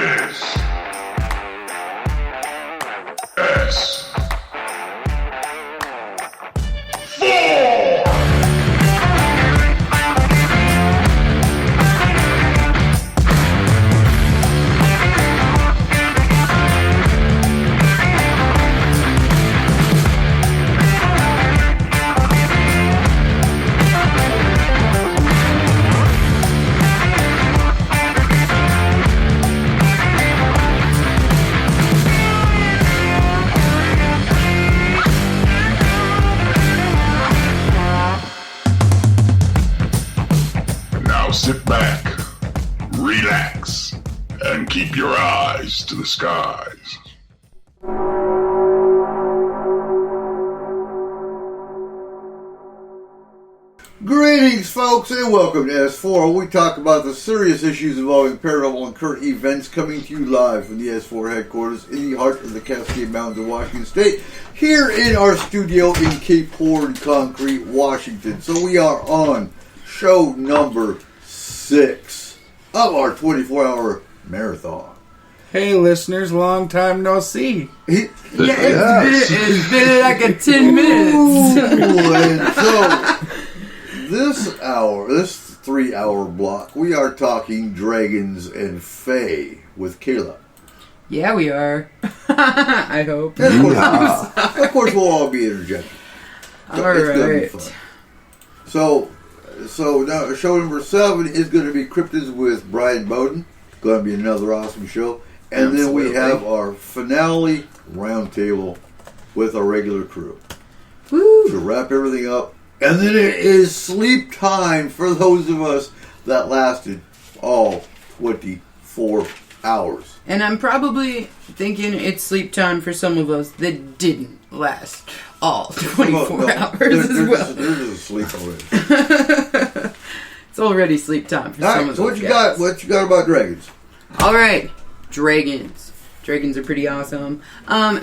is S4. Sit back, relax, and keep your eyes to the skies. Greetings, folks, and welcome to S4, where we talk about the serious issues involving paranormal and current events, coming to you live from the S4 headquarters in the heart of the Cascade Mountains of Washington State, here in our studio in Cape Horn, Concrete, Washington. So we are on show number 6 of our 24-hour marathon. Hey, listeners, long time no see. It's been like a 10 minutes. And so, this 3-hour block, we are talking dragons and fae with Kayla. Yeah, we are. I hope. Of course, we'll all be interjecting. So it's going to be fun. So now show number 7 is going to be Cryptids with Brian Bowden. It's going to be another awesome show. And Absolutely. Then we have our finale roundtable with our regular crew. Woo! To wrap everything up. And then it is sleep time for those of us that lasted all 24 hours. And I'm probably thinking it's sleep time for some of us that didn't last all 24 hours as well. They're just asleep already. It's already sleep time for some of us. So what you got about dragons? Alright, dragons. Dragons are pretty awesome.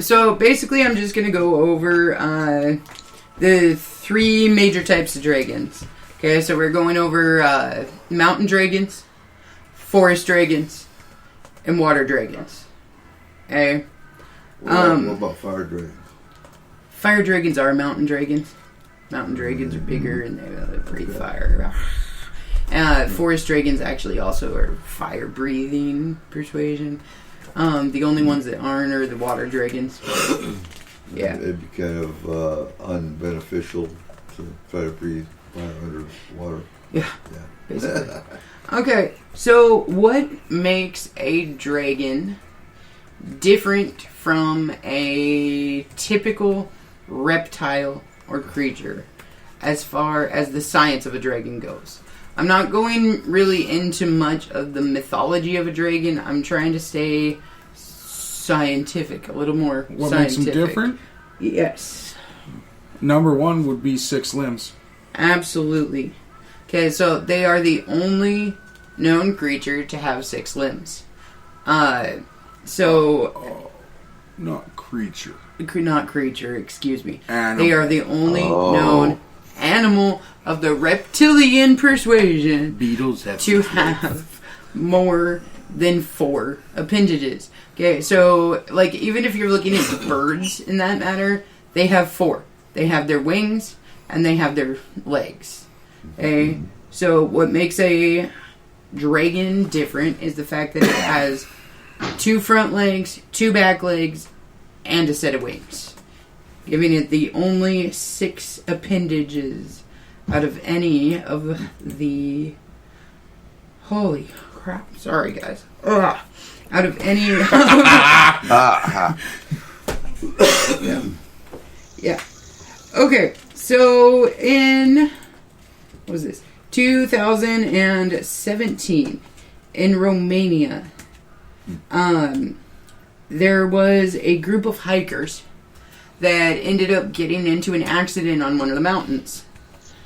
So basically I'm just going to go over the 3 major types of dragons. Okay, so we're going over mountain dragons, forest dragons, and water dragons. Okay? What about fire dragons? Fire dragons are mountain dragons. Mountain dragons are bigger and they breathe fire. Forest dragons actually also are fire-breathing persuasion. The only ones that aren't are the water dragons. Yeah. It'd be kind of unbeneficial to try to breathe fire under water. Yeah. Basically. Okay, so what makes a dragon different from a typical reptile or creature as far as the science of a dragon goes? I'm not going really into much of the mythology of a dragon. I'm trying to stay scientific, a little more what scientific. Makes them different? Yes. Number 1 would be 6 limbs. Absolutely. Okay, so they are the only known creature to have 6 limbs. Not creature. Not creature, excuse me. Animal. They are the only known animal of the reptilian persuasion Beetles have to have more than 4 appendages. Okay, so like even if you're looking at birds in that matter, they have 4. They have their wings and they have their legs. Okay, so what makes a dragon different is the fact that it has 2 front legs, 2 back legs, and a set of wings, giving it the only 6 appendages out of any of the... Holy crap. Sorry, guys. Ugh. Out of any... Yeah. Okay, so in... What was this? 2017, in Romania, there was a group of hikers that ended up getting into an accident on one of the mountains.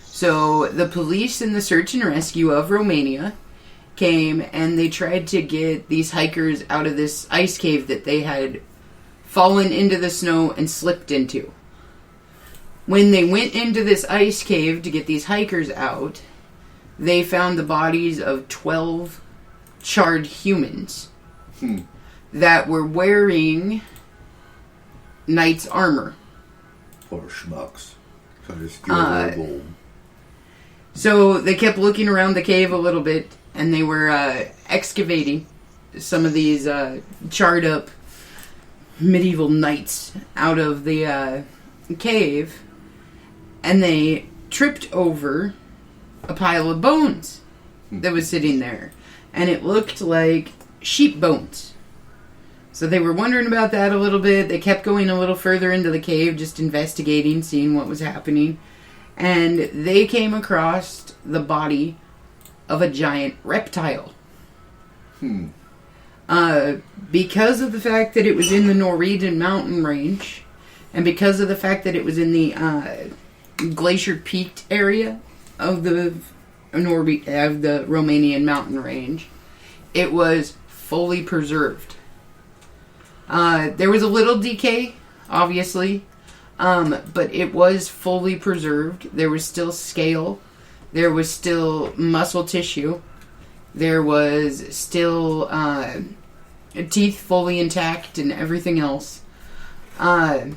So the police and the search and rescue of Romania came and they tried to get these hikers out of this ice cave that they had fallen into the snow and slipped into. When they went into this ice cave to get these hikers out, they found the bodies of 12 charred humans that were wearing knight's armor. Poor schmucks. Trying to steal their gold. So they kept looking around the cave a little bit, and they were excavating some of these charred up medieval knights out of the cave, and they tripped over a pile of bones that was sitting there, and it looked like sheep bones. So they were wondering about that a little bit. They kept going a little further into the cave, just investigating, seeing what was happening, and they came across the body of a giant reptile. Because of the fact that it was in the Norwegian mountain range, and because of the fact that it was in the glacier peaked area of the Romanian mountain range, it was fully preserved. There was a little decay, obviously, but it was fully preserved. There was still scale. There was still muscle tissue. There was still teeth fully intact and everything else. And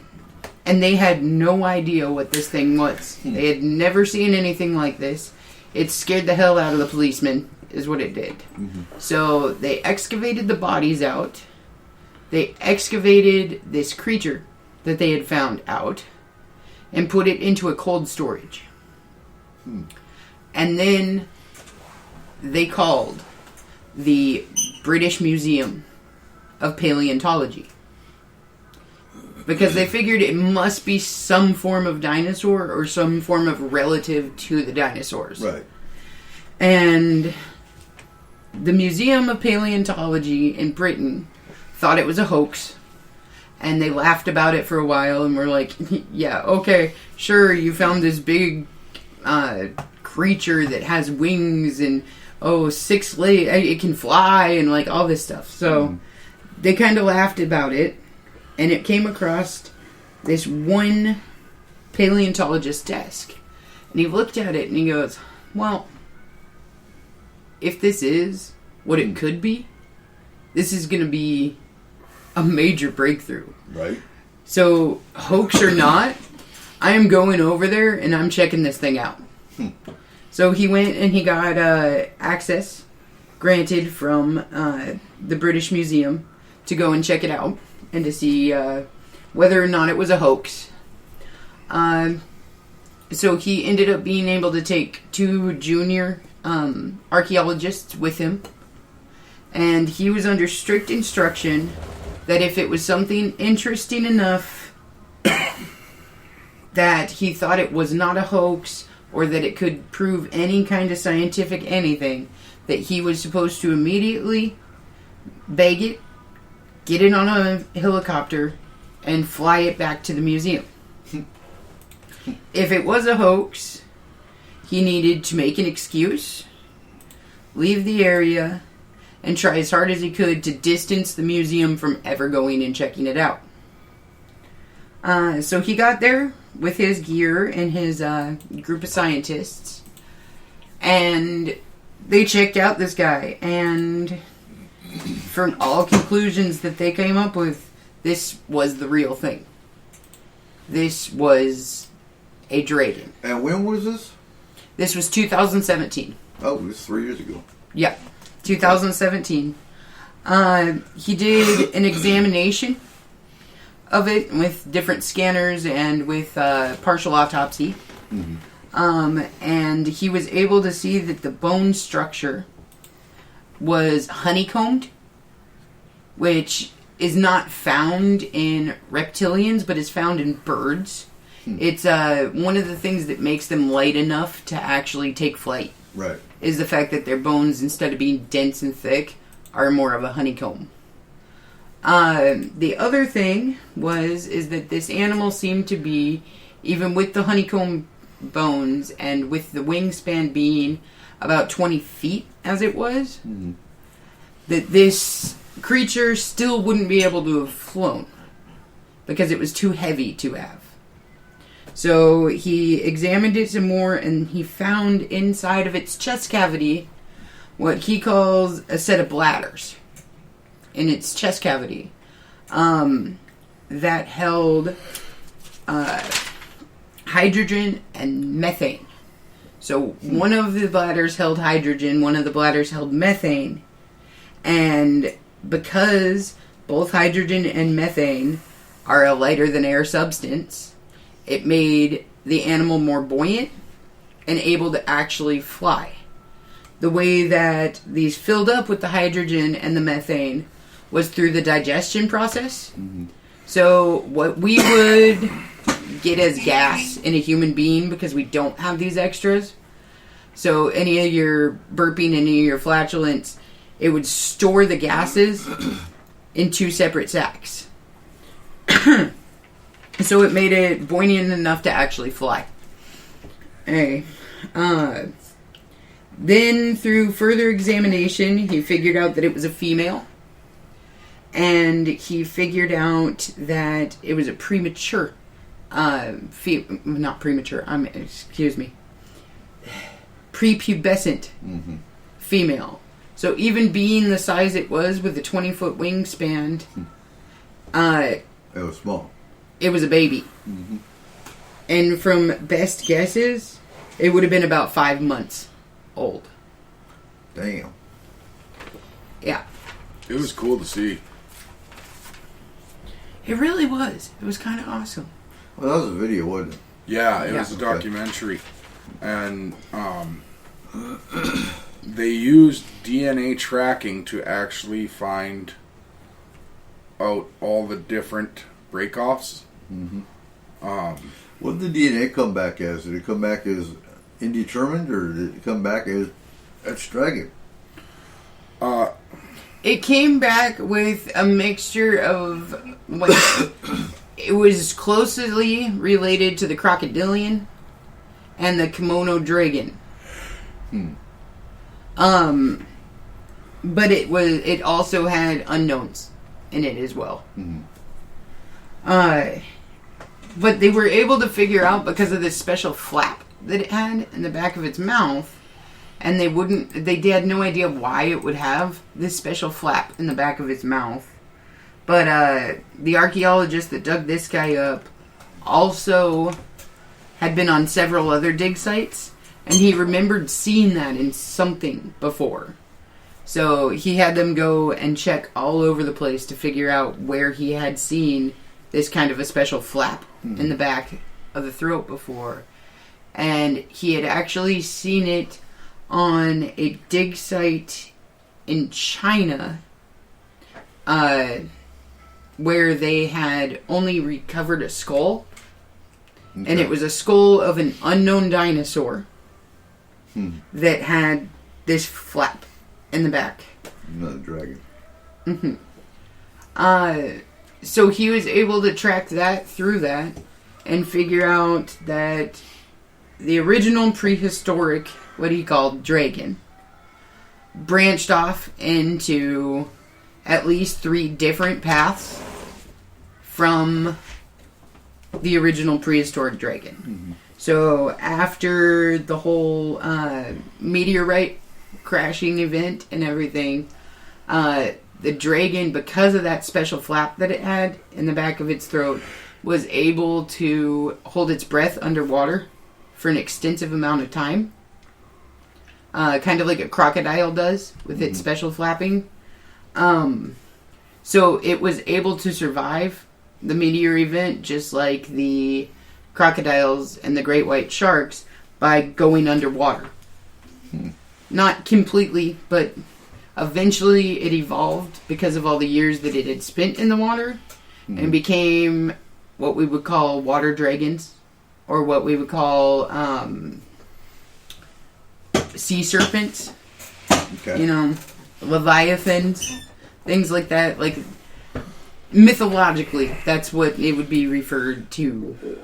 they had no idea what this thing was. They had never seen anything like this. It scared the hell out of the policemen, is what it did. So they excavated the bodies out. They excavated this creature that they had found out and put it into a cold storage. And then they called the British Museum of Paleontology, because they figured it must be some form of dinosaur or some form of relative to the dinosaurs. Right. And the Museum of Paleontology in Britain thought it was a hoax, and they laughed about it for a while and were like, yeah, okay, sure, you found this big creature that has wings and 6 legs, it can fly and like all this stuff. So they kind of laughed about it, and it came across this one paleontologist's desk, and he looked at it and he goes, well, if this is what it could be, this is going to be a major breakthrough. Right. So, hoax or not, I am going over there and I'm checking this thing out. So he went and he got access granted from the British Museum to go and check it out and to see whether or not it was a hoax. So he ended up being able to take 2 junior archaeologists with him, and he was under strict instruction that if it was something interesting enough that he thought it was not a hoax or that it could prove any kind of scientific anything, that he was supposed to immediately bag it, get it on a helicopter, and fly it back to the museum. If it was a hoax, he needed to make an excuse, leave the area, and try as hard as he could to distance the museum from ever going and checking it out. So he got there with his gear and his group of scientists, and they checked out this guy, and from all conclusions that they came up with, this was the real thing. This was a dragon. And when was this? This was 2017. Oh, it was 3 years ago. Yeah, 2017. He did an examination of it with different scanners and with partial autopsy. And he was able to see that the bone structure was honeycombed, which is not found in reptilians, but is found in birds. It's one of the things that makes them light enough to actually take flight. Right. Is the fact that their bones, instead of being dense and thick, are more of a honeycomb. The other thing is that this animal seemed to be, even with the honeycomb bones and with the wingspan being about 20 feet as it was, that this creature still wouldn't be able to have flown because it was too heavy to have. So he examined it some more, and he found inside of its chest cavity what he calls a set of bladders. in its chest cavity that held hydrogen and methane. So one of the bladders held hydrogen, one of the bladders held methane, and because both hydrogen and methane are a lighter than air substance, it made the animal more buoyant and able to actually fly. The way that these filled up with the hydrogen and the methane was through the digestion process. Mm-hmm. So what we would get as gas in a human being, because we don't have these extras, so any of your burping, any of your flatulence, it would store the gases in 2 separate sacs. So it made it buoyant enough to actually fly. Hey, then through further examination, he figured out that it was a female. And he figured out that it was a premature, not premature, excuse me, prepubescent female. So even being the size it was with a 20-foot wingspan, it was small. It was a baby. Mm-hmm. And from best guesses, it would have been about 5 months old. Damn. Yeah. It was cool to see. It really was. It was kind of awesome. Well, that was a video, wasn't it? Yeah, it was a documentary. And they used DNA tracking to actually find out all the different breakoffs. Mm-hmm. What did the DNA come back as? Did it come back as indeterminate, or did it come back as dragon? It came back with a mixture of, like, it was closely related to the crocodilian and the kimono dragon. But it also had unknowns in it as well. But they were able to figure out, because of this special flap that it had in the back of its mouth, and they had no idea why it would have this special flap in the back of its mouth. But the archaeologist that dug this guy up also had been on several other dig sites, and he remembered seeing that in something before. So he had them go and check all over the place to figure out where he had seen this kind of a special flap in the back of the throat before. And he had actually seen it on a dig site in China, where they had only recovered a skull. Okay. And it was a skull of an unknown dinosaur that had this flap in the back. Not a dragon. So he was able to track that through that and figure out that the original prehistoric, what he called dragon, branched off into at least 3 different paths from the original prehistoric dragon. So after the whole meteorite crashing event and everything, the dragon, because of that special flap that it had in the back of its throat, was able to hold its breath underwater for an extensive amount of time. Kind of like a crocodile does with its special flapping. So it was able to survive the meteor event just like the crocodiles and the great white sharks by going underwater. Not completely, but eventually it evolved because of all the years that it had spent in the water and became what we would call water dragons, or what we would call sea serpents. Okay. You know, leviathans, things like that. Like, mythologically, that's what it would be referred to,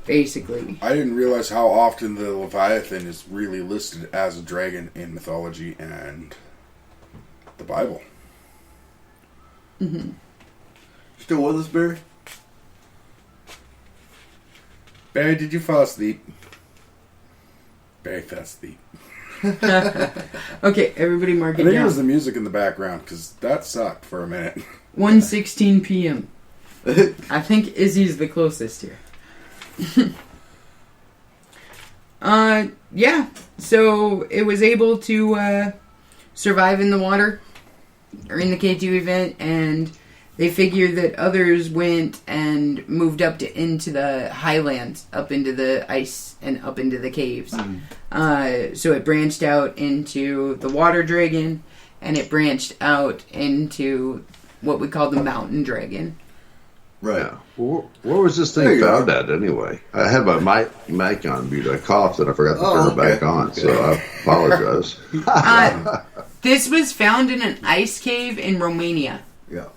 basically. I didn't realize how often the Leviathan is really listed as a dragon in mythology and the Bible. Still with us, Barry? Barry, did you fall asleep? Barry fell asleep. Okay, everybody mark I it think it down. was the music in the background, because that sucked for a minute. 1:16 p.m. I think Izzy's the closest here. Yeah. So it was able to survive in the water during the K2 event, and they figured that others went and moved up into the highlands, up into the ice and up into the caves. So it branched out into the water dragon, and it branched out into what we call the mountain dragon. Right. Yeah. Where was this There thing you found are. at anyway? I had my mic on mute. I coughed and I forgot to turn it back on, Okay. so I apologize. This was found in an ice cave in Romania. Yeah.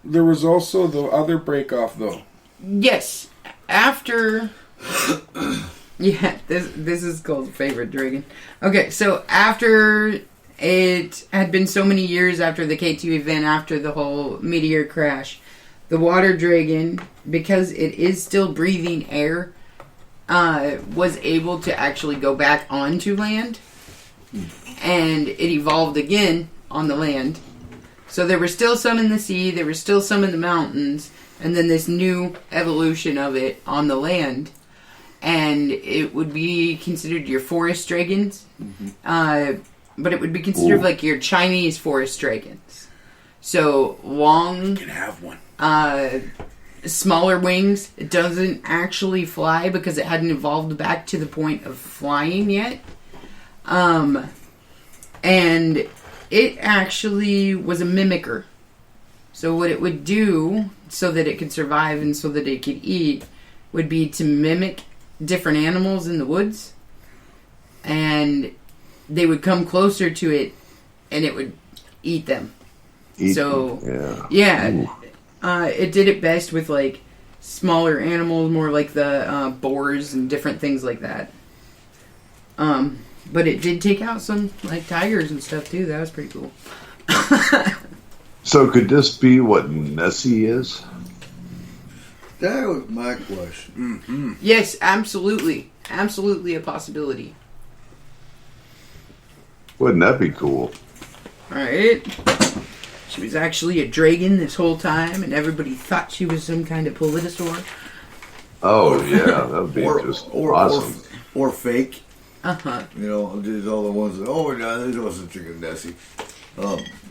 There was also the other break-off, though. Yes, after... Yeah, this is called Favorite Dragon. Okay, so after it had been so many years after the K2 event, after the whole meteor crash, the water dragon, because it is still breathing air, was able to actually go back onto land, and it evolved again on the land. So there were still some in the sea, there were still some in the mountains, and then this new evolution of it on the land. And it would be considered your forest dragons, but it would be considered like your Chinese forest dragons. So long, You can have one. smaller wings. It doesn't actually fly because it hadn't evolved back to the point of flying yet. And it actually was a mimicker. So what it would do, so that it could survive and so that it could eat, would be to mimic different animals in the woods. And they would come closer to it, and it would eat them. It did it best with, like, smaller animals, more like the boars and different things like that. But it did take out some, like, tigers and stuff, too. That was pretty cool. So could this be what Nessie is? That was my question. Yes, absolutely. Absolutely a possibility. Wouldn't that be cool? Alright. She was actually a dragon this whole time, and everybody thought she was some kind of politosaur. Oh yeah, that would be just awesome. Or fake. Uh-huh. You know, there's all the ones that, oh, no, there's no such thing as Nessie.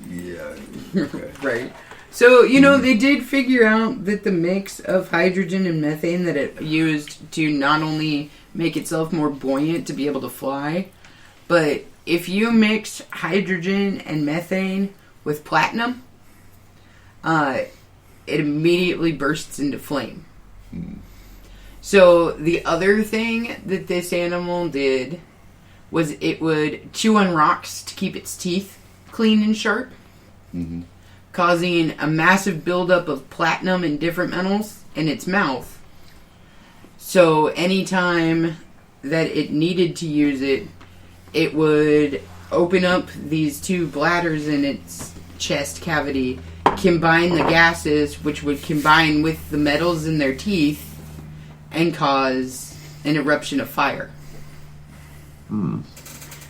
Yeah. Okay. Right. So, you know, they did figure out that the mix of hydrogen and methane that it used to not only make itself more buoyant to be able to fly, but if you mix hydrogen and methane with platinum, it immediately bursts into flame. So the other thing that this animal did was it would chew on rocks to keep its teeth clean and sharp, causing a massive buildup of platinum and different metals in its mouth. So anytime that it needed to use it, it would open up these two bladders in its chest cavity, combine the gases, which would combine with the metals in their teeth, and cause an eruption of fire.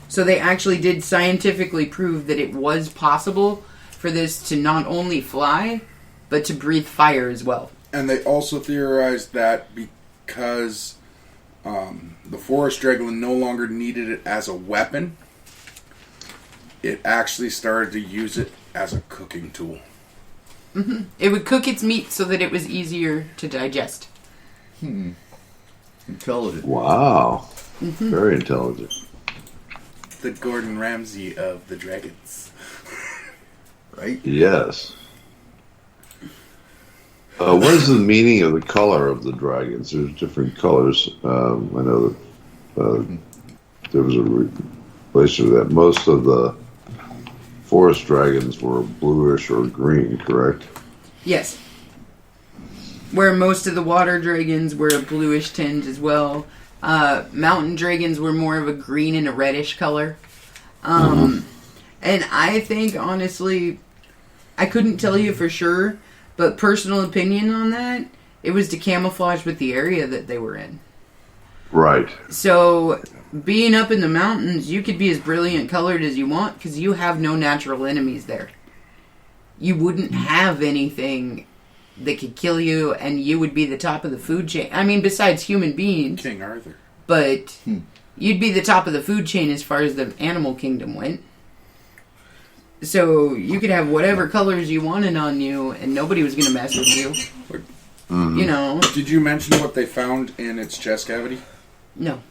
So they actually did scientifically prove that it was possible for this to not only fly, but to breathe fire as well. And they also theorized that because the forest dragon no longer needed it as a weapon, it actually started to use it as a cooking tool. It would cook its meat so that it was easier to digest. Intelligent. Wow, very intelligent. The Gordon Ramsay of the dragons. Right? Yes. What is the meaning of the color of the dragons? There's different colors. I know that there was a relation to that. Most of the forest dragons were bluish or green, correct? Yes. Where most of the water dragons were a bluish tinge as well. Mountain dragons were more of a green and a reddish color. And I think, honestly, I couldn't tell you for sure, but personal opinion on that, it was to camouflage with the area that they were in. Right. So, being up in the mountains, you could be as brilliant colored as you want because you have no natural enemies there. You wouldn't have anything that could kill you, and you would be the top of the food chain. I mean, besides human beings. King Arthur. But you'd be the top of the food chain as far as the animal kingdom went. So you could have whatever colors you wanted on you, and nobody was going to mess with you. Mm-hmm. You know. Did you mention what they found in its chest cavity? No.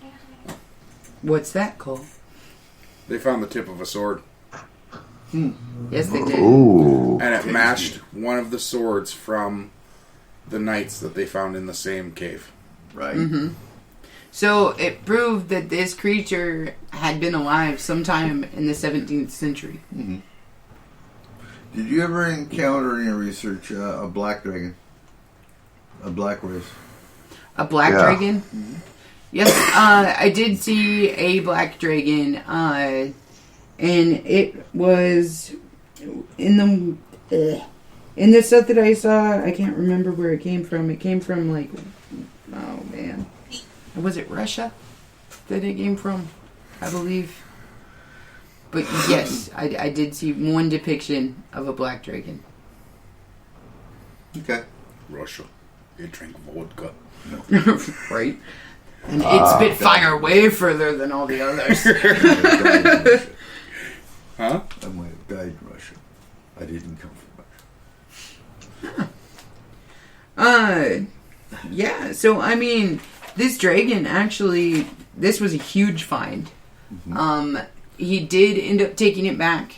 What's that called? They found the tip of a sword. Yes, they did. Ooh. And it matched one of the swords from the knights that they found in the same cave. Right. Mm-hmm. So it proved that this creature had been alive sometime in the 17th century. Mm-hmm. Did you ever encounter in your research a black dragon? A black race? A black Yeah. dragon? Mm-hmm. Yes, I did see a black dragon, and it was in the stuff that I saw. I can't remember where it came from. It came from oh man, was it Russia that it came from? I believe. But yes, I did see one depiction of a black dragon. Okay. Russia. They drink vodka. Right. And it spit fire way further than all the others. Huh? I might have died in Russia. I didn't come from Russia. Yeah, so I mean, this dragon actually, this was a huge find. Mm-hmm. He did end up taking it back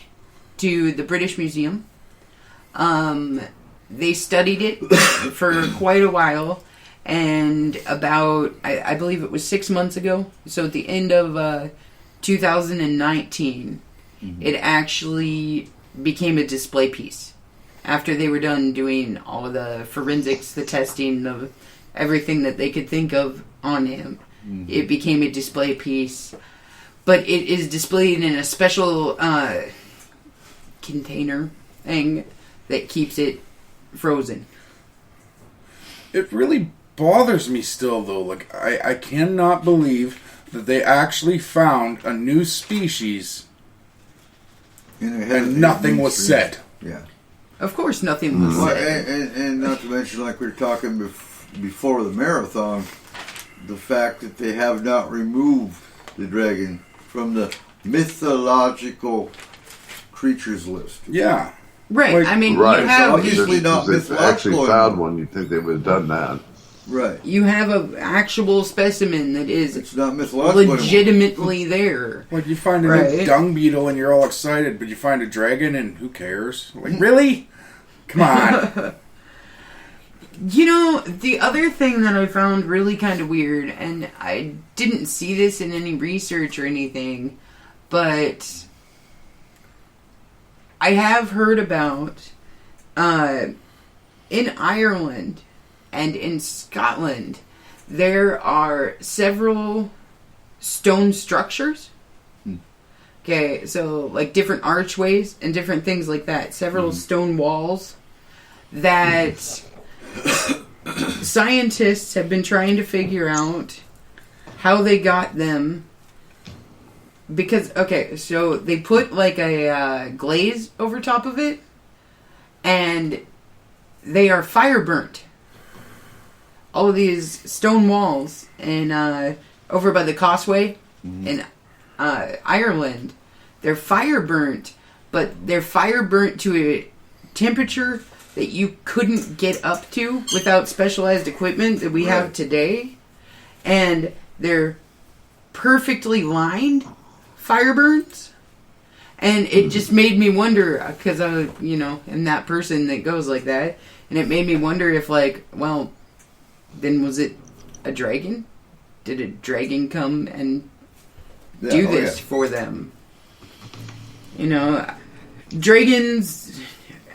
to the British Museum. They studied it for quite a while. And about, I believe it was 6 months ago, so at the end of 2019, it actually became a display piece. After they were done doing all of the forensics, the testing of everything that they could think of on him, it became a display piece. But it is displayed in a special container thing that keeps it frozen. It really bothers me still, though. Like, I cannot believe that they actually found a new species and nothing was said. Yeah. Of course, nothing was Well, said. and not to mention, like we were talking before the marathon, the fact that they have not removed the dragon from the mythological creatures list. Yeah. Right, Like- I mean, Right. you have Obviously not If they mythological actually found anymore. one, you'd think they would have done that. Right. you have an actual specimen that is It's not mythological anymore. legitimately there. Like, you find a Right. dung beetle and you're all excited, but you find a dragon and who cares? Like, really? Come on. You know, the other thing that I found really kind of weird, and I didn't see this in any research or anything, but I have heard about in Ireland and in Scotland, there are several stone structures. Okay, so like different archways and different things like that. Several stone walls that scientists have been trying to figure out how they got them. Because, okay, so they put like a glaze over top of it, and they are fire burnt. All of these stone walls and over by the Causeway in Ireland, they're fire burnt, but they're fire burnt to a temperature that you couldn't get up to without specialized equipment that we have today. And they're perfectly lined fire burns. And it just made me wonder, because I, am that person that goes like that. And it made me wonder if, well, then was it a dragon? Did a dragon come and do this for them? Dragons,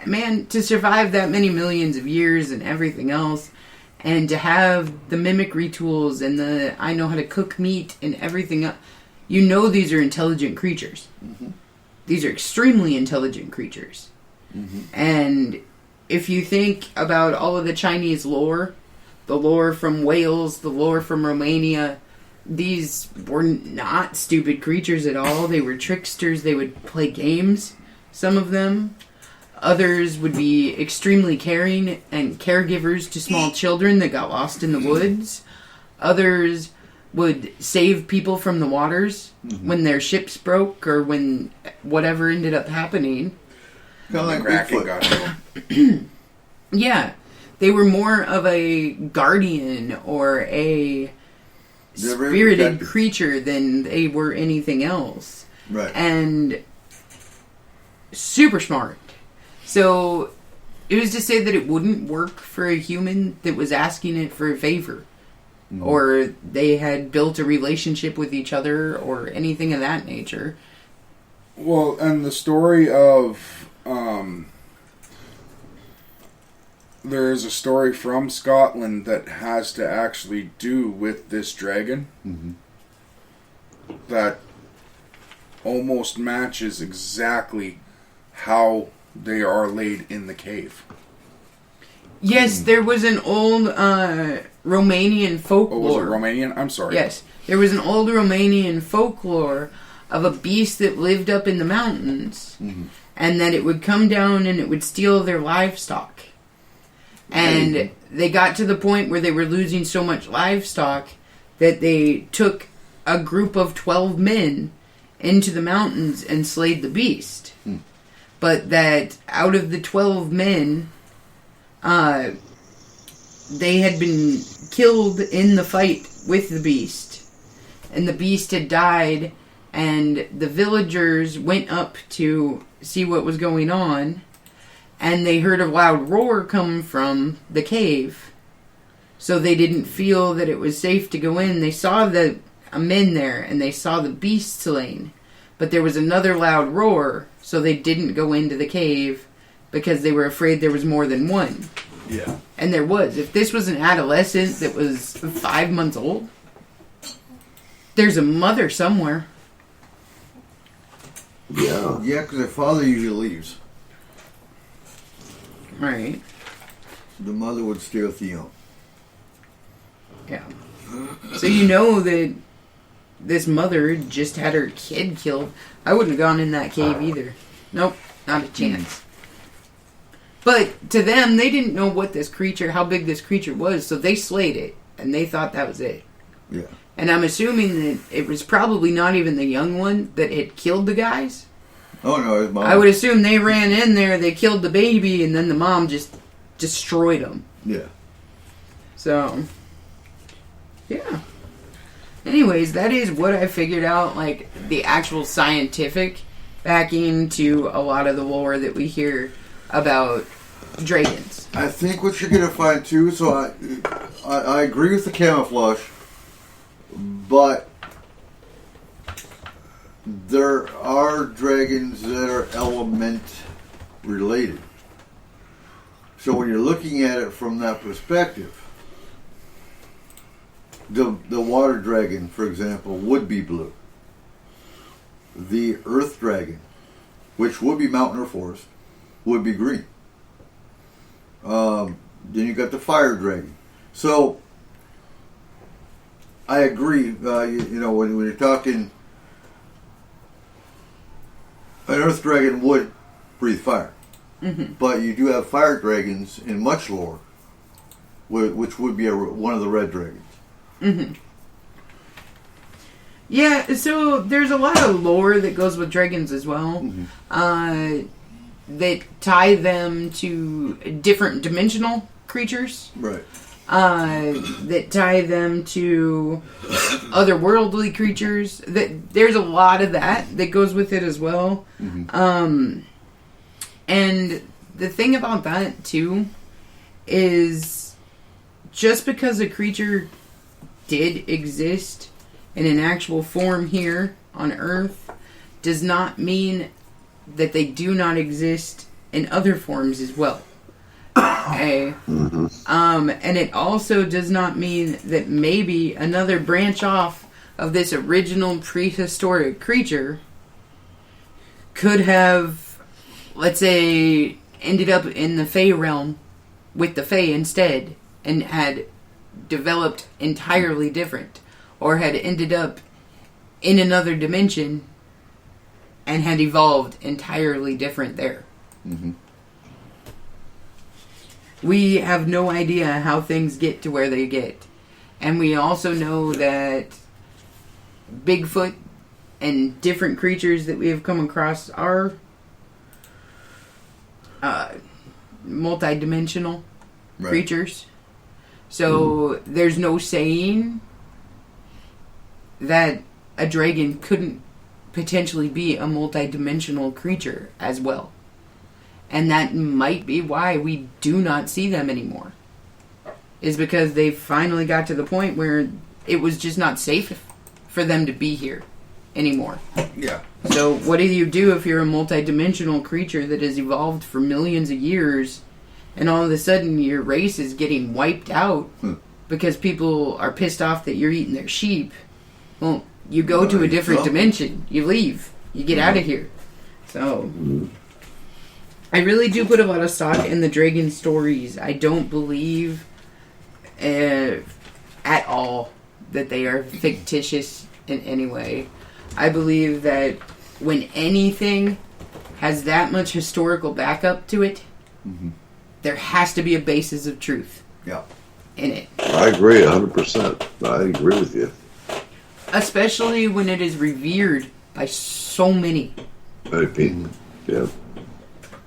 man, to survive that many millions of years and everything else, and to have the mimicry tools and the I know how to cook meat and everything else, these are intelligent creatures. Mm-hmm. These are extremely intelligent creatures. Mm-hmm. And if you think about all of the Chinese lore, the lore from Wales, the lore from Romania, these were not stupid creatures at all. They were tricksters. They would play games, some of them. Others would be extremely caring and caregivers to small children that got lost in the woods. Others would save people from the waters when their ships broke or when whatever ended up happening. Kind of like Kraken Bigfoot. got him. Yeah. They were more of a guardian or a They're very spirited protective. creature than they were anything else. Right. And super smart. So it was to say that it wouldn't work for a human that was asking it for a favor. Or they had built a relationship with each other or anything of that nature. Well, and the story of there's a story from Scotland that has to actually do with this dragon that almost matches exactly how they are laid in the cave. Yes, there was an old Romanian folklore. Oh, was it Romanian? I'm sorry. Yes, there was an old Romanian folklore of a beast that lived up in the mountains, and that it would come down and it would steal their livestock. And they got to the point where they were losing so much livestock that they took a group of 12 men into the mountains and slayed the beast. But that out of the 12 men, they had been killed in the fight with the beast. And the beast had died, and the villagers went up to see what was going on, and they heard a loud roar come from the cave. So they didn't feel that it was safe to go in. They saw the men there, and they saw the beast slain. But there was another loud roar, so they didn't go into the cave because they were afraid there was more than one. Yeah. And there was. If this was an adolescent that was 5 months old, there's a mother somewhere. Yeah. Yeah, because their father usually leaves. Right. The mother would stay with the young. Yeah. So you know that this mother just had her kid killed. I wouldn't have gone in that cave either. Nope, not a chance. But to them, they didn't know what this creature, how big this creature was, so they slayed it, and they thought that was it. Yeah. And I'm assuming that it was probably not even the young one that had killed the guys. Oh, no, his mom. I would assume they ran in there, they killed the baby, and then the mom just destroyed them. Yeah. So, yeah. Anyways, that is what I figured out, like, the actual scientific backing to a lot of the lore that we hear about dragons. I think what you're going to find, too, so I agree with the camouflage, but there are dragons that are element related. So when you're looking at it from that perspective, the water dragon, for example, would be blue. The earth dragon, which would be mountain or forest, would be green. Then you got the fire dragon. So I agree. You know, when you're talking, an earth dragon would breathe fire, but you do have fire dragons in much lore, which would be one of the red dragons. Yeah, so there's a lot of lore that goes with dragons as well. That tie them to different dimensional creatures. Right. That tie them to otherworldly creatures. There's a lot of that goes with it as well. And the thing about that too is just because a creature did exist in an actual form here on Earth does not mean that they do not exist in other forms as well. Okay. And it also does not mean that maybe another branch off of this original prehistoric creature could have, let's say, ended up in the Fae realm with the Fae instead and had developed entirely different. or had ended up in another dimension and had evolved entirely different there. Mm-hmm. We have no idea how things get to where they get. And we also know that Bigfoot and different creatures that we have come across are multi-dimensional creatures. So there's no saying that a dragon couldn't potentially be a multi-dimensional creature as well. And that might be why we do not see them anymore. Is because they finally got to the point where it was just not safe for them to be here anymore. Yeah. So what do you do if you're a multi-dimensional creature that has evolved for millions of years and all of a sudden your race is getting wiped out because people are pissed off that you're eating their sheep? Well, you go to a different dimension. You leave. You get out of here. So I really do put a lot of stock in the dragon stories. I don't believe at all that they are fictitious in any way. I believe that when anything has that much historical backup to it, there has to be a basis of truth in it. I agree 100%. I agree with you. Especially when it is revered by so many. I mean, yeah.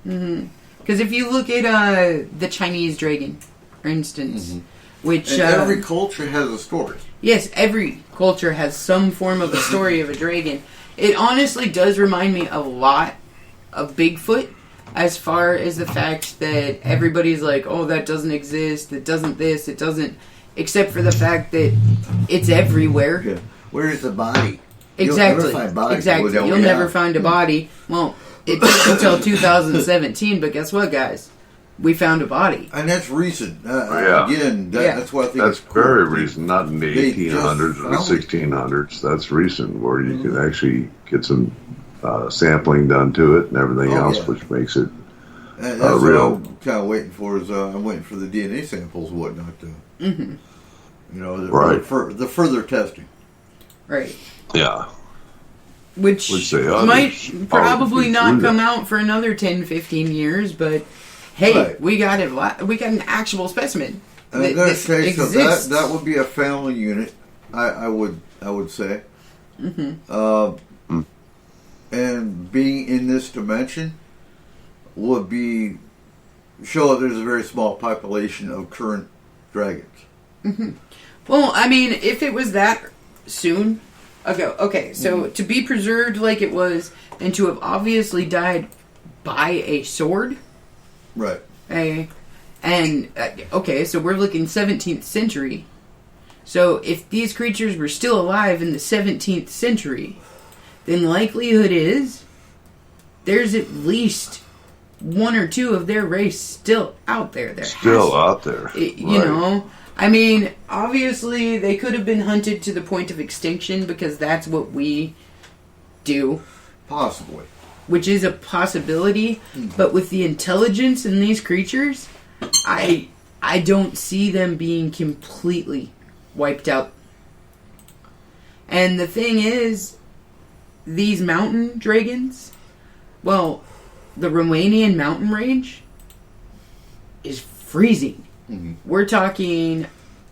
Because if you look at the Chinese dragon, for instance, which... And every culture has a story. Yes, every culture has some form of a story of a dragon. It honestly does remind me a lot of Bigfoot, as far as the fact that everybody's like, oh, that doesn't exist, it doesn't this, it doesn't... Except for the fact that it's everywhere. Yeah. Where is the body? Exactly. You'll never find bodies. Exactly. You'll never find a body. Well, it took until 2017, but guess what, guys? We found a body. And that's recent. Yeah. Again, that's why I think that's it's cool. very recent. Not in the 1800s or the 1600s. That's recent, where you can actually get some sampling done to it and everything else, which makes it and that's real. what I'm kind of waiting for. Is I'm waiting for the DNA samples and whatnot. You know, the further testing. Right. Yeah. Which they might probably not come out for another 10, 15 years, but hey, we got it. We got an actual specimen. And I'm going to say, so that would be a family unit. I would say. And being in this dimension would be show that there's a very small population of current dragons. Well, I mean, if it was that soon ago, okay, so to be preserved like it was, and to have obviously died by a sword, right? Okay, so we're looking 17th century. So if these creatures were still alive in the 17th century, then likelihood is there's at least one or two of their race still out there. You know, I mean, obviously they could have been hunted to the point of extinction because that's what we do. Possibly. Which is a possibility, but with the intelligence in these creatures, I don't see them being completely wiped out. And the thing is, these mountain dragons, well, the Romanian mountain range is freezing. We're talking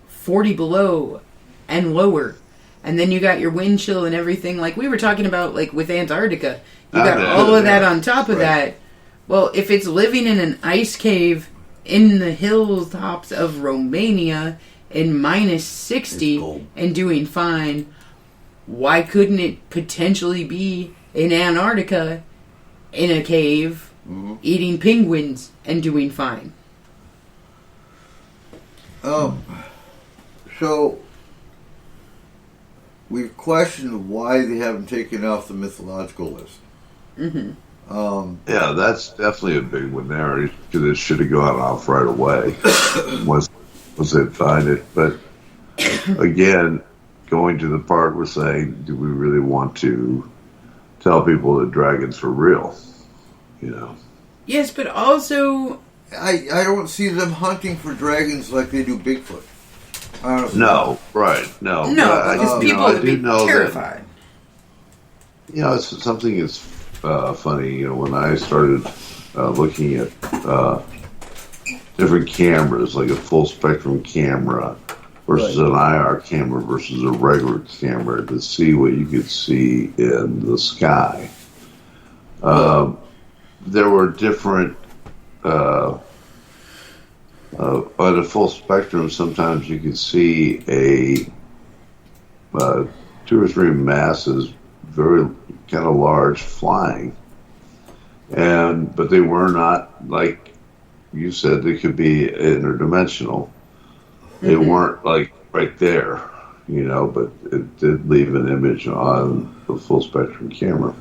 40 below and lower. And then you got your wind chill and everything. Like we were talking about, like with Antarctica. You got all of that on top of that. Well, if it's living in an ice cave in the hilltops of Romania in minus 60 and doing fine, why couldn't it potentially be in Antarctica in a cave eating penguins and doing fine? So we've questioned why they haven't taken off the mythological list. Yeah, that's definitely a big one there. Because it should have gone off right away once they find it. But again, going to the part we're saying, do we really want to tell people that dragons are real? You know. Yes, but also I don't see them hunting for dragons like they do Bigfoot. Honestly. No, right? No, No, but because people would be terrified. It's something that's funny. When I started looking at different cameras, like a full spectrum camera versus an IR camera versus a regular camera, to see what you could see in the sky. There were different. On a full spectrum, sometimes you could see a 2 or 3 masses, very kind of large, flying, but they were not, like you said, they could be interdimensional. They weren't like right there, but it did leave an image on the full spectrum camera.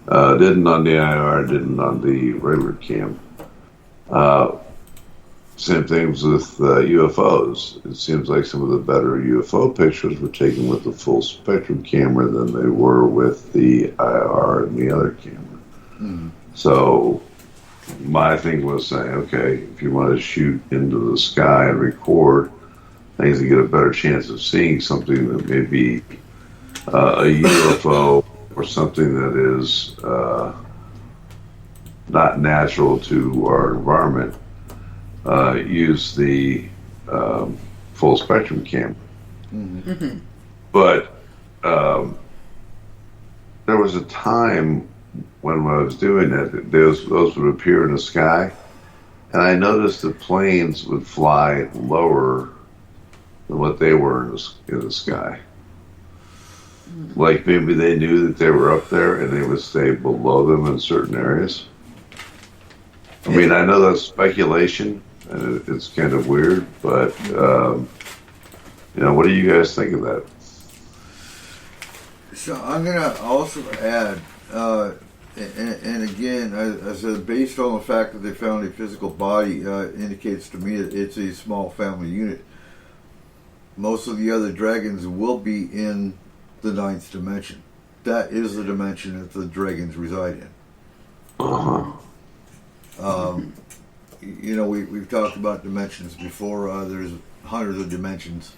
Didn't on the IR, didn't on the regular cam. Same things with UFOs. It seems like some of the better UFO pictures were taken with the full spectrum camera than they were with the IR and the other camera. Mm-hmm. So my thing was saying, okay, if you want to shoot into the sky and record things to get a better chance of seeing something that may be a UFO or something that is not natural to our environment, use the full spectrum camera. Mm-hmm. But there was a time when I was doing it, those would appear in the sky, and I noticed the planes would fly lower than what they were in the sky. Like maybe they knew that they were up there and they would stay below them in certain areas. I mean, I know that's speculation, and it's kind of weird, but, what do you guys think of that? So I'm going to also add, and again, I said, based on the fact that they found a physical body, indicates to me that it's a small family unit. Most of the other dragons will be in the 9th dimension. That is the dimension that the dragons reside in. Uh-huh. We've talked about dimensions before. There's hundreds of dimensions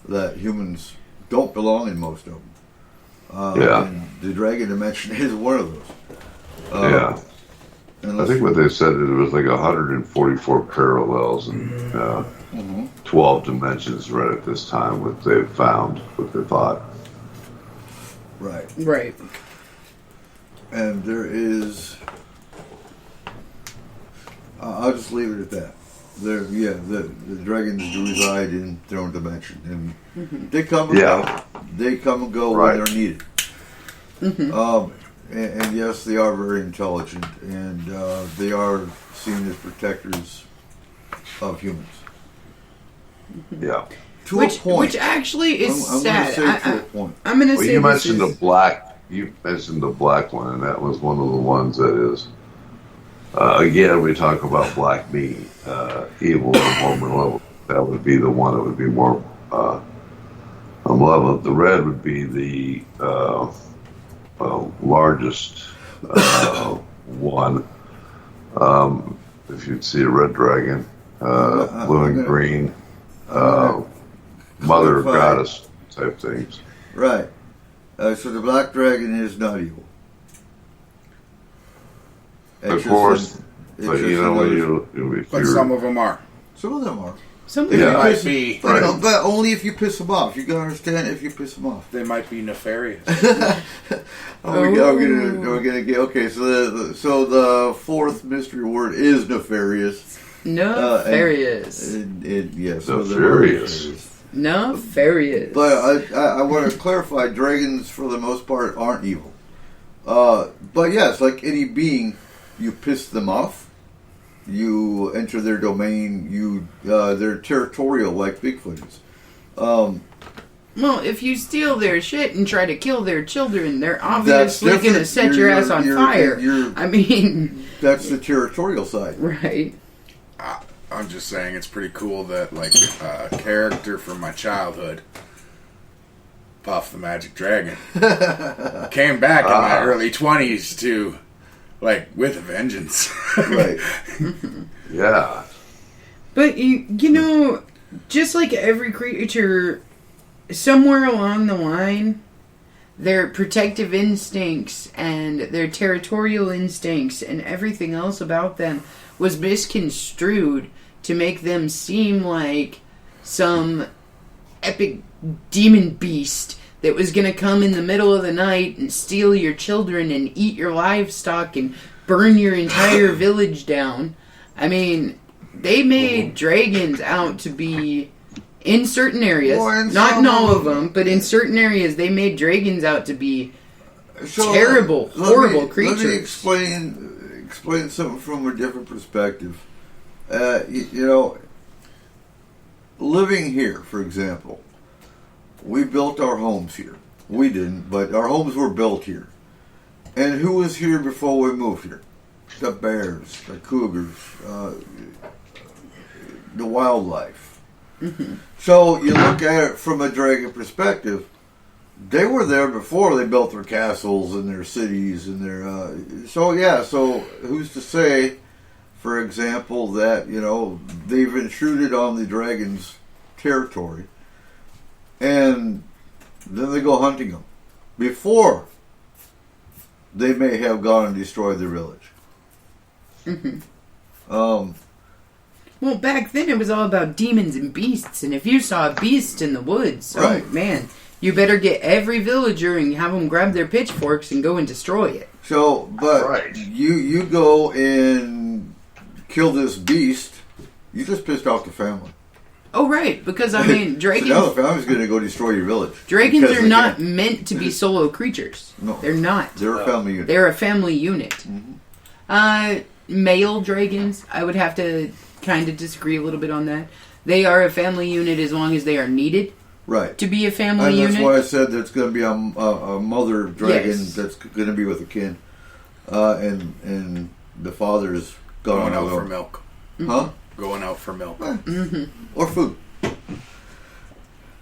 that humans don't belong in, most of them. And the dragon dimension is one of those. I think what they said, it was like 144 parallels and 12 dimensions right at this time, what they found, what they thought. Right. And there is... I'll just leave it at that. The dragons do reside in their own dimension, and they come and go. They come and go when they're needed. Mm-hmm. And yes, they are very intelligent, and they are seen as protectors of humans. Yeah. To a point. Which actually is sad. To a point. I'm going to say you mentioned the black. You mentioned the black one, and that was one of the ones that is. Again, we talk about black being evil and more malevolent. That would be the one that would be more malevolent. The red would be the largest one. If you'd see a red dragon, blue and green, mother goddess type things. Right. So the black dragon is not evil. Of course, but but some of them are. Some of them are. Some They might be. But only if you piss them off. You gotta understand, if you piss them off. They might be nefarious. We're gonna get okay. So the fourth mystery word is nefarious. Nefarious. Nefarious. Nefarious. But I want to clarify: dragons, for the most part, aren't evil. But yes, like any being, you piss them off. You enter their domain. They're territorial, like Bigfoot is. Well, if you steal their shit and try to kill their children, they're obviously going to set your ass on fire. That's the territorial side, right? I'm just saying, it's pretty cool that a character from my childhood, Puff the Magic Dragon, came back in my early 20s to, with a vengeance. Right. Yeah. But, you know, just like every creature, somewhere along the line, their protective instincts and their territorial instincts and everything else about them was misconstrued to make them seem like some epic demon beast that was going to come in the middle of the night and steal your children and eat your livestock and burn your entire village down. I mean, they made dragons out to be, in certain areas, not in all of them, but in certain areas, they made dragons out to be terrible, horrible creatures. Let me explain something from a different perspective. You know, living here, for example, we built our homes here. We didn't, but our homes were built here. And who was here before we moved here? The bears, the cougars, the wildlife. Mm-hmm. So you look at it from a dragon perspective. They were there before they built their castles and their cities and their. So who's to say, for example, that they've intruded on the dragon's territory, and then they go hunting them before they may have gone and destroyed their village. Mm-hmm. Well, back then it was all about demons and beasts, and if you saw a beast in the woods, right. Oh man, you better get every villager and have them grab their pitchforks and go and destroy it. So, but Right. you go and kill this beast, you just pissed off the family. Oh, right, because I mean, dragons. So now the family's going to go destroy your village. Dragons Because are they not can't. meant to be solo creatures. No. They're not. They're a family unit. They're a family unit. Mm-hmm. Male dragons, I would have to kind of disagree a little bit on that. They are a family unit as long as they are needed Right. to be a family And that's unit. why I said there's going to be a mother dragon Yes. that's going to be with a kin. And the father's Going out for alone. milk. Huh? Going out for milk. Or food.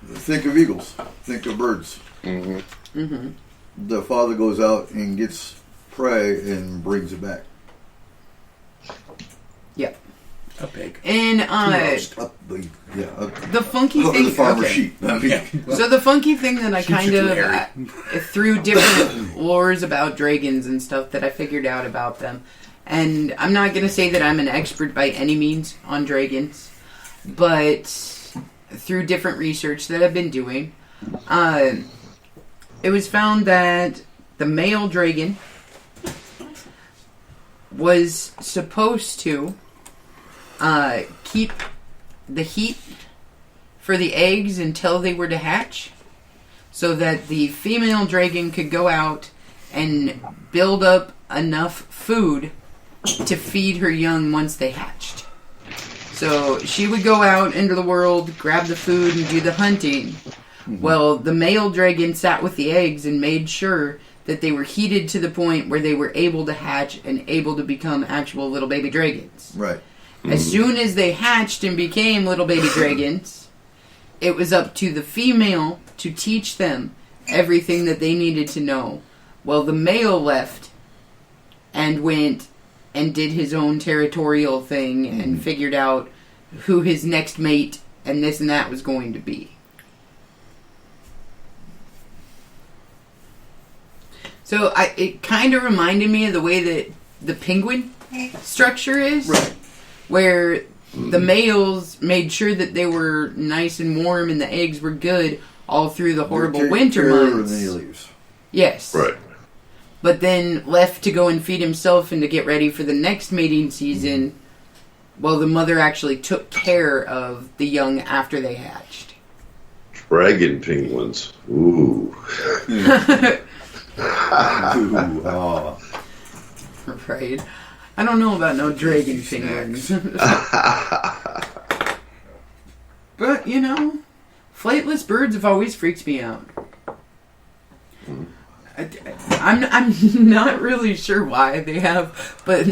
Think of eagles. Think of birds. Mm-hmm. The father goes out and gets prey and brings it back. Yep. A pig. And the funky Or thing. the farmer's okay. sheep. I mean, So the funky thing that I Sheeps are kind too of hairy. through different lores about dragons and stuff that I figured out about them, and I'm not going to say that I'm an expert by any means on dragons, but through different research that I've been doing, it was found that the male dragon was supposed to keep the heat for the eggs until they were to hatch, so that the female dragon could go out and build up enough food to feed her young once they hatched. So she would go out into the world, grab the food, and do the hunting. Mm-hmm. Well, the male dragon sat with the eggs and made sure that they were heated to the point where they were able to hatch and able to become actual little baby dragons. right. As soon as they hatched and became little baby dragons, it was up to the female to teach them everything that they needed to know. Well, the male left and went and did his own territorial thing and figured out who his next mate and this and that was going to be. So it kind of reminded me of the way that the penguin structure is. Right. Where the males made sure that they were nice and warm and the eggs were good all through the horrible Take winter care months. And then he leaves. Yes. Right. But then left to go and feed himself and to get ready for the next mating season. Well, the mother actually took care of the young after they hatched. Dragon penguins. Ooh. Ooh, oh. Right. I don't know about no dragon penguins. But, flightless birds have always freaked me out. I'm not really sure why they have, but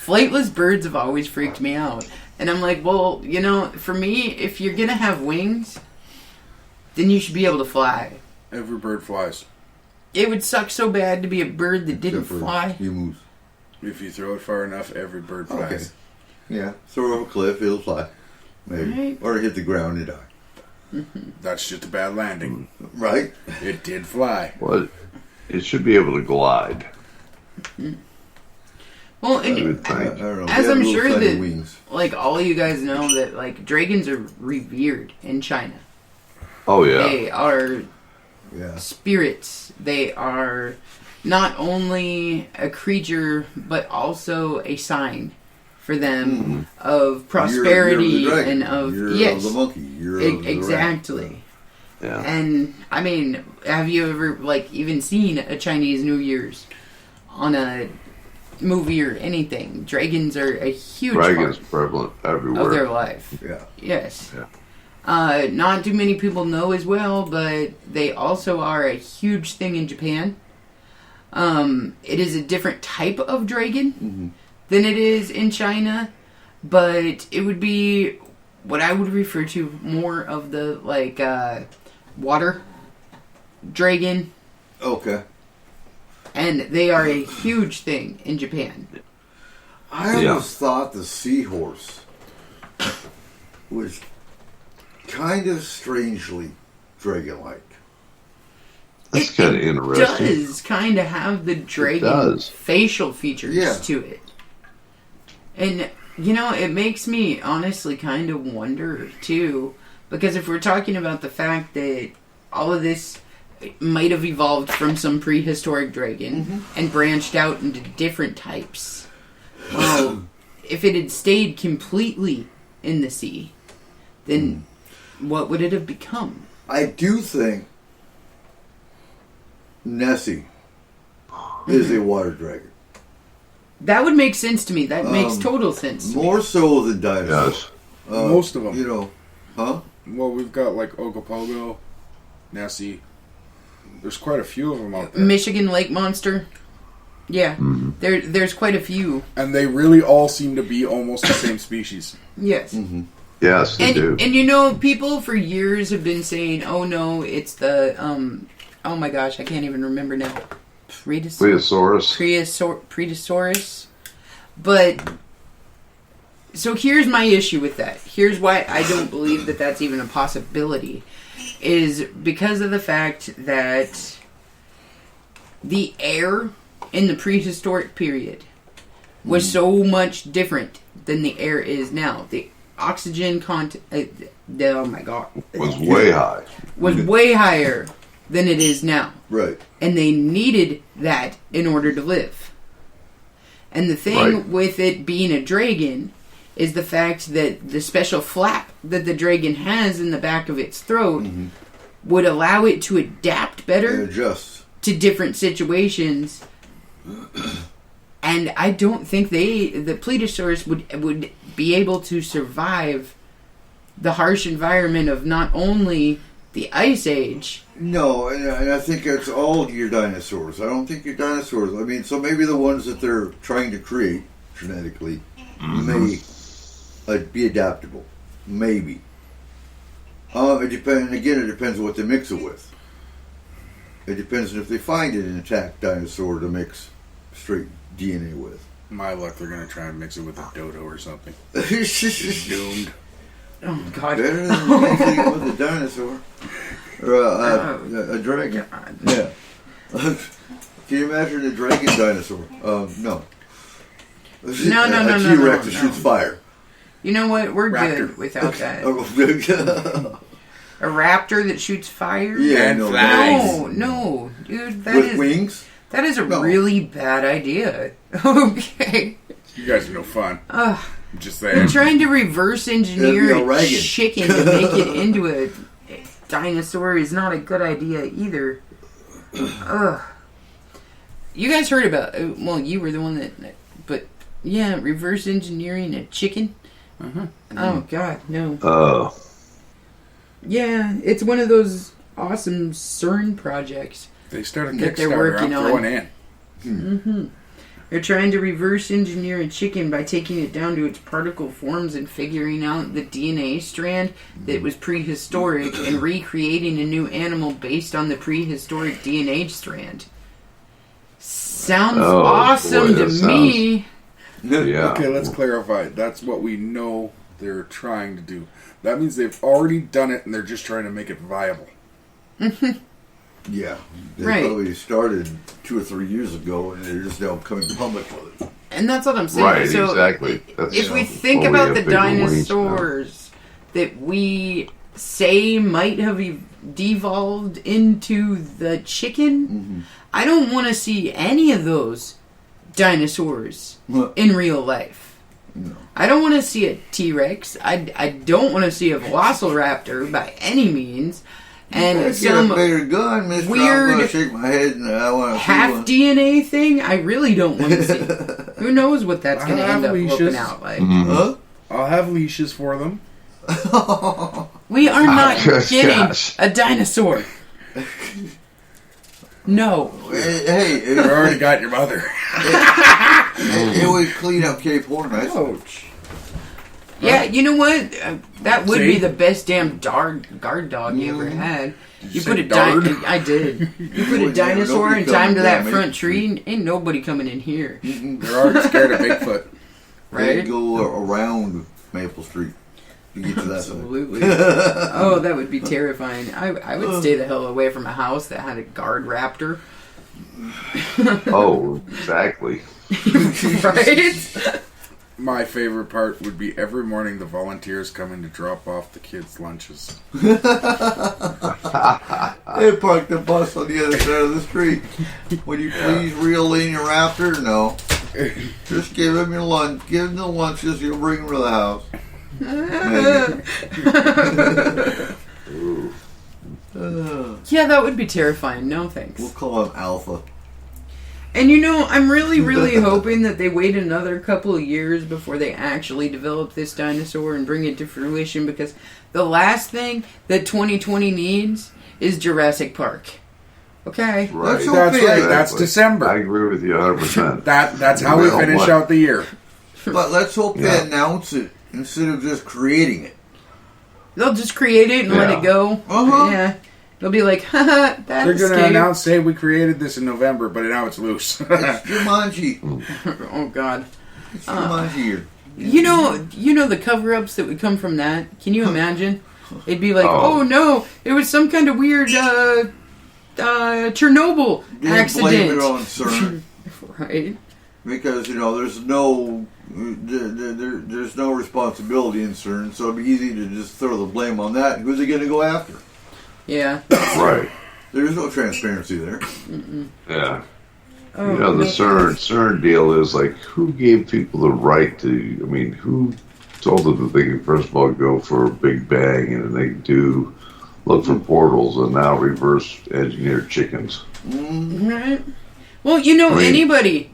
flightless birds have always freaked me out. And I'm like, well, for me, if you're going to have wings, then you should be able to fly. Every bird flies. It would suck so bad to be a bird that didn't Except for fly. emus. If you throw it far enough, every bird flies. Okay. Yeah. Throw it over a cliff, it'll fly. maybe, Right. or hit the ground and die. That's just a bad landing. Right? It did fly. Well, it should be able to glide. Well, I and would I think. don't know. As They have I'm little sure tiny that- wings. like all of you guys know that like dragons are revered in China. Oh yeah. They are Yeah. spirits. They are not only a creature but also a sign for them of prosperity Year of the dragon. and of Year yes, of the monkey. Year of the rat. exactly. Yeah. And I mean, have you ever like even seen a Chinese New Year's on a movie or anything? Dragons are a huge Dragons part prevalent everywhere. of their life. Yeah. Yes. Yeah. Not too many people know as well, but they also are a huge thing in Japan. It is a different type of dragon than it is in China, but it would be what I would refer to more of the like water dragon, Okay. and they are a huge thing in Japan. I always Yeah. thought the seahorse was kind of strangely dragon-like. That's kind of interesting. Does kind of have the dragon does. facial features Yeah. to it. And, you know, it makes me honestly kind of wonder, too, because if we're talking about the fact that all of this might have evolved from some prehistoric dragon and branched out into different types, well, if it had stayed completely in the sea, then what would it have become? I do think Nessie is a water dragon. That would make sense to me. That makes Um, total sense to me. More so than dinosaurs. Yes. Most of them. You know, huh? Well, we've got like Ogopogo, Nessie. There's quite a few of them out there. Michigan Lake Monster. Yeah, there's quite a few. And they really all seem to be almost the same species. Yes, Yes, they do. and you know, people for years have been saying, "Oh no, it's the oh my gosh, I can't even remember now, Plesiosaurus. Predosaurus." But so here's my issue with that. Here's why I don't believe that that's even a possibility. Is because of the fact that the air in the prehistoric period was so much different than the air is now. The oxygen content, oh my god, Was way high. was way higher than it is now. Right. And they needed that in order to live. And the thing Right. with it being a dragon is the fact that the special flap that the dragon has in the back of its throat would allow it to adapt better It adjusts. to different situations. And I don't think the Plesiosaurus would be able to survive the harsh environment of not only the Ice Age. No, and I think it's all your dinosaurs. I don't think your dinosaurs. I mean, so maybe the ones that they're trying to create genetically may be adaptable. Maybe. It depends. Again, it depends what they mix it with. It depends if they find an intact dinosaur to mix straight DNA with. My luck, they're going to try and mix it with a dodo or something. It's doomed. Oh God! Better than mixing it with a dinosaur or a dragon. God. Yeah. Can you imagine a dragon dinosaur? No. No. A T-Rex that shoots fire. You know what? We're Raptor. good without that. With A raptor that shoots fire? Yeah, And no, flies. No, dude, that is wings. that is a No. really bad idea. Okay. You guys are no fun. Ugh. I'm just saying. Trying to reverse engineer It'd be a a Reagan. chicken to make it into a dinosaur is not a good idea either. Ugh. You guys heard about? Well, you were the one that. But yeah, reverse engineering a chicken. Oh God, no. Oh. Yeah, it's one of those awesome CERN projects. They started that they're Kickstarter. working I'm on. throwing in. They're trying to reverse engineer a chicken by taking it down to its particle forms and figuring out the DNA strand that was prehistoric and recreating a new animal based on the prehistoric DNA strand. Sounds awesome boy, to that me. Yeah. Okay, let's clarify. That's what we know they're trying to do. That means they've already done it and they're just trying to make it viable. Yeah. They Right. probably started 2 or 3 years ago, and they're just now coming public with it. And that's what I'm saying. Right, so exactly. That's, if we think well, we about have the bigger wings now. dinosaurs that we say might have devolved into the chicken, I don't want to see any of those dinosaurs in real life. No. I don't want to see a T-Rex. I don't want to see a velociraptor by any means. And Let's get some a bigger gun, Mr. weird I'm gonna shake my head and I want to half DNA thing, I really don't want to see. Who knows what that's going to I'll end up have looking leashes. out like. Huh? I'll have leashes for them. We are not Gosh. getting a dinosaur. No. Hey, You already got your mother. it would clean up Cape Horn, right? Ouch. Yeah, you know what? That would See? be the best damn guard dog you ever had. You say put a dard? I did. You put a Well, dinosaur nobody and tie him coming to that down, front mate. tree. Ain't nobody coming in here, They're already scared of Bigfoot. They right? go around Maple Street to get to that side. Absolutely. Oh, that would be terrifying. I would stay the hell away from a house that had a guard raptor. Oh, exactly. Right? My favorite part would be every morning the volunteers coming to drop off the kids' lunches. They parked the bus on the other side of the street. Would you please reel in your raptor? No. Just give him your lunch. Give him the lunches. You'll bring him to the house. Maybe. Yeah, that would be terrifying. No thanks. We'll call him Alpha. And you know, I'm really, really hoping that they wait another couple of years before they actually develop this dinosaur and bring it to fruition, because the last thing that 2020 needs is Jurassic Park. Okay? Right. Let's That's Okay, right. That's exactly. December. I agree with you 100%. That's how we Well, finish what? out the year. But let's hope they Yeah. announce it instead of just creating it. They'll just create it and let Yeah. it go. Uh-huh. Yeah. They'll be like, haha, that They're going to escaped. announce, hey, we created this in November, but now it's loose. It's Jumanji. Oh, God. It's Jumanji year. You know the cover-ups that would come from that? Can you imagine? It'd be like, Oh. oh no, it was some kind of weird Chernobyl Blame accident. it on CERN. Right? Because, there's no there's no responsibility in CERN, so it'd be easy to just throw the blame on that. And who's they going to go after? Yeah. Right. There's no transparency there. Yeah. Oh, You know, the CERN deal is like, who gave people the right to, who told them that they could first of all go for a Big Bang and then they do look for portals and now reverse engineer chickens? Right. Well, anybody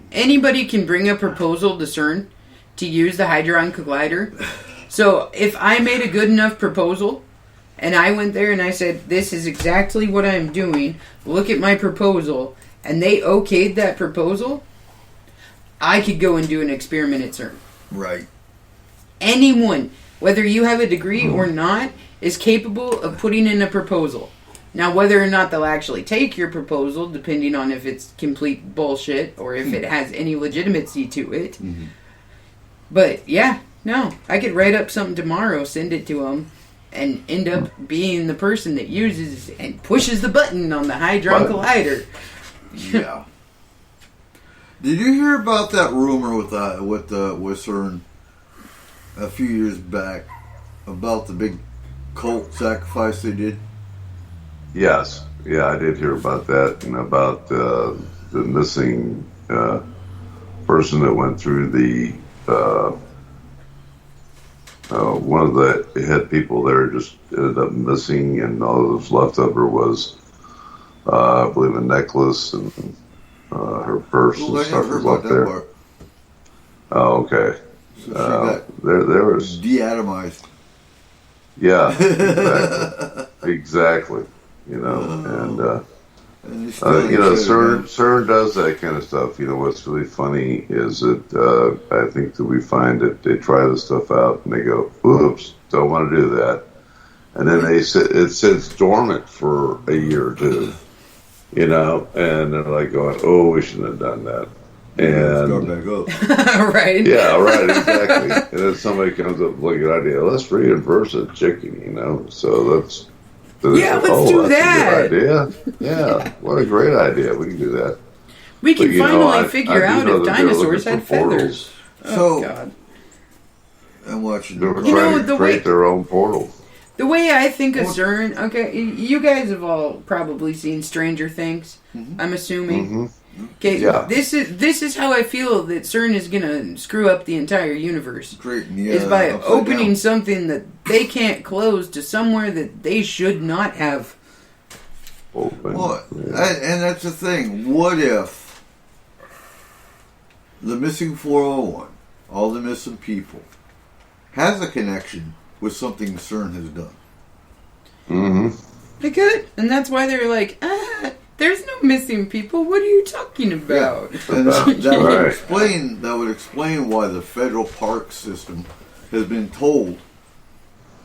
can bring a proposal to CERN to use the Hadron Collider. So if I made a good enough proposal, and I went there and I said, this is exactly what I'm doing, look at my proposal, and they okayed that proposal, I could go and do an experiment at CERN. Right. Anyone, whether you have a degree or not, is capable of putting in a proposal. Now, whether or not they'll actually take your proposal, depending on if it's complete bullshit or if it has any legitimacy to it. But, yeah, no. I could write up something tomorrow, send it to them, and end up being the person that uses and pushes the button on the Hadron Collider. Yeah. Did you hear about that rumor with CERN a few years back about the big cult sacrifice they did? Yes. Yeah, I did hear about that and about the missing person that went through the one of the head people there just ended up missing, and all that was left of her was, I believe, a necklace and her purse Well, I and stuff never was heard about left that there. part. Oh, okay. So she got There was, de-atomized. yeah, exactly. And And they still CERN does that kind of stuff. What's really funny is that I think that we find that they try this stuff out and they go, "Oops, don't want to do that," and then it sits dormant for a year or two, and they're like going, "Oh, we shouldn't have done that." Start And back up. Right? yeah, right, exactly. And then somebody comes up with like an idea. Let's reinverse a chicken, you know. So let's let's do that. A good idea. Yeah, what a great idea. We can do that. We can But, finally figure I out do know if that they're dinosaurs looking had for portals. feathers. Oh, God. I'm watching. They were You know, trying to create their own portal. The way I think of CERN, okay, you guys have all probably seen Stranger Things, I'm assuming. Mm-hmm. Okay, Yeah. this is how I feel that CERN is gonna screw up the entire universe. Great. Is by opening something that they can't close to somewhere that they should not have. Open. Well, Yeah. and that's the thing. What if the missing 401, all the missing people, has a connection with something CERN has done? Mm-hmm. They could, and that's why they're like, there's no missing people. What are you talking about? And that would Right. explain why the federal park system has been told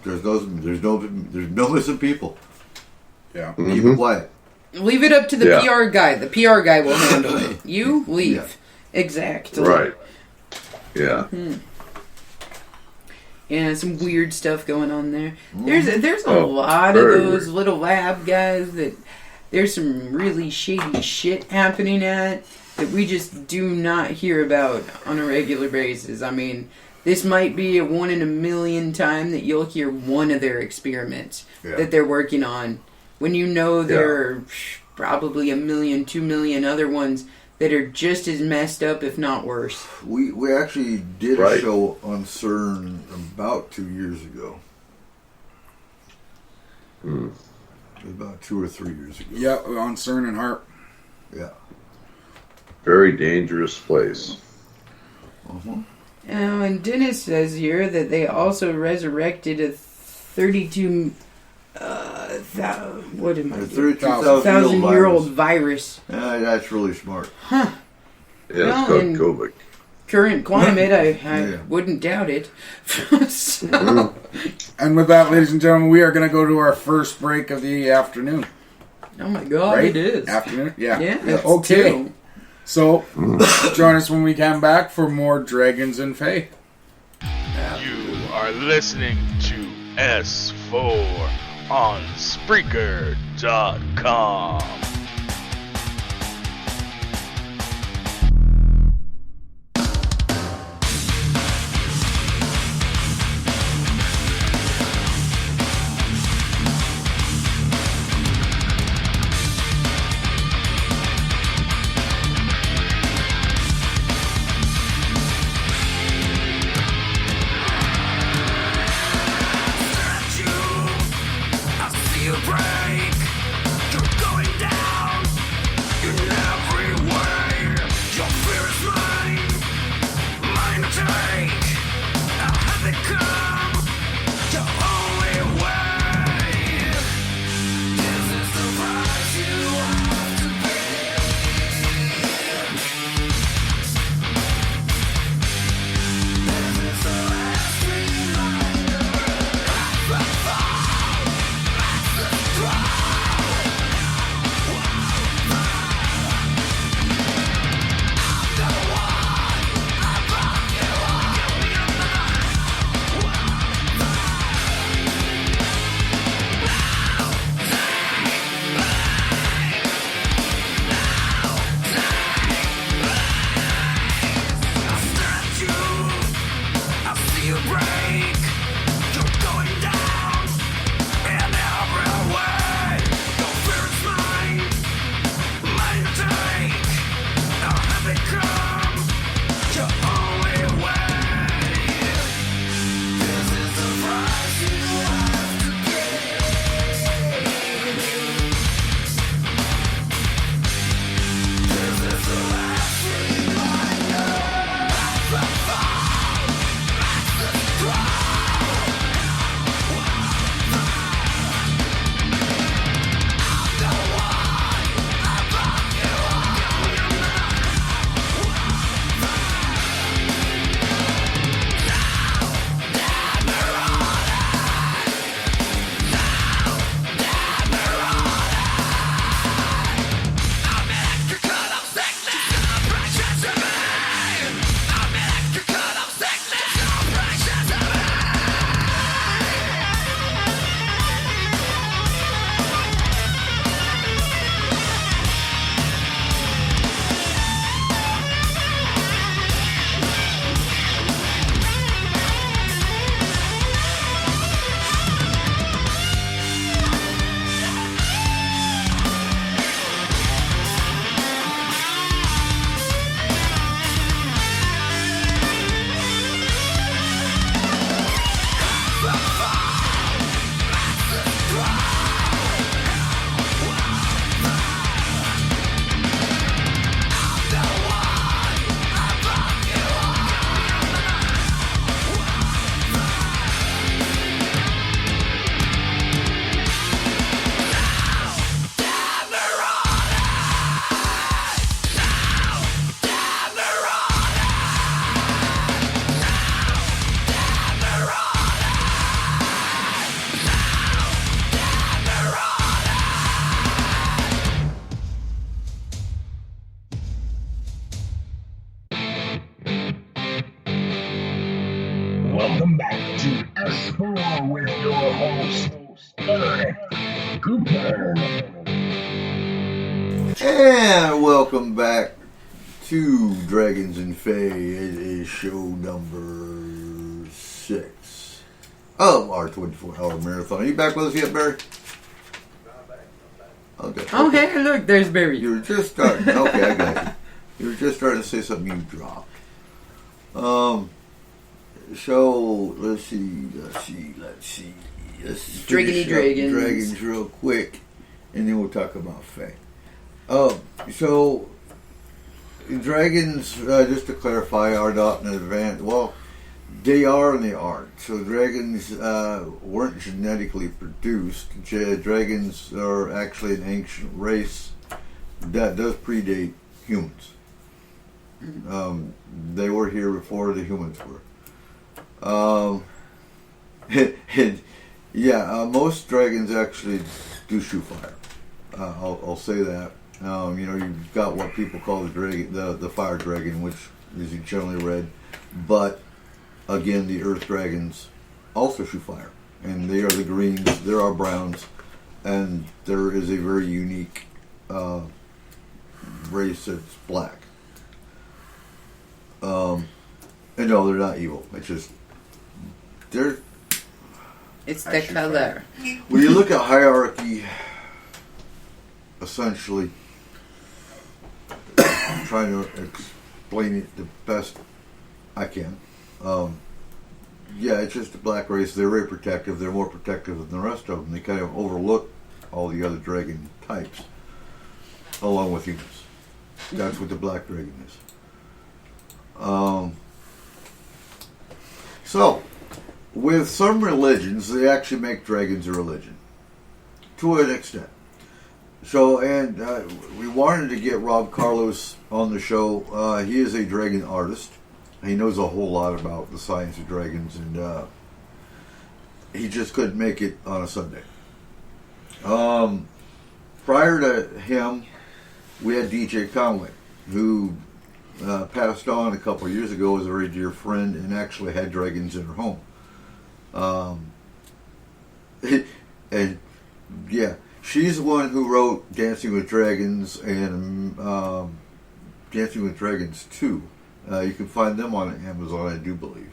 there's no missing people. Yeah. Keep it quiet. Leave it up to the Yeah. PR guy. The PR guy will handle it. You leave. Yeah. Exactly. Right. Yeah. Yeah, some weird stuff going on there. There's a Oh, lot of very those weird. little lab guys that there's some really shady shit happening at that we just do not hear about on a regular basis. I mean, this might be a 1 in a million time that you'll hear one of their experiments that they're working on. When you know there are probably 1 million, 2 million other ones that are just as messed up, if not worse. We actually did a Right. show on CERN about 2 years ago. About 2 or 3 years ago. Yeah, on CERN and HARP. Yeah. Very dangerous place. And Dennis says here that they also resurrected a 32 what am I A doing? 32,000-year-old $1,000-year-old virus. That's really smart. Yeah, Well, it's called and- COVID. Current climate, I Yeah. wouldn't doubt it. So, And with that, ladies and gentlemen, we are going to go to our first break of the afternoon. oh my God, Right? it is. Afternoon? Yeah. Yeah, it's Okay. 2. So, join us when we come back for more Dragons and Fae. You are listening to S4 on Spreaker.com. I see you break. You're going down. with your host, Eric Cooper. And welcome back to Dragons and Fae. It is show number 6 of our 24-hour marathon. Are you back with us yet, Barry? Okay. Oh, hey, look, there's Barry. You were just starting. Okay, I got you. You were just starting to say something you dropped. So, let's see. Let's Dragony finish up Dragons. Dragons real quick, and then we'll talk about Fae. So, dragons, just to clarify, are not an advanced. Well, they are and they aren't. So, dragons weren't genetically produced. Dragons are actually an ancient race that does predate humans. They were here before the humans were. Most dragons actually do shoot fire. I'll say that. You've got what people call the dragon, the fire dragon, which is generally red. But again, the earth dragons also shoot fire, and they are the greens. There are browns, and there is a very unique race that's black. And no, they're not evil. It's just It's the color. When you look at hierarchy, essentially, I'm trying to explain it the best I can. It's just the black race. They're very protective. They're more protective than the rest of them. They kind of overlook all the other dragon types, along with humans. That's what the black dragon is. So, with some religions, they actually make dragons a religion, to an extent. So, and we wanted to get Rob Carlos on the show. He is a dragon artist. He knows a whole lot about the science of dragons, and he just couldn't make it on a Sunday. Prior to him, we had DJ Conway, who passed on a couple of years ago as a very dear friend and actually had dragons in her home. She's the one who wrote Dancing with Dragons and Dancing with Dragons 2. You can find them on Amazon, I do believe.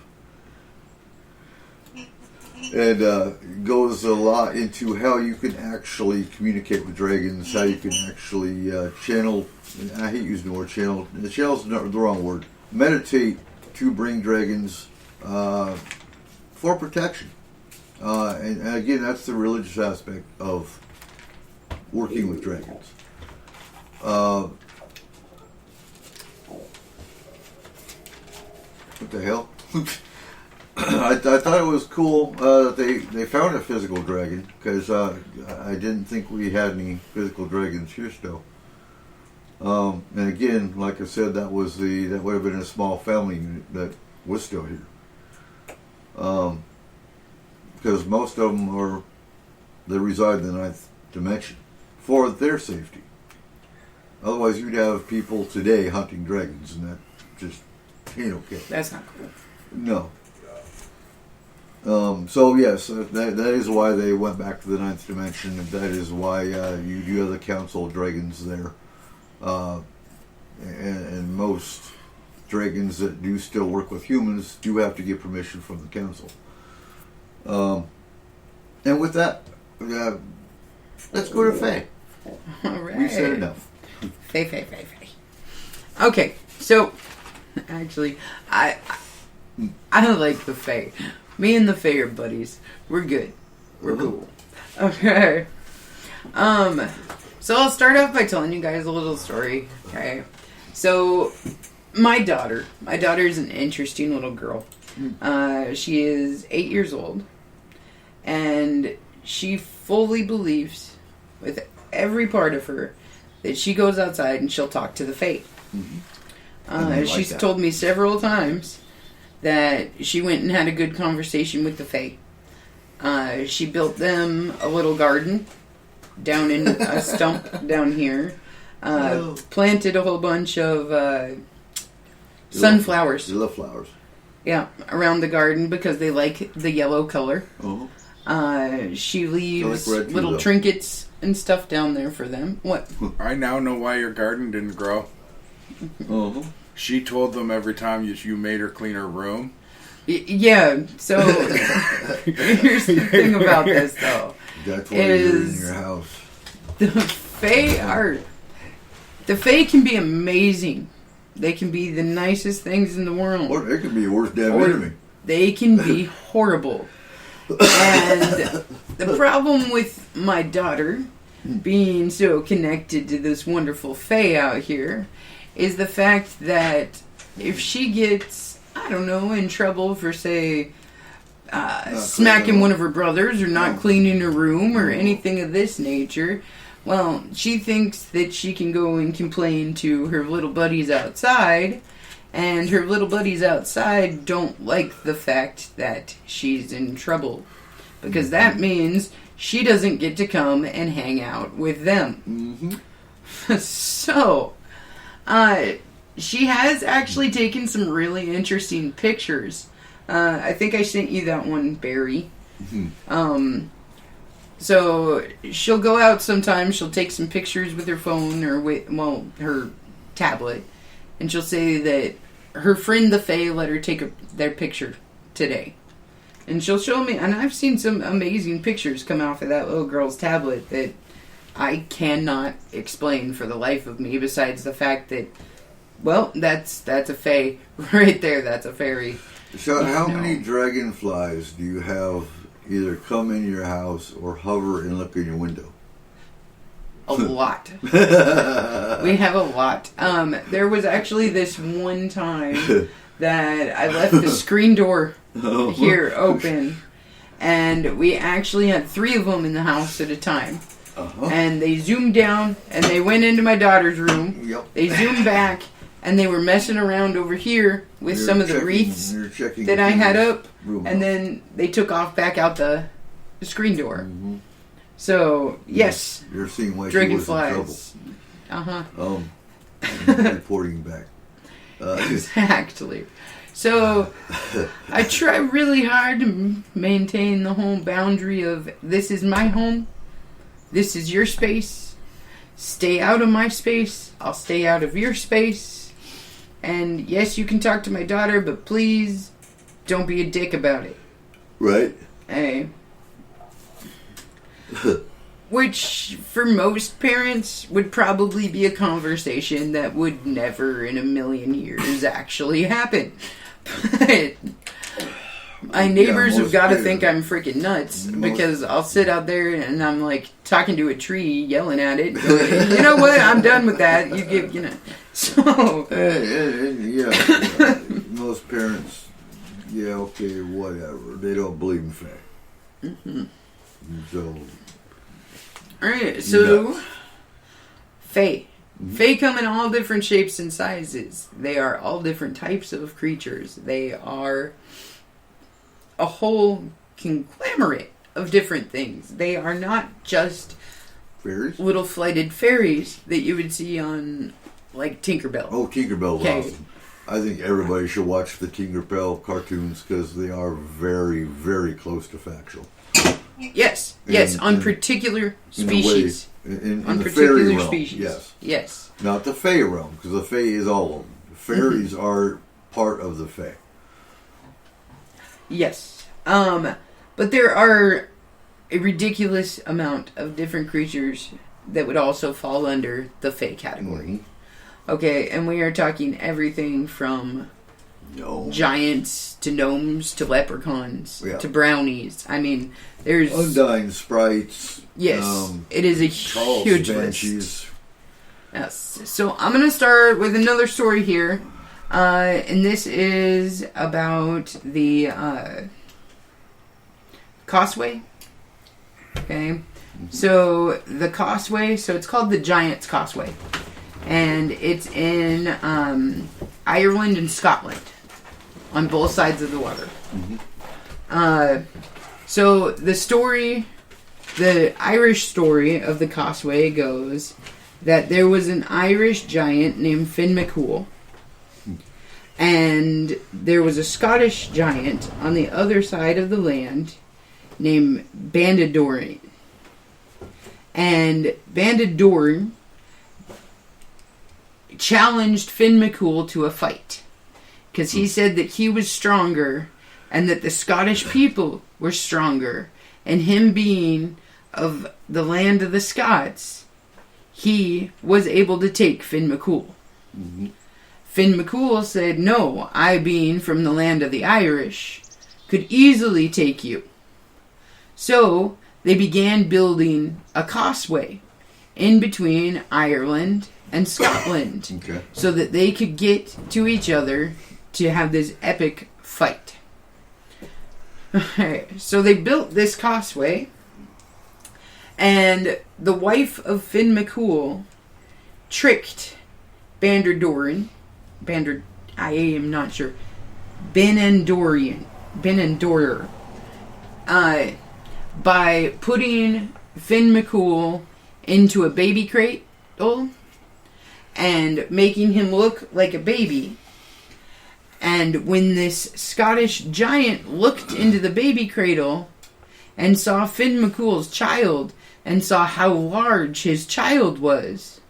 And goes a lot into how you can actually communicate with dragons, how you can actually channel. I hate using the word channel. The channel's the wrong word. Meditate to bring dragons for protection. And again, that's the religious aspect of working with dragons. What the hell? I thought it was cool that they found a physical dragon, because I didn't think we had any physical dragons here still. And again, like I said, that would have been a small family unit that was still here. Because most of them they reside in the 9th dimension for their safety. Otherwise, you'd have people today hunting dragons, and that just ain't okay. That's not cool. No. So yes, that is why they went back to the 9th dimension, and that is why you do have the Council of Dragons there. And most dragons that do still work with humans do have to get permission from the council. And with that, let's go to Faye. All right. We've said enough. Faye. Okay, so actually, I like the Faye. Me and the Faye are buddies. We're good. We're cool. Okay. So I'll start off by telling you guys a little story. Okay. So my daughter is an interesting little girl. She is 8 years old, and she fully believes with every part of her that she goes outside and she'll talk to the Fae. She's told me several times that she went and had a good conversation with the Fae. She built them a little garden down in a stump down here. Planted a whole bunch of sunflowers. They love flowers. Yeah, around the garden because they like the yellow color. She leaves I like red too, little though. trinkets and stuff down there for them. What? I now know why your garden didn't grow. She told them every time you made her clean her room. Yeah, so here's the thing about this, though. That's why you're in your house. The Fae can be amazing. They can be the nicest things in the world. Or it could be your worst damn Or enemy. they can be horrible. And the problem with my daughter being so connected to this wonderful Fae out here is the fact that if she gets, I don't know, in trouble for, say, smacking one of her brothers or not cleaning her room or anything of this nature, well, she thinks that she can go and complain to her little buddies outside, and her little buddies outside don't like the fact that she's in trouble. Because that means she doesn't get to come and hang out with them. So, she has actually taken some really interesting pictures. I think I sent you that one, Barry. So she'll go out sometimes, she'll take some pictures with her phone or her tablet, and she'll say that her friend the Fae let her take their picture today. And she'll show me, and I've seen some amazing pictures come off of that little girl's tablet that I cannot explain for the life of me, besides the fact that, well, that's a Fae right there, that's a fairy. So how many dragonflies do you have either come in your house or hover and look in your window? A lot. We have a lot. There was actually this one time that I left the screen door here open, and we actually had 3 of them in the house at a time. And they zoomed down, and they went into my daughter's room. They zoomed back, and they were messing around over here with some of the wreaths that I had up, and then they took off back out the screen door. So, yes, you're seeing why she was in trouble. Reporting back. Exactly. So, I try really hard to maintain the whole boundary of this is my home, this is your space, stay out of my space, I'll stay out of your space, and yes, you can talk to my daughter, but please don't be a dick about it. Right. Hey. Which, for most parents, would probably be a conversation that would never in a million years actually happen. But my neighbors have got to think I'm freaking nuts because I'll sit out there and I'm like talking to a tree, yelling at it. Going, you know what? I'm done with that. You give, So. Yeah. Most parents, okay, whatever. They don't believe in fact. So. Alright, so. Fae. Fae come in all different shapes and sizes. They are all different types of creatures. They are a whole conglomerate of different things. They are not just fairies? Little flighted fairies that you would see on, like, Tinkerbell. Oh, Tinkerbell's awesome. I think everybody should watch the Tinkerbell cartoons because they are very, very close to factual. Yes, on particular species. In on the particular fairy realm, species. Yes. Not the Fae realm, because the Fae is all of them. The fairies are part of the Fae. Yes. But there are a ridiculous amount of different creatures that would also fall under the Fae category. Okay, and we are talking everything from giants to gnomes to leprechauns to brownies. I mean, there's undying sprites. Yes, it is a huge list. Yes. So I'm going to start with another story here, and this is about the Causeway. Okay, so the Causeway. So it's called the Giant's Causeway, and it's in Ireland and Scotland, on both sides of the water. So the story, the Irish story of the Causeway goes that there was an Irish giant named Finn McCool And there was a Scottish giant on the other side of the land named Bandadoran. And Bandadoran challenged Finn McCool to a fight. Because he said that he was stronger and that the Scottish people were stronger. And him being of the land of the Scots, he was able to take Finn McCool. Mm-hmm. Finn McCool said, no, I being from the land of the Irish, could easily take you. So they began building a causeway in between Ireland and Scotland Okay. so that they could get to each other to have this epic fight. So they built this causeway, and the wife of Finn McCool tricked Bandadoran, I am not sure, Benendorer, by putting Finn McCool into a baby cradle and making him look like a baby. And when this Scottish giant looked into the baby cradle and saw Finn McCool's child and saw how large his child was,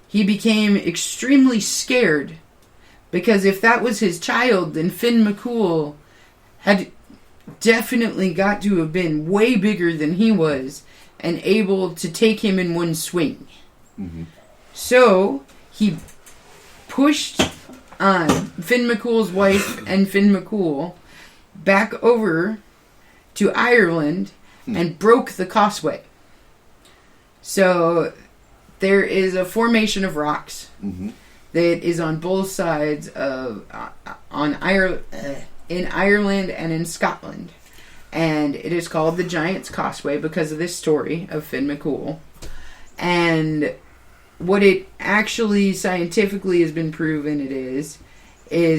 he became extremely scared, because if that was his child, then Finn McCool had definitely got to have been way bigger than he was and able to take him in one swing. Mm-hmm. So he pushed Finn McCool's wife and Finn McCool back over to Ireland and broke the causeway. So there is a formation of rocks that is on both sides of in Ireland and in Scotland, and it is called the Giant's Causeway because of this story of Finn McCool. And what it actually scientifically has been proven it is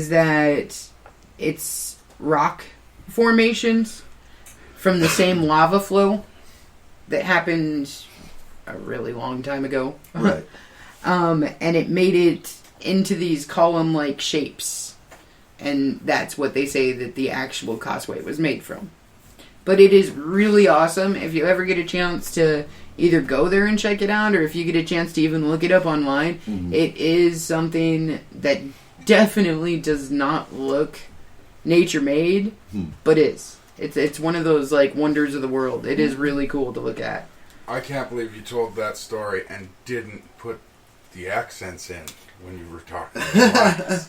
that it's rock formations from the same lava flow that happened a really long time ago. Right. And it made it into these column-like shapes. And that's what they say that the actual causeway was made from. But it is really awesome. If you ever get a chance to either go there and check it out, or if you get a chance to even look it up online, it is something that definitely does not look nature-made, but is. It's one of those like wonders of the world. It is really cool to look at. I can't believe you told that story and didn't put the accents in when you were talking about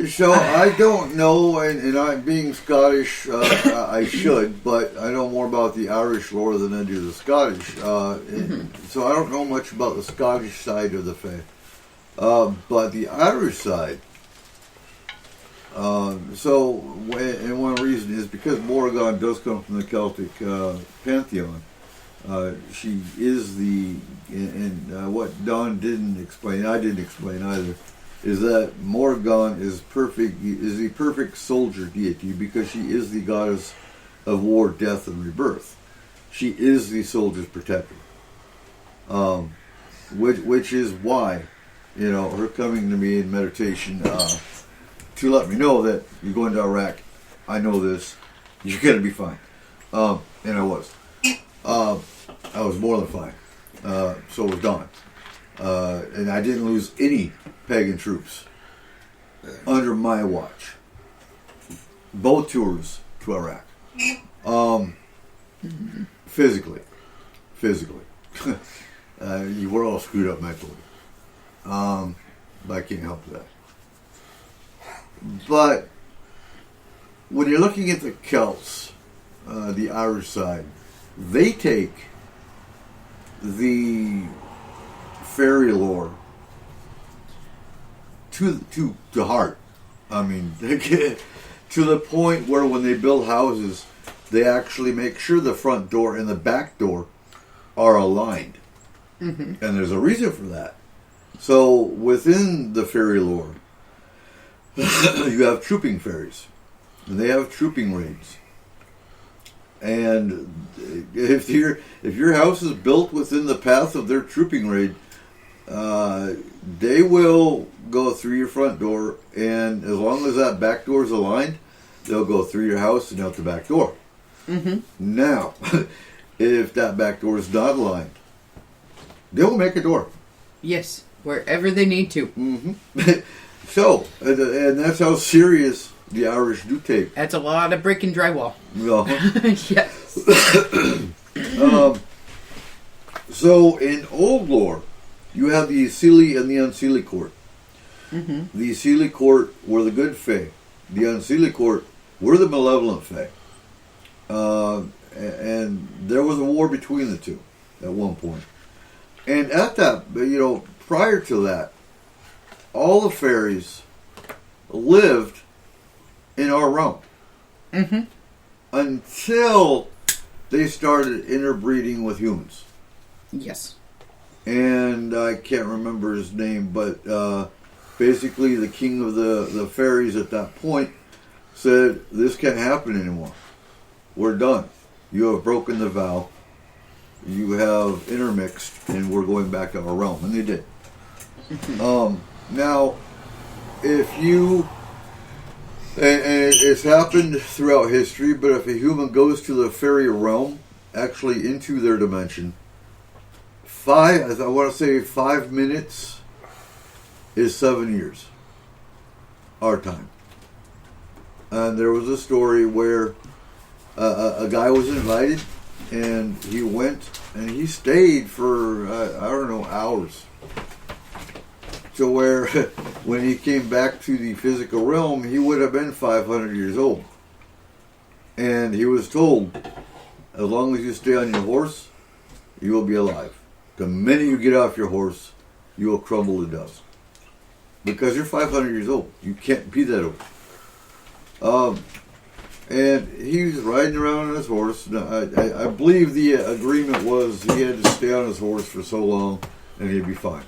So I don't know, and I, being Scottish, I should, but I know more about the Irish lore than I do the Scottish. So I don't know much about the Scottish side of the faith. But the Irish side, and one reason is because Morrigan does come from the Celtic pantheon. She is what Don didn't explain, I didn't explain either, is that Morrigan is the perfect soldier deity because she is the goddess of war, death, and rebirth. She is the soldier's protector. Which is why, her coming to me in meditation to let me know that you're going to Iraq. I know this. You're going to be fine. And I was. I was more than fine. So was Don. And I didn't lose any pagan troops under my watch. Both tours to Iraq. Physically. You were all screwed up mentally. But I can't help that. But when you're looking at the Celts, the Irish side, they take the fairy lore to heart. I mean, they get to the point where when they build houses, they actually make sure the front door and the back door are aligned. And there's a reason for that. So within the fairy lore, you have trooping fairies, and they have trooping raids. And if your house is built within the path of their trooping raid, they will go through your front door, and as long as that back door is aligned, they'll go through your house and out the back door. Mm-hmm. Now, if that back door is not aligned, they will make a door. Yes, wherever they need to. Mm-hmm. So, and that's how serious the Irish do take. That's a lot of brick and drywall. Yes. So, in old lore, you have the Seelie and the Unseelie court. Mm-hmm. The Seelie court were the good fae. The Unseelie court were the malevolent fae. And there was a war between the two at one point. And at that, prior to that, all the fairies lived in our realm. Mm-hmm. Until they started interbreeding with humans. Yes. And I can't remember his name, but basically the king of the fairies at that point said, this can't happen anymore. We're done. You have broken the vow. You have intermixed, and we're going back to our realm. And they did. Now, if you... And it's happened throughout history, but if a human goes to the fairy realm, actually into their dimension, I want to say 5 minutes is 7 years. Our time. And there was a story where a guy was invited, and he went, and he stayed for, hours. To where, when he came back to the physical realm, he would have been 500 years old. And he was told, as long as you stay on your horse, you will be alive. The minute you get off your horse, you will crumble to dust. Because you're 500 years old. You can't be that old. And he was riding around on his horse. Now, I believe the agreement was he had to stay on his horse for so long, and he'd be fine.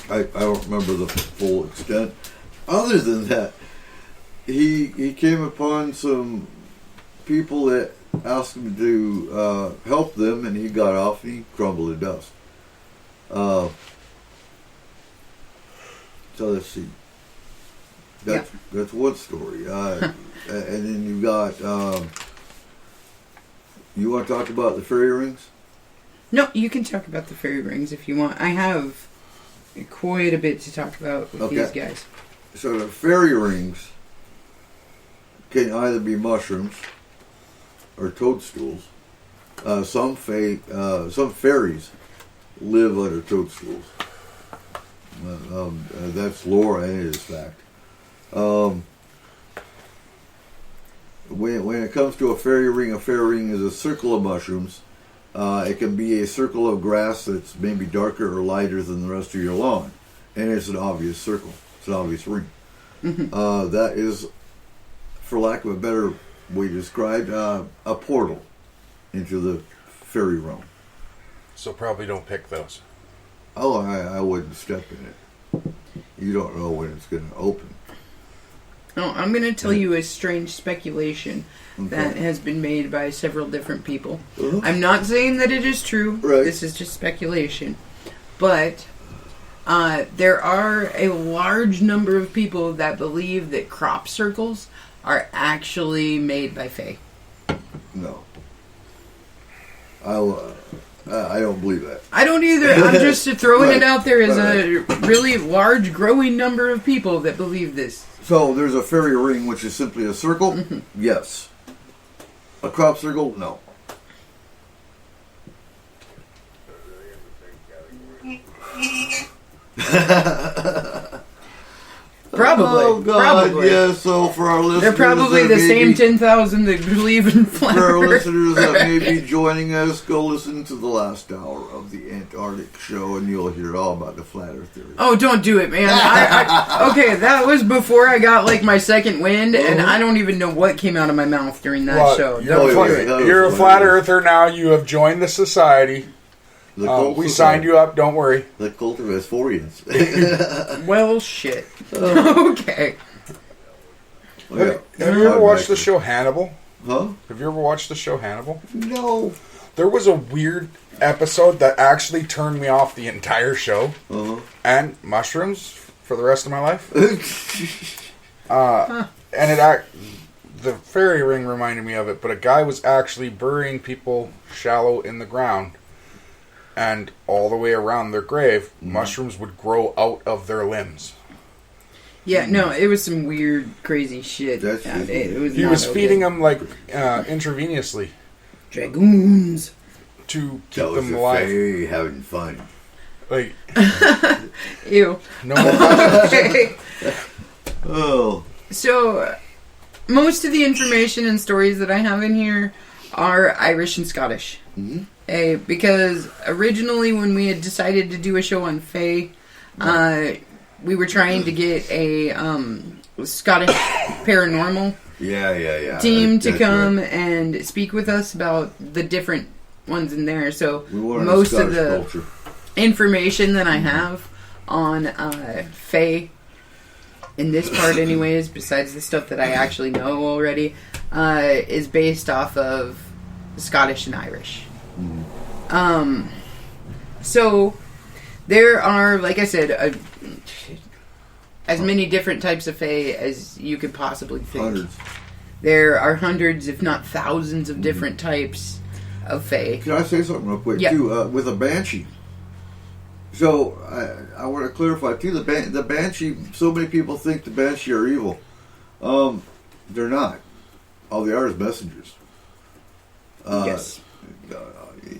I don't remember the full extent. Other than that, he came upon some people that asked him to help them, and he got off and he crumbled to dust. So let's see. That's one story. And then you got... you want to talk about the fairy rings? No, you can talk about the fairy rings if you want. I have quite a bit to talk about with these guys. So the fairy rings can either be mushrooms or toadstools. Some fairies live under toadstools. That's lore and it is fact. When it comes to a fairy ring is a circle of mushrooms. It can be a circle of grass that's maybe darker or lighter than the rest of your lawn. And it's an obvious circle. It's an obvious ring. Mm-hmm. That is, for lack of a better way to describe, a portal into the fairy realm. So probably don't pick those. Oh, I wouldn't step in it. You don't know when it's going to open. Oh, I'm going to tell you a strange speculation that has been made by several different people. Uh-huh. I'm not saying that it is true. Right. This is just speculation. But there are a large number of people that believe that crop circles are actually made by fae. No. I don't believe that. I don't either. I'm just throwing it out there as a really large, growing number of people that believe this. So there's a fairy ring, which is simply a circle? Mm-hmm. Yes. A crop circle? No. Probably. Oh, God, probably. yeah, so for our listeners... They're probably the same 10,000 that believe in flat For our Earth. listeners that may be joining us, go listen to the last hour of the Antarctic show, and you'll hear all about the flat Earth theory. Oh, don't do it, man. Okay, that was before I got, my second wind, and I don't even know what came out of my mouth during that show. You're a flat earther now. You have joined the society. We signed you up, don't worry. The cult of Asphorians. Well, shit. Okay. Have you ever watched the show Hannibal? Huh? Have you ever watched the show Hannibal? No. There was a weird episode that actually turned me off the entire show. And mushrooms for the rest of my life. And the fairy ring reminded me of it, but a guy was actually burying people shallow in the ground, and all the way around their grave, mushrooms would grow out of their limbs. Yeah, no, it was some weird, crazy shit. He was feeding them like intravenously. Dragoons. To keep them alive. Fairy having fun. Like, ew. No more mushrooms. Oh. So, most of the information and stories that I have in here are Irish and Scottish. Because originally when we had decided to do a show on Fae, we were trying to get a Scottish paranormal team to come and speak with us about the different ones in there. So most of the culture. Information that I have on Fae, in this part anyways, besides the stuff that I actually know already, is based off of Scottish and Irish. So there are, like I said, as many different types of Fae as you could possibly think. Hundreds. There are hundreds, if not thousands, of different types of Fae. Can I say something real quick, too? With a Banshee. So, I want to clarify, too, the Banshee, so many people think the Banshee are evil. They're not. All they are is messengers. Yes.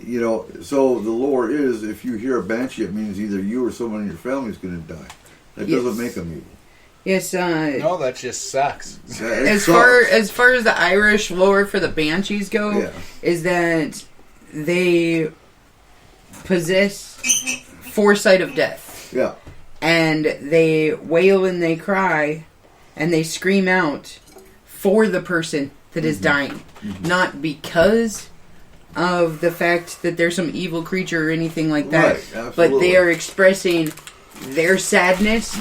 You know, so the lore is, if you hear a Banshee, it means either you or someone in your family is going to die. That doesn't make them evil. Yes, no, that just sucks. As far as the Irish lore for the Banshees go, is that they possess foresight of death. Yeah. And they wail and they cry and they scream out for the person that is dying. Not because of the fact that there's some evil creature or anything like that. Right, but they are expressing their sadness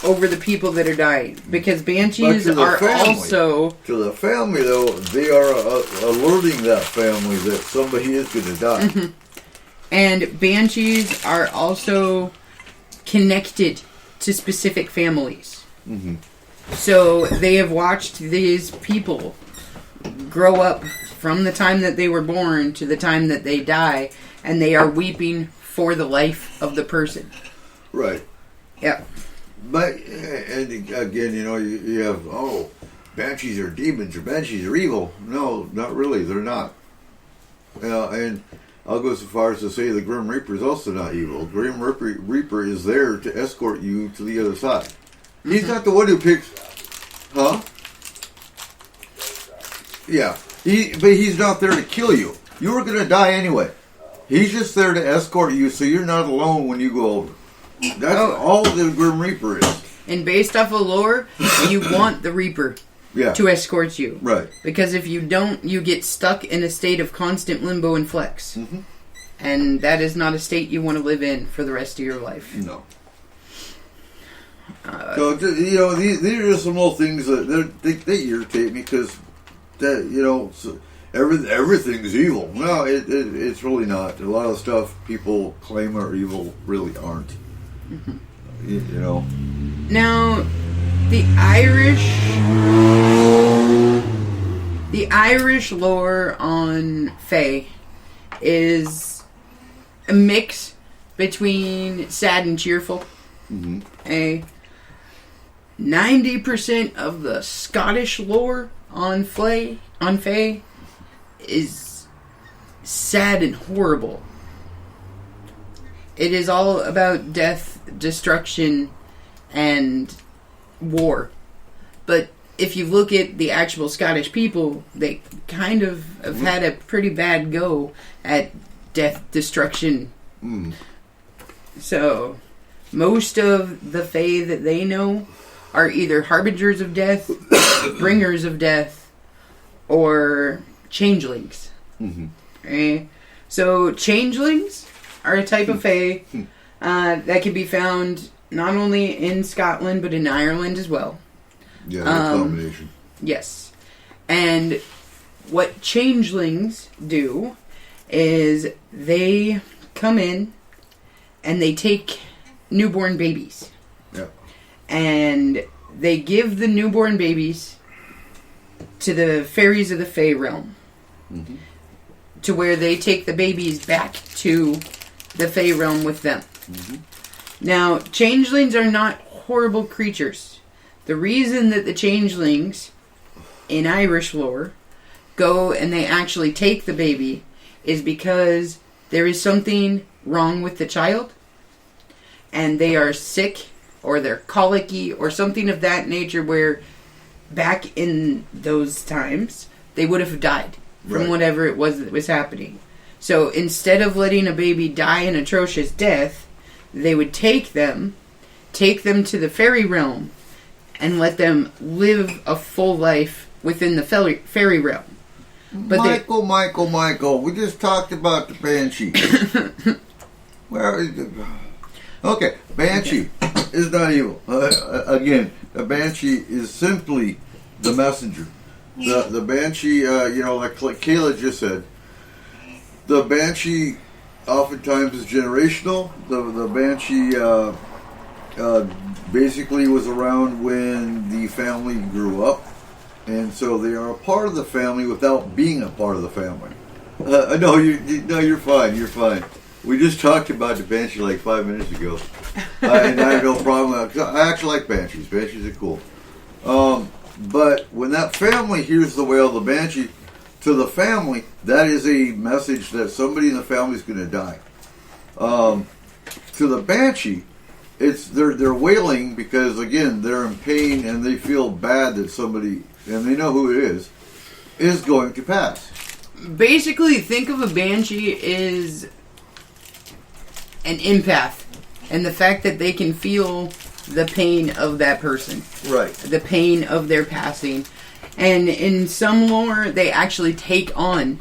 over the people that are dying. Because Banshees are also... To the family, though, they are alerting that family that somebody is going to die. And Banshees are also connected to specific families. So they have watched these people grow up from the time that they were born to the time that they die, and they are weeping for the life of the person. Right. Yeah. But, and again, you know, you have, Banshees are demons or Banshees are evil. No, not really. They're not. And I'll go so far as to say the Grim Reaper is also not evil. Grim Reaper is there to escort you to the other side. He's not the one who picks... Huh? Yeah. But he's not there to kill you. You were going to die anyway. He's just there to escort you so you're not alone when you go over. That's all the Grim Reaper is. And based off of lore, you want the Reaper to escort you. Right. Because if you don't, you get stuck in a state of constant limbo and flex. And that is not a state you want to live in for the rest of your life. No. So, you know, these are some little things that they irritate me because, you know, everything's evil. No, it's really not. A lot of stuff people claim are evil really aren't. You know. Now, the Irish lore on Fae is a mix between sad and cheerful. 90% of the Scottish lore on Fae is sad and horrible. It is all about death, destruction, and war. But if you look at the actual Scottish people, they kind of have had a pretty bad go at death, destruction. So, most of the Fae that they know are either harbingers of death, bringers of death, or changelings. Okay? So, changelings are a type of Fae that can be found not only in Scotland, but in Ireland as well. Yeah, a combination. Yes. And what changelings do is they come in and they take newborn babies. Yeah. And they give the newborn babies to the fairies of the Fae realm. Mm-hmm. To where they take the babies back to the Fae realm with them. Mm-hmm. Now, changelings are not horrible creatures. The reason that the changelings in Irish lore go and they actually take the baby is because there is something wrong with the child and they are sick or they're colicky or something of that nature where back in those times they would have died from Right. whatever it was that was happening. So instead of letting a baby die an atrocious death, they would take them to the fairy realm and let them live a full life within the fairy realm. But Michael, we just talked about the Banshee. Where is it? Okay, Banshee is not evil. Again, a Banshee is simply the messenger. The Banshee, like Kayla just said, the Banshee oftentimes is generational. The Banshee basically was around when the family grew up, and so they are a part of the family without being a part of the family. No, you're fine. You're fine. We just talked about the Banshee like 5 minutes ago, and I have no problem. I actually like Banshees. Banshees are cool. But when that family hears the wail of the Banshee, to the family, that is a message that somebody in the family is going to die. To the Banshee, it's they're wailing because again they're in pain and they feel bad that somebody, and they know who it is going to pass. basically, think of a Banshee as an empath. And the fact that they can feel the pain of that person. Right. The pain of their passing. And in some lore, they actually take on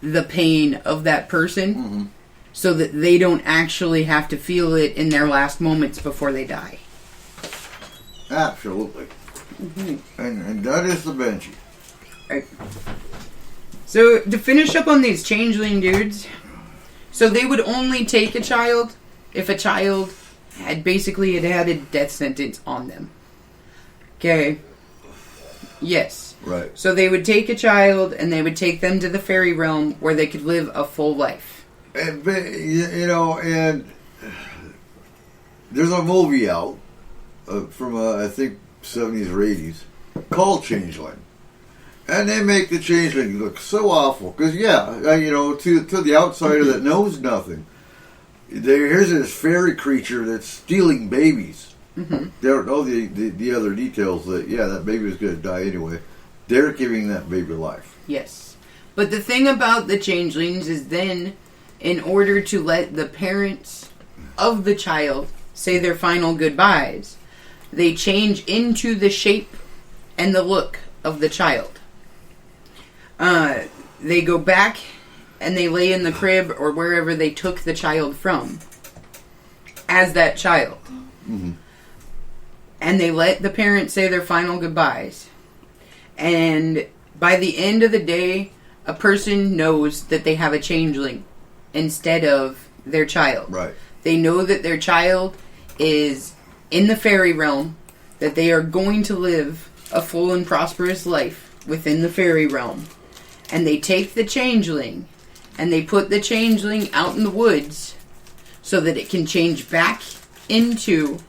the pain of that person so that they don't actually have to feel it in their last moments before they die. Absolutely. And that is the Banshee. Right. So, to finish up on these changeling dudes, so they would only take a child if a child had had a death sentence on them. Okay. Yes. Right. So they would take a child and they would take them to the fairy realm where they could live a full life. And and there's a movie out from I think 70s or 80s called Changeling, and they make the Changeling look so awful because to the outsider that knows nothing, here's this fairy creature that's stealing babies. They don't know the other details that that baby is going to die anyway. They're giving that baby life. Yes. But the thing about the changelings is then, in order to let the parents of the child say their final goodbyes, they change into the shape and the look of the child. They go back and they lay in the crib or wherever they took the child from as that child. And they let the parents say their final goodbyes. And by the end of the day, a person knows that they have a changeling instead of their child. Right. They know that their child is in the fairy realm, that they are going to live a full and prosperous life within the fairy realm. And they take the changeling and they put the changeling out in the woods so that it can change back into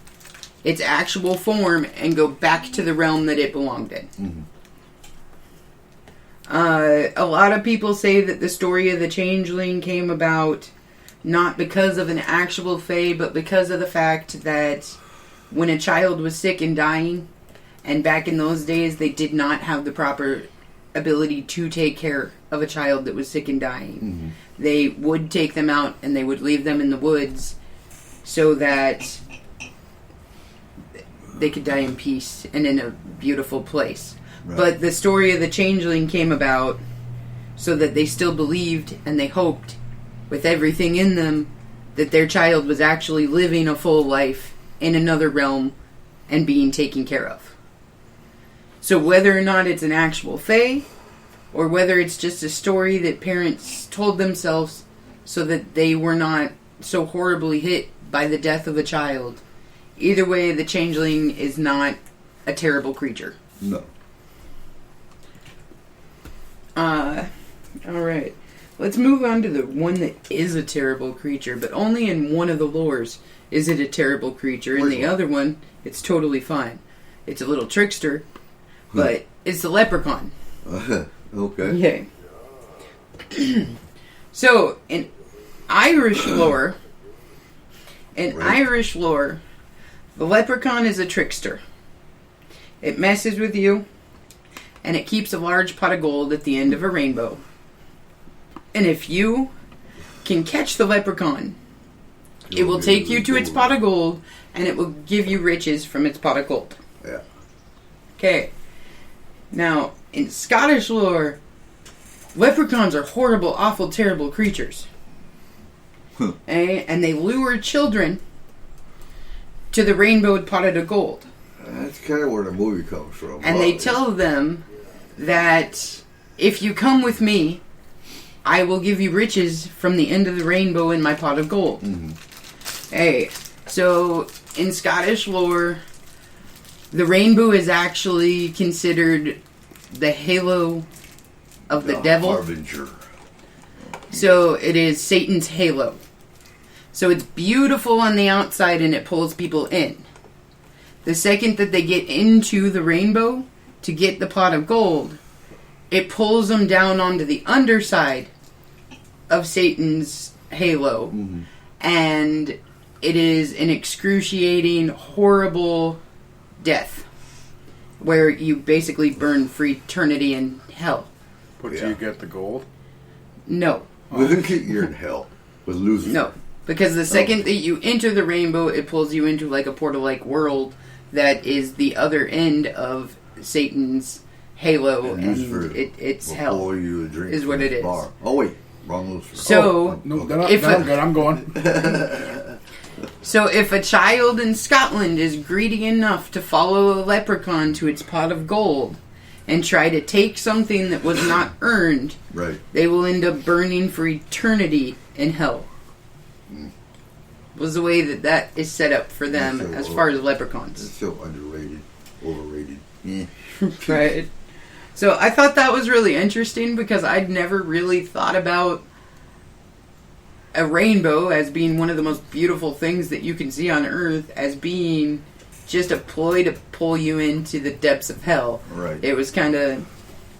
its actual form and go back to the realm that it belonged in. A lot of people say that the story of the changeling came about not because of an actual fae, but because of the fact that when a child was sick and dying, and back in those days they did not have the proper ability to take care of a child that was sick and dying. They would take them out and they would leave them in the woods so that they could die in peace and in a beautiful place. Right. But the story of the changeling came about so that they still believed and they hoped with everything in them that their child was actually living a full life in another realm and being taken care of. So whether or not it's an actual fae or whether it's just a story that parents told themselves so that they were not so horribly hit by the death of a child. Either way, the changeling is not a terrible creature. No. Alright. Let's move on to the one that is a terrible creature, but only in one of the lores is it a terrible creature. In the other one, it's totally fine. It's a little trickster, but it's the leprechaun. Okay. Yeah. So, in Irish lore, the leprechaun is a trickster. It messes with you, and it keeps a large pot of gold at the end of a rainbow. And if you can catch the leprechaun, it will take you to its pot of gold, and it will give you riches from its pot of gold. Yeah. Okay. Now, in Scottish lore, leprechauns are horrible, awful, terrible creatures. And they lure children to the rainbowed pot of gold. That's kind of where the movie comes from. And they tell them that if you come with me, I will give you riches from the end of the rainbow in my pot of gold. Mm-hmm. Hey, so in Scottish lore, the rainbow is actually considered the halo of the devil. Harbinger. So it is Satan's halo. So it's beautiful on the outside and it pulls people in. The second that they get into the rainbow to get the pot of gold, it pulls them down onto the underside of Satan's halo. Mm-hmm. And it is an excruciating, horrible death where you basically burn for eternity in hell. But do you get the gold? No. You're in hell with Lucifer. No. Because the second that you enter the rainbow, it pulls you into like a portal-like world that is the other end of Satan's halo, and it's hell. You a drink is what it is. Bar. Oh wait, wrong Lucifer. So, I'm good. I'm going. So if a child in Scotland is greedy enough to follow a leprechaun to its pot of gold and try to take something that was not earned, right, they will end up burning for eternity in hell. Was the way that is set up for them as far as leprechauns. It's so underrated, overrated. Yeah. Right. So I thought that was really interesting because I'd never really thought about a rainbow as being one of the most beautiful things that you can see on Earth as being just a ploy to pull you into the depths of hell. Right. It was kind of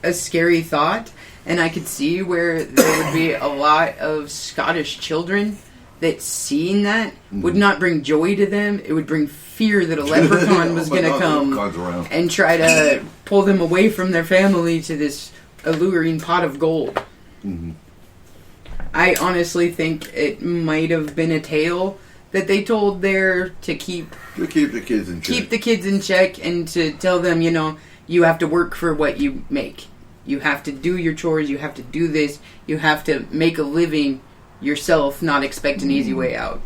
a scary thought, and I could see where there would be a lot of Scottish children that seeing that would not bring joy to them. It would bring fear that a leprechaun was going to come and try to pull them away from their family to this alluring pot of gold. Mm-hmm. I honestly think it might have been a tale that they told there to keep the kids in check. Keep the kids in check and to tell them, you have to work for what you make. You have to do your chores. You have to do this. You have to make a living yourself, not expect an easy way out,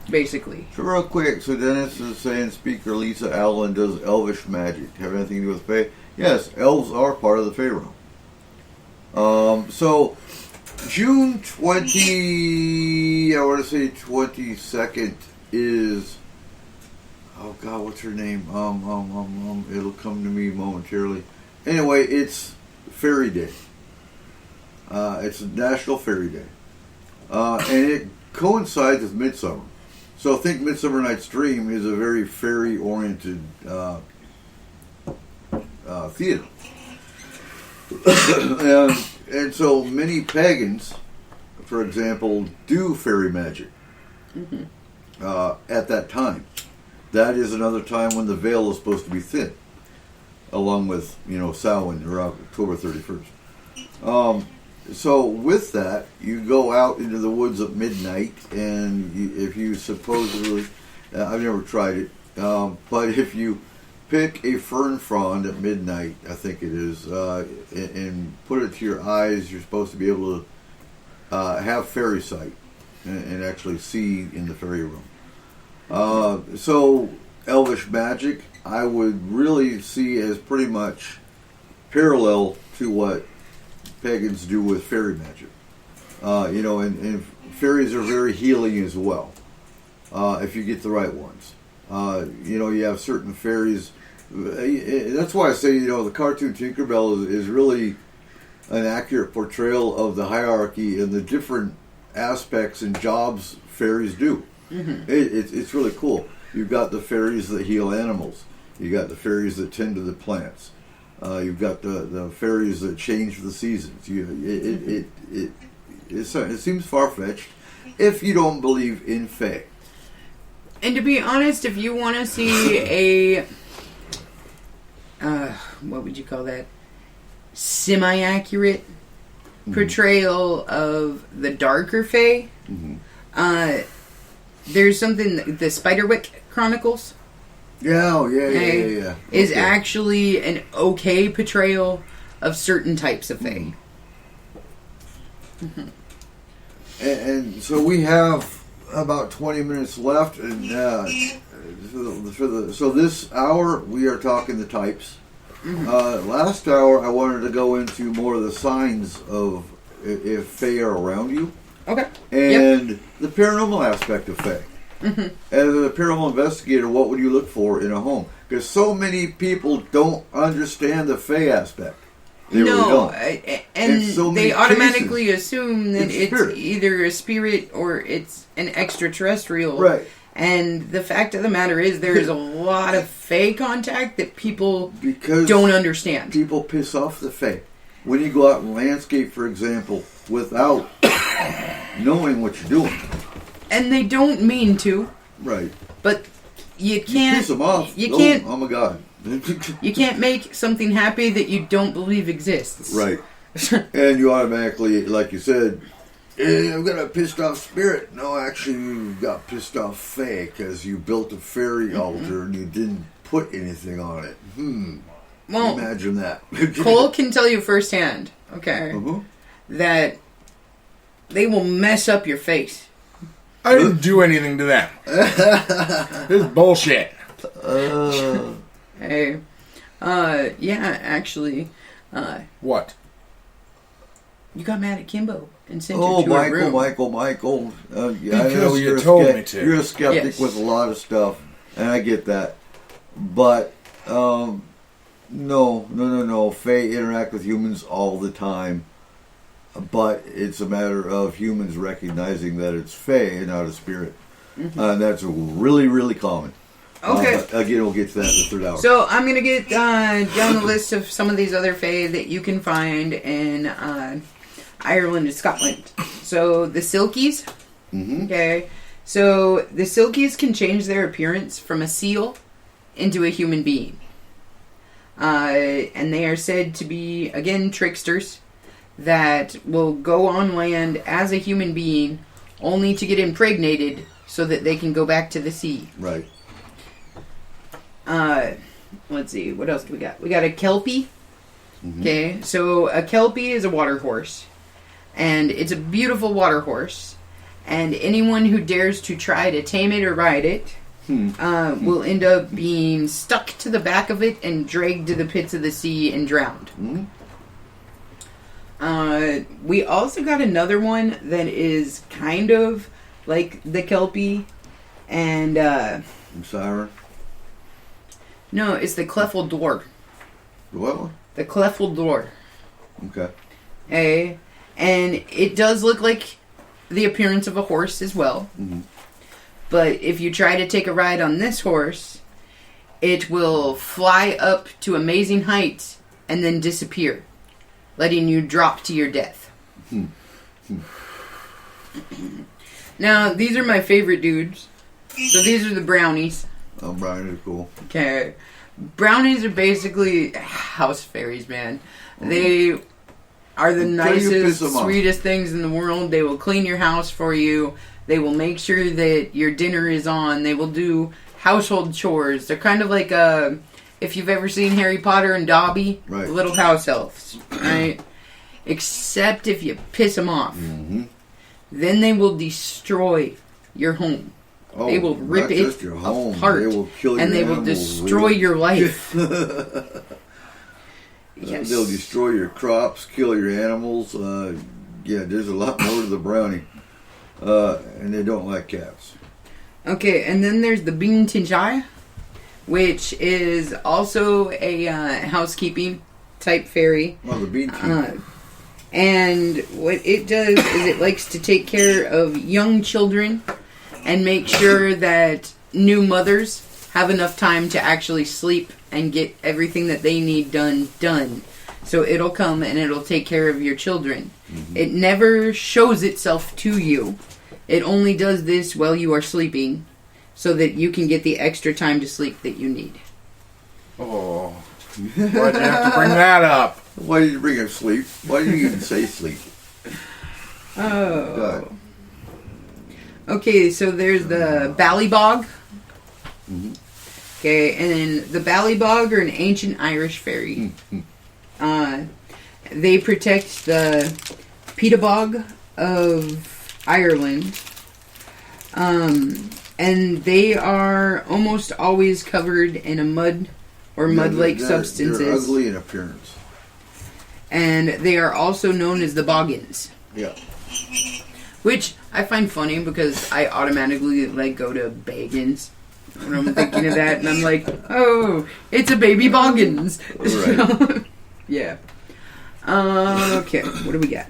basically. So real quick, so Dennis is saying speaker Lisa Allen does elvish magic. Have anything to do with Fae? Yes, elves are part of the Fae realm. So June 22nd is, oh God, what's her name? It'll come to me momentarily. Anyway, it's Fairy Day. It's National Fairy Day. And it coincides with Midsummer. So I think Midsummer Night's Dream is a very fairy-oriented theater. and so many pagans, for example, do fairy magic at that time. That is another time when the veil is supposed to be thin, along with, Samhain, or October 31st. So with that, you go out into the woods at midnight, and if you supposedly, I've never tried it, but if you pick a fern frond at midnight, I think it is, and put it to your eyes, you're supposed to be able to have fairy sight and actually see in the fairy room. So elvish magic, I would really see as pretty much parallel to what pagans do with fairy magic. And fairies are very healing as well, if you get the right ones. You have certain fairies. That's why I say, the cartoon Tinkerbell is really an accurate portrayal of the hierarchy and the different aspects and jobs fairies do. Mm-hmm. It's really cool. You've got the fairies that heal animals. You got the fairies that tend to the plants. You've got the fairies that change the seasons. It seems far-fetched if you don't believe in fae. And to be honest, if you want to see a what would you call that? Semi-accurate portrayal of the darker fae. Mm-hmm. There's something, the Spiderwick Chronicles. Yeah, is actually an okay portrayal of certain types of fae. Mm-hmm. And so we have about 20 minutes left, and so this hour we are talking the types. Mm-hmm. Last hour I wanted to go into more of the signs of if fae are around you. Okay. And the paranormal aspect of fae. Mm-hmm. As a paranormal investigator, what would you look for in a home? Because so many people don't understand the fae aspect. They really don't. And so they automatically cases, assume that it's either a spirit or it's an extraterrestrial. Right. And the fact of the matter is, there is a lot of fae contact that people don't understand. People piss off the fae. When you go out and landscape, for example, without knowing what you're doing. And they don't mean to. Right. But you can't... You piss them off. You can't... Oh my God. You can't make something happy that you don't believe exists. Right. And you automatically, like you said, I've got a pissed off spirit. No, actually, you got pissed off fae because you built a fairy altar and you didn't put anything on it. Well, imagine that. Cole can tell you firsthand, okay, that they will mess up your face. I didn't do anything to them. This is bullshit. Hey, actually, what? You got mad at Kimbo and sent her to her room. Michael. Because you told me to. You're a skeptic with a lot of stuff, and I get that. But, no. Fae interact with humans all the time. But it's a matter of humans recognizing that it's fae and not a spirit. Mm-hmm. And that's really, really common. Okay. Again, we'll get to that in the third hour. So I'm going to get down the list of some of these other fae that you can find in Ireland and Scotland. So the Silkies. Mm-hmm. Okay. So the Silkies can change their appearance from a seal into a human being. And they are said to be, again, tricksters that will go on land as a human being only to get impregnated so that they can go back to the sea. Right. Let's see, what else do we got? We got a Kelpie. Mm-hmm. Okay, so a Kelpie is a water horse. And it's a beautiful water horse. And anyone who dares to try to tame it or ride it will end up being stuck to the back of it and dragged to the pits of the sea and drowned. Mm-hmm. We also got another one that is kind of like the Kelpie. And, Siren? No, it's the Cleffeldor. What one? The Cleffeldor. Okay. And it does look like the appearance of a horse as well. Mm-hmm. But if you try to take a ride on this horse, it will fly up to amazing heights and then disappear, letting you drop to your death. Now, these are my favorite dudes. So these are the brownies. Oh, brownies are cool. Okay. Brownies are basically house fairies, man. They are the nicest, sweetest things in the world. They will clean your house for you. They will make sure that your dinner is on. They will do household chores. They're kind of like, if you've ever seen Harry Potter and Dobby, right. Little house elves, right? Except if you piss them off. Mm-hmm. Then they will destroy your home. Oh, they will rip it apart. They will kill and they will destroy your life. Yes. They'll destroy your crops, kill your animals. Yeah, there's a lot more to the brownie. And they don't like cats. Okay, and then there's the Bean Tinjai, which is also a housekeeping type fairy. Well, the bean tea. And what it does is it likes to take care of young children and make sure that new mothers have enough time to actually sleep and get everything that they need done. So it'll come and it'll take care of your children. Mm-hmm. It never shows itself to you. It only does this while you are sleeping so that you can get the extra time to sleep that you need. Oh, why'd you have to bring that up? Why did you bring up sleep? Why did you even say sleep? Oh. God. Okay, so there's the Ballybog. Mm-hmm. Okay, and then the Ballybog are an ancient Irish fairy. They protect the Peterbog of Ireland. And they are almost always covered in a mud or mud-like substances. They're ugly in appearance. And they are also known as the Boggins. Yeah. Which I find funny because I automatically go to Baggins when I'm thinking of that, and I'm like, oh, it's a baby Boggins. Right. So, yeah. Okay, what do we got?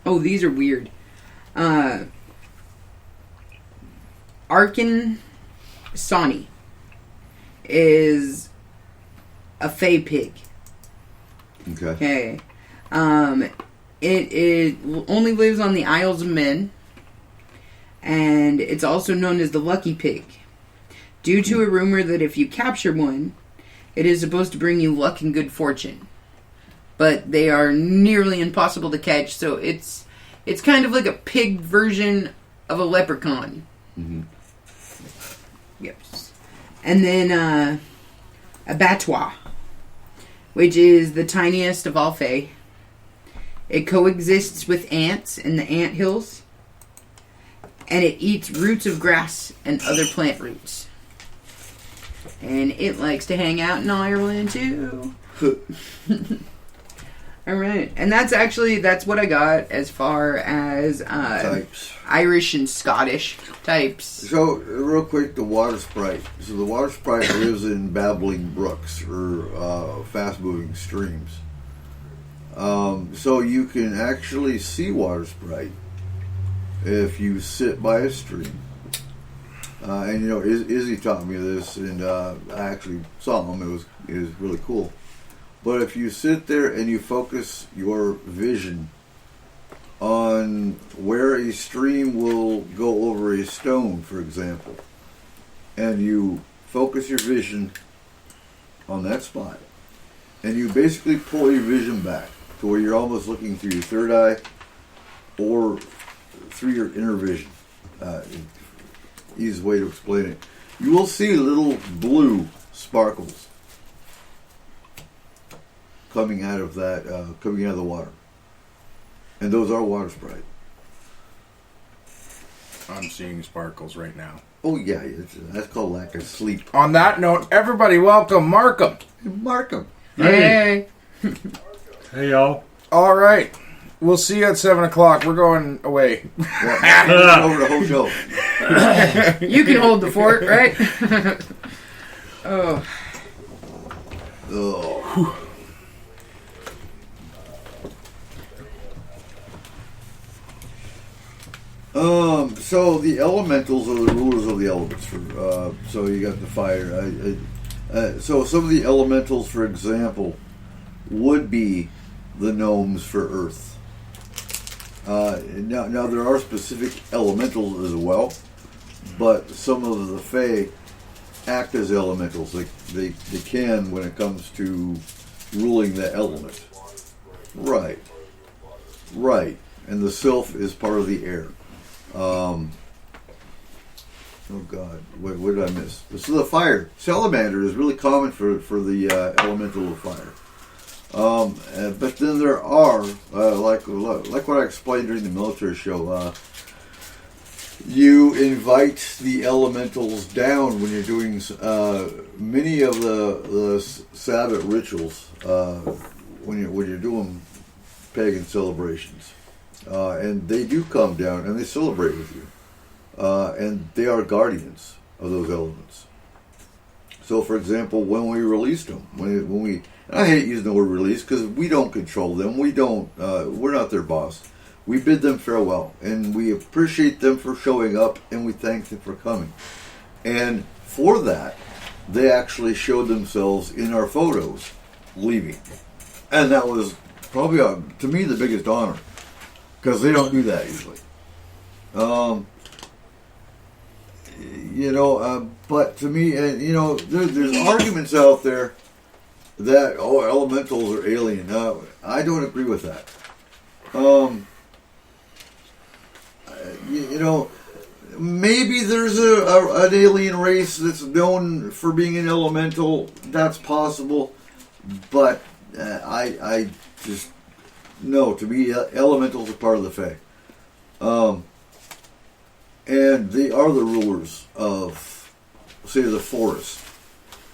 Oh, these are weird. Arkin Sani is a fey pig. Okay. It only lives on the Isles of Men, and it's also known as the Lucky Pig, due to a rumor that if you capture one, it is supposed to bring you luck and good fortune. But they are nearly impossible to catch, so it's kind of like a pig version of a leprechaun. Mm-hmm. Yep. And then a Batois, which is the tiniest of all fae. It coexists with ants in the ant hills, and it eats roots of grass and other plant roots. And it likes to hang out in Ireland too. Alright, and that's what I got as far as Types. Irish and Scottish types. So, real quick, the water sprite. So the water sprite lives in babbling brooks or fast-moving streams. So you can actually see water sprite if you sit by a stream. And you know, Izzy taught me this, and I actually saw him. It was really cool. But if you sit there and you focus your vision on where a stream will go over a stone, for example, and you focus your vision on that spot, and you basically pull your vision back to where you're almost looking through your third eye or through your inner vision. Easiest way to explain it. You will see little blue sparkles coming out of the water. And those are water sprite. I'm seeing sparkles right now. Oh yeah, that's called lack of sleep. On that note, everybody welcome Markham. Markham. Hey! Hey, y'all. All right. We'll see you at 7 o'clock. We're going away. Yeah, over the whole show. You can hold the fort, right? Oh. Oh. So the elementals are the rulers of the elements. So you got the fire. So some of the elementals, for example, would be the gnomes for Earth. Now there are specific elementals as well, but some of the fae act as elementals. They can when it comes to ruling the element. Right. And the sylph is part of the air. Oh God, what did I miss? So the fire. Salamander is really common for the elemental of fire. But then there are, like what I explained during the military show, You invite the elementals down when you're doing many of the Sabbath rituals when you're doing pagan celebrations, and they do come down and they celebrate with you, and they are guardians of those elements. So, for example, when we released them, when we I hate using the word release because we don't control them. We're not their boss. We bid them farewell, and we appreciate them for showing up, and we thank them for coming. And for that, they actually showed themselves in our photos leaving. And that was probably, to me, the biggest honor, because they don't do that usually. But to me, there's arguments out there that, elementals are alien. I don't agree with that. Maybe there's an alien race that's known for being an elemental. That's possible, but I just no. To me, elementals are part of the Fae, and they are the rulers of, say, the forest,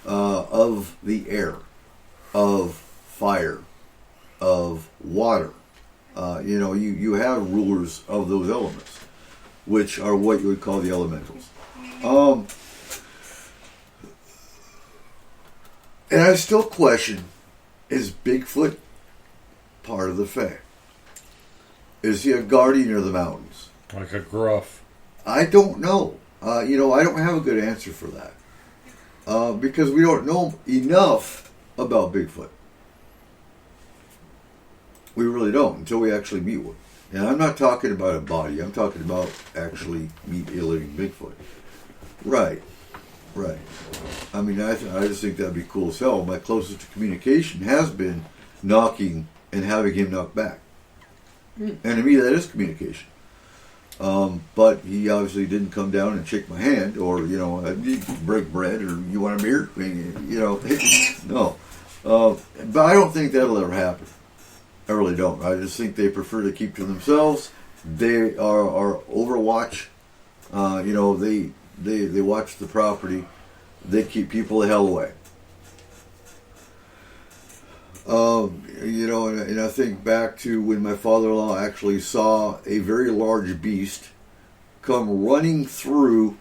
of the air, of fire, of water. You have rulers of those elements, which are what you would call the elementals. And I still question, is Bigfoot part of the Fae? Is he a guardian of the mountains? Like a gruff. I don't know. I don't have a good answer for that. Because we don't know enough about Bigfoot. We really don't until we actually meet one. And I'm not talking about a body. I'm talking about actually meet a living Bigfoot. Right. I mean, I just think that'd be cool as hell. My closest to communication has been knocking and having him knock back. And to me, that is communication. But he obviously didn't come down and shake my hand, or break bread, or you want a beer? No. But I don't think that'll ever happen. I really don't. I just think they prefer to keep to themselves. They are overwatch. They watch the property. They keep people the hell away. And I think back to when my father-in-law actually saw a very large beast come running through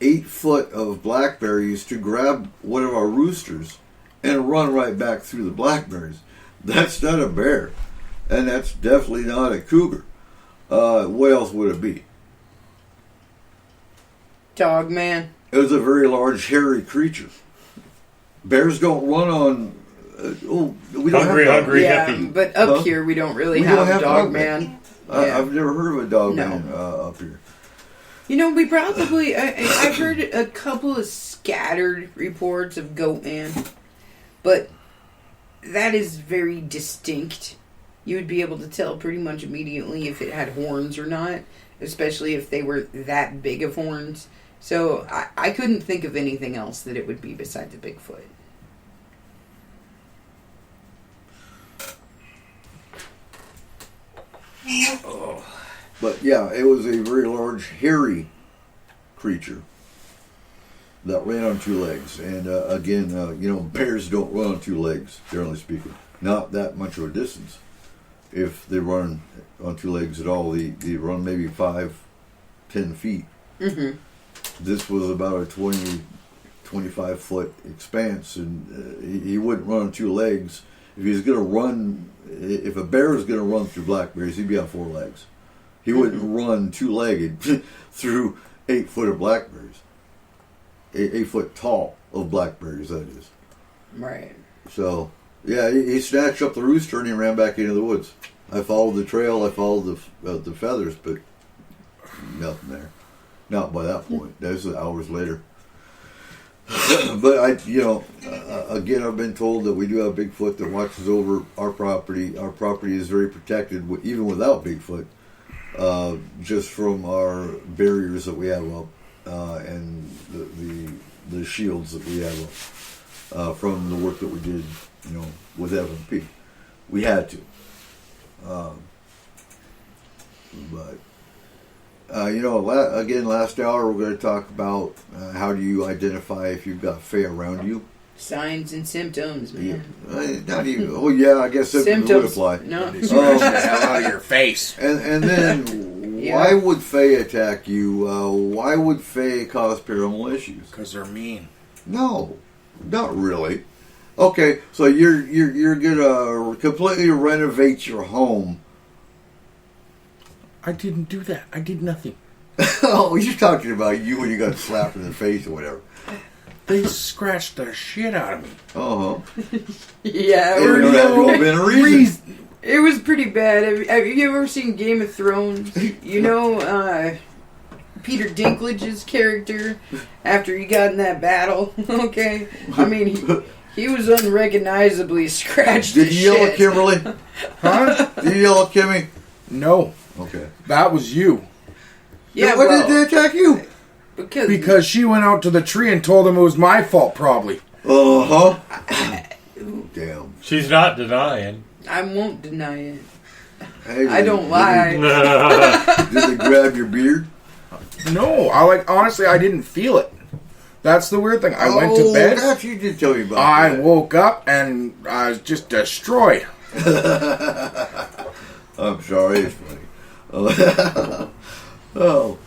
8 foot of blackberries to grab one of our roosters and run right back through the blackberries. That's not a bear, and that's definitely not a cougar. What else would it be? Dog man. It was a very large, hairy creature. Bears don't run on. We don't Hungry Yeah, hippie. but up here we don't really have dog man. I've never heard of a dog man up here. We probably. I've heard a couple of scattered reports of goat man, but that is very distinct. You would be able to tell pretty much immediately if it had horns or not, especially if they were that big of horns. So I couldn't think of anything else that it would be besides a Bigfoot. But yeah, it was a very large, hairy creature that ran on 2 legs. And again, bears don't run on 2 legs, generally speaking. Not that much of a distance. If they run on 2 legs at all, they run maybe 5-10 feet. Mm-hmm. This was about a 20-25 foot expanse, and he wouldn't run on 2 legs. If he's going to run, if a bear is going to run through blackberries, he'd be on 4 legs. He wouldn't run 2-legged through 8 foot of blackberries. 8 foot tall of blackberries, that is. Right. So, yeah, he snatched up the rooster and he ran back into the woods. I followed the trail, I followed the feathers, but nothing there. Not by that point. That was hours later. But again, I've been told that we do have Bigfoot that watches over our property. Our property is very protected, even without Bigfoot, just from our barriers that we have up and the shields that we have up from the work that we did, with FMP. We had to, but Again, last hour we're going to talk about how do you identify if you've got Fae around you. Signs and symptoms, man. Not even. Oh yeah, I guess symptoms would apply. No. Scratch the hell out of your face. And then why would Fae attack you? Why would Fae cause paranormal issues? Because they're mean. No, not really. Okay, so you're gonna completely renovate your home. I didn't do that. I did nothing. Oh, you're talking about you when you got slapped in the face or whatever. They scratched the shit out of me. Yeah, There would have been a reason. it was pretty bad. Have you ever seen Game of Thrones? You know, Peter Dinklage's character after he got in that battle. Okay, I mean he was unrecognizably scratched. Did you yell at Kimberly? Huh? Did you yell at Kimmy? No. Okay. That was you. Yeah, Why did they attack you? Because she went out to the tree and told him it was my fault, probably. Damn. She's not denying. I won't deny it. Hey, I don't lie. Did they grab your beard? No, honestly, I didn't feel it. That's the weird thing. I went to bed. That's you did tell me about. I that. woke up and I was just destroyed. I'm sorry, it's funny. Oh,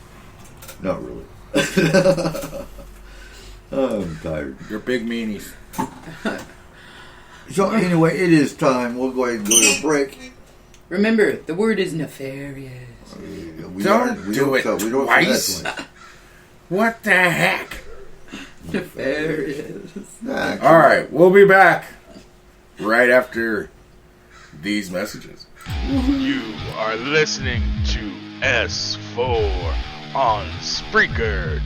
not really. I'm tired. You're big meanies. So anyway, it is time. We'll go ahead and go to a break. Remember, the word is nefarious. We Don't do it we don't twice. say that What the heck? Nefarious. twice. Nah, All right, we'll be back right after these messages. You are listening to S4 on Spreaker.com.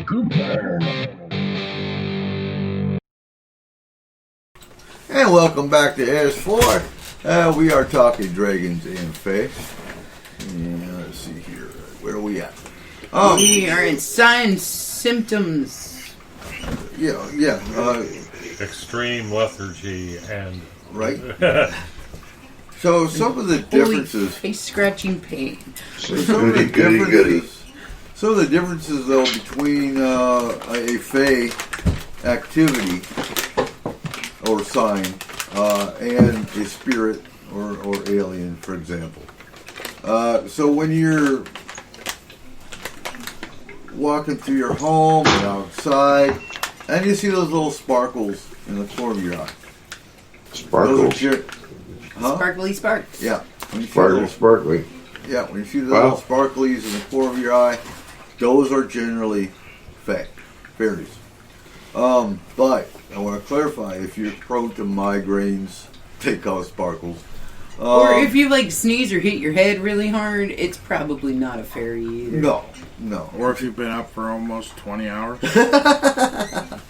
Cooper. And welcome back to S4. We are talking dragons and fae. And let's see here. Where are we at? We are in signs, symptoms. Yeah. Extreme lethargy and Right. So some of the differences. Face scratching pain. Some of the differences, though, between a fae activity or sign and a spirit or alien, for example. So when you're walking through your home and outside, and you see those little sparkles in the corner of your eye. Sparkles. Sparkly sparks. Yeah. Sparkly. Yeah, when you see the little sparklies in the corner of your eye, those are generally fairies. But I want to clarify, if you're prone to migraines, they cause sparkles. Or if you sneeze or hit your head really hard, it's probably not a fairy either. No. Or if you've been up for almost 20 hours.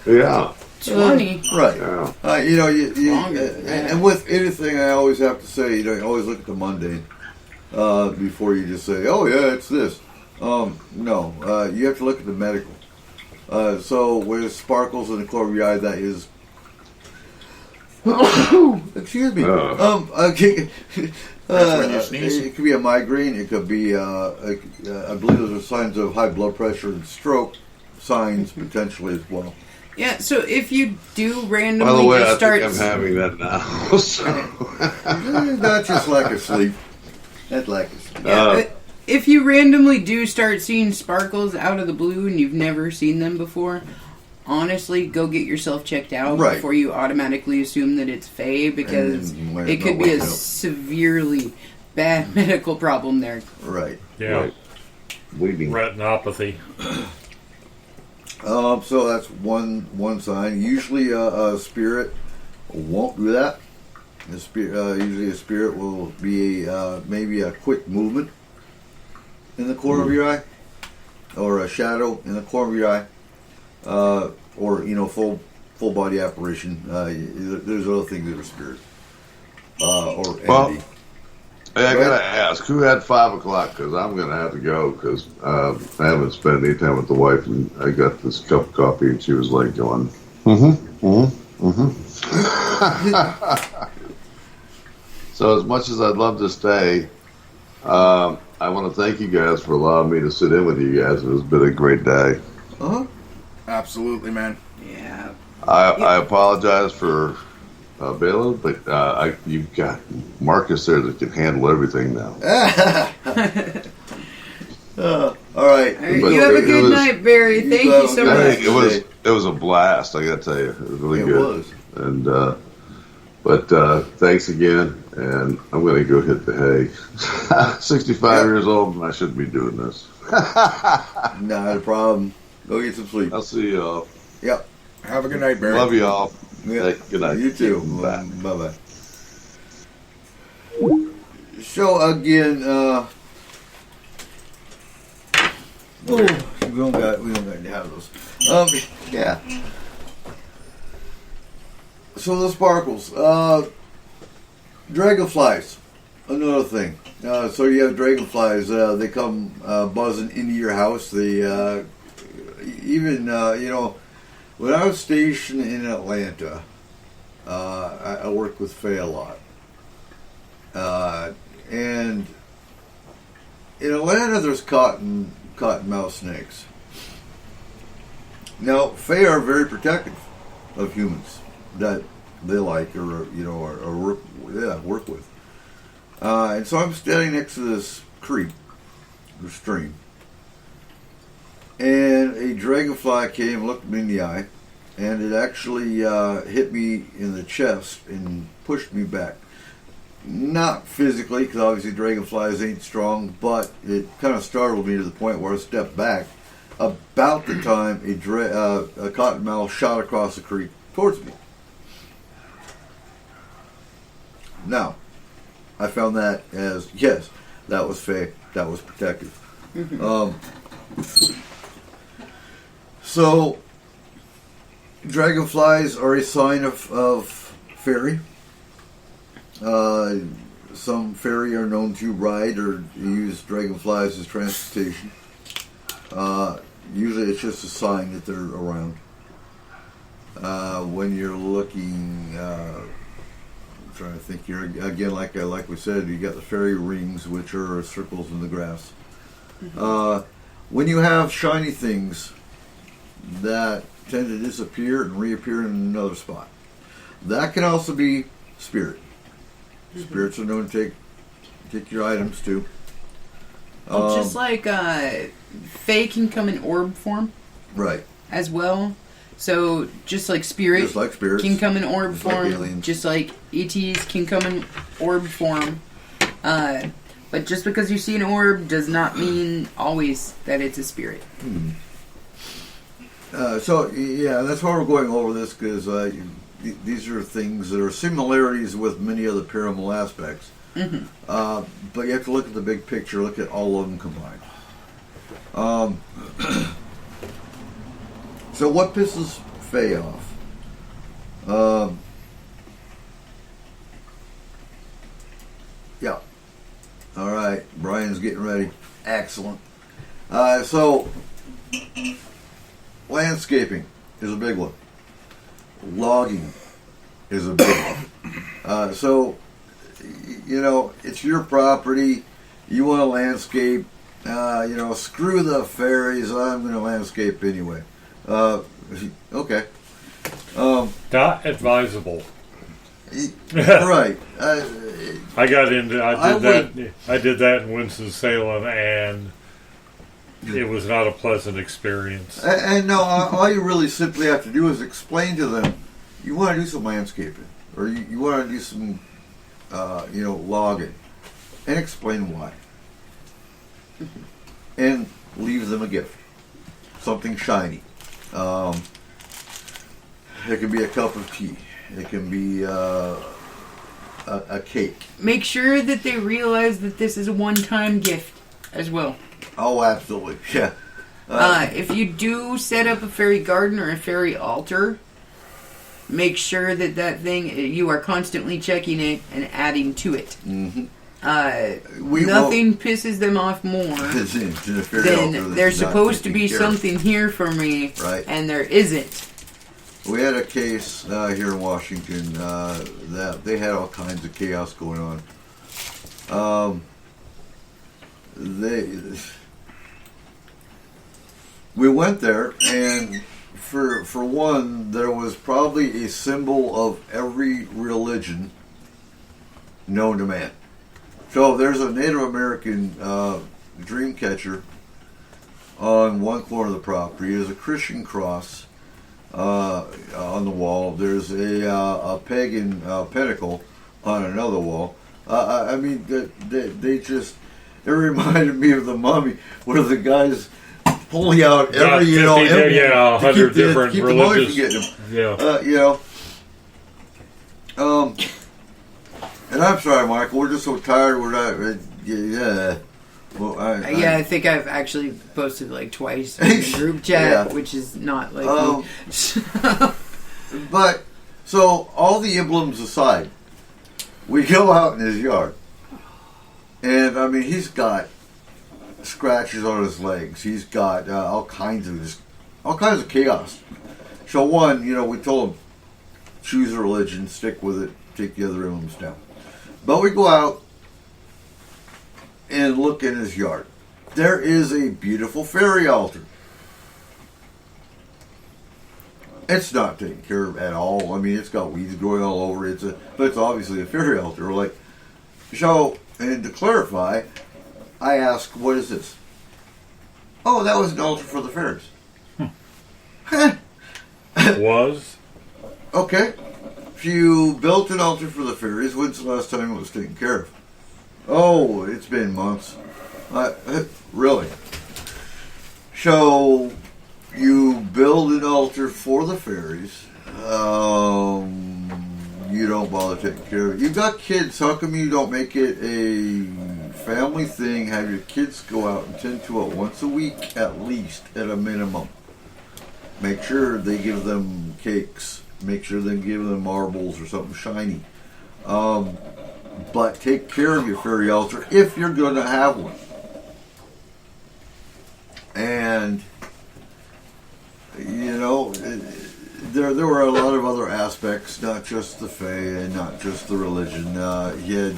Yeah. 20. Right. Yeah. And with anything, I always have to say, you always look at the mundane before you just say, oh, yeah, it's this. No. You have to look at the medical. So with sparkles in the corner of your eye, that is... Excuse me. When you sneeze. It could be a migraine. It could be, I believe those are signs of high blood pressure and stroke signs potentially as well. Yeah, so if you do randomly By the way, just start... I think I'm having that now. So. Not just lack of sleep. That's lack of sleep. Yeah, if you randomly do start seeing sparkles out of the blue and you've never seen them before, honestly, go get yourself checked out before you automatically assume that it's fae, because it could be a severely bad medical problem there. Right. yeah, Right. Bleeding. retinopathy. So that's one sign. Usually a spirit won't do that. Usually a spirit will be maybe a quick movement in the corner of your eye, or a shadow in the corner of your eye, or full body apparition. There's other things that are spirit or entity. Well, hey, I gotta ask, who had 5 o'clock? Because I'm gonna have to go because I haven't spent any time with the wife, and I got this cup of coffee, and she was like going, So as much as I'd love to stay, I want to thank you guys for allowing me to sit in with you guys. It's been a great day. Absolutely, man. Yeah. I apologize for Bela, but you've got Marcus there that can handle everything now. All right. You have a good night, Barry. Thank you so much. It was a blast. I got to tell you, it was really good. It was. And but thanks again, and I'm going to go hit the hay. 65 years old, and I shouldn't be doing this. Not a problem. Go get some sleep. I'll see y'all. Yep. Have a good night, Barry. Love y'all. Yeah. Hey, good night. You too. Bye. Bye. So again, we don't got to have those. Yeah. So the sparkles, dragonflies, another thing. So you have dragonflies. They come buzzing into your house. They even when I was stationed in Atlanta, I worked with fae a lot, and in Atlanta there's cottonmouth snakes. Now, fae are very protective of humans that they like or work with. And so I'm standing next to this creek or stream, and a dragonfly came, looked me in the eye, and it actually hit me in the chest and pushed me back. Not physically, because obviously dragonflies ain't strong, but it kind of startled me to the point where I stepped back. About the time a cottonmouth shot across the creek towards me. Now, I found that as, yes, that was fake, that was protective. So, dragonflies are a sign of fairy. Some fairy are known to ride or use dragonflies as transportation. Usually it's just a sign that they're around. When you're looking, I'm trying to think here again, like we said, you got the fairy rings, which are circles in the grass. When you have shiny things that tend to disappear and reappear in another spot, that can also be spirit. Spirits are known to take your items too. Well, just like Fae can come in orb form, right? As well. So just like spirits can come in orb form, just like ETs can come in orb form. But just because you see an orb does not mean always that it's a spirit. So yeah, that's why we're going over this, because these are things that are similarities with many other paranormal aspects. But you have to look at the big picture, look at all of them combined. So what pisses Faye off? Yeah. All right, Brian's getting ready. Excellent. So landscaping is a big one. Logging is a big one. So, you know, it's your property. You want to landscape. Screw the fairies. I'm going to landscape anyway. Okay. Not advisable. Right. I did that in Winston-Salem, and it was not a pleasant experience. And no, all you really simply have to do is explain to them you want to do some landscaping, or you want to do some, logging, and explain why. And leave them a gift, something shiny. It can be a cup of tea. It can be a cake. Make sure that they realize that this is a one-time gift as well. Oh, absolutely. Yeah. If you do set up a fairy garden or a fairy altar, make sure that thing, you are constantly checking it and adding to it. Mm-hmm. Nothing pisses them off more than there's supposed to be something here for me, right, and there isn't. We had a case here in Washington that they had all kinds of chaos going on. We went there, and for one, there was probably a symbol of every religion known to man. So there's a Native American dream catcher on one corner of the property. There's a Christian cross on the wall. There's a pagan pentacle on another wall. I mean, they just, it reminded me of the Mummy, where the guys pulling out every, emblem 100 different religious. And I'm sorry, Michael, we're just so tired. We're not. Well, I think I've actually posted like twice in the group chat, which is not like. But so all the emblems aside, we go out in his yard, and I mean he's got scratches on his legs. He's got all kinds of chaos. So one, we told him choose a religion, stick with it, take the other emblems down. But we go out and look in his yard. There is a beautiful fairy altar. It's not taken care of at all. I mean, it's got weeds growing all over it. But it's obviously a fairy altar. And to clarify, I asked, what is this? Oh, that was an altar for the fairies. Was? Okay. If you built an altar for the fairies, when's the last time it was taken care of? Oh, it's been months. Really? So, you build an altar for the fairies. You don't bother taking care of it. You've got kids. How come you don't make it a family thing? Have your kids go out and tend to it once a week, at least, at a minimum. Make sure they give them cakes. Make sure they give them marbles or something shiny. But take care of your fairy altar if you're going to have one. And, you know, there were a lot of other aspects, not just the fae and not just the religion. He had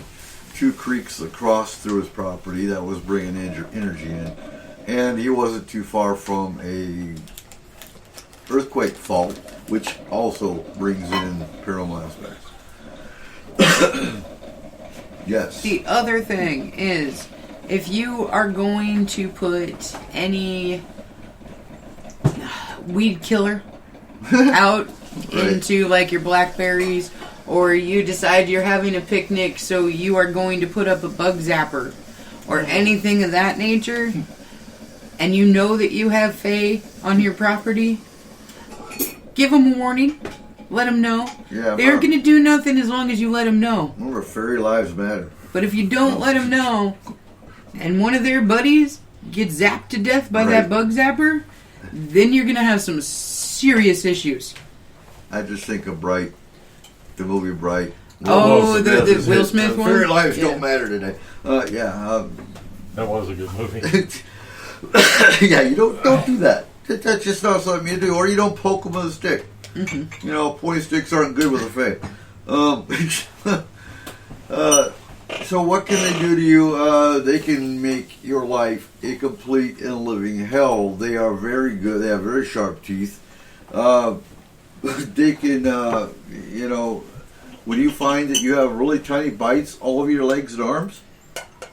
2 creeks that crossed through his property that was bringing energy in. And he wasn't too far from a earthquake fault, which also brings in paranormal aspects. Yes. The other thing is, if you are going to put any weed killer out into like your blackberries, or you decide you're having a picnic, so you are going to put up a bug zapper or anything of that nature, and you know that you have fae on your property, give them a warning. Let them know. Yeah, they aren't going to do nothing as long as you let them know. Remember, fairy lives matter. But if you don't let them know, and one of their buddies gets zapped to death by that bug zapper, then you're going to have some serious issues. I just think of Bright, the movie Bright. The Will Smith one? Fairy lives don't matter today. That was a good movie. Yeah, you don't do that. That's just not something you do. Or you don't poke them with a stick. Mm-hmm. You know, pointy sticks aren't good with a fae. So what can they do to you? They can make your life a complete and living hell. They are very good. They have very sharp teeth. They can, you know, when you find that you have really tiny bites all over your legs and arms,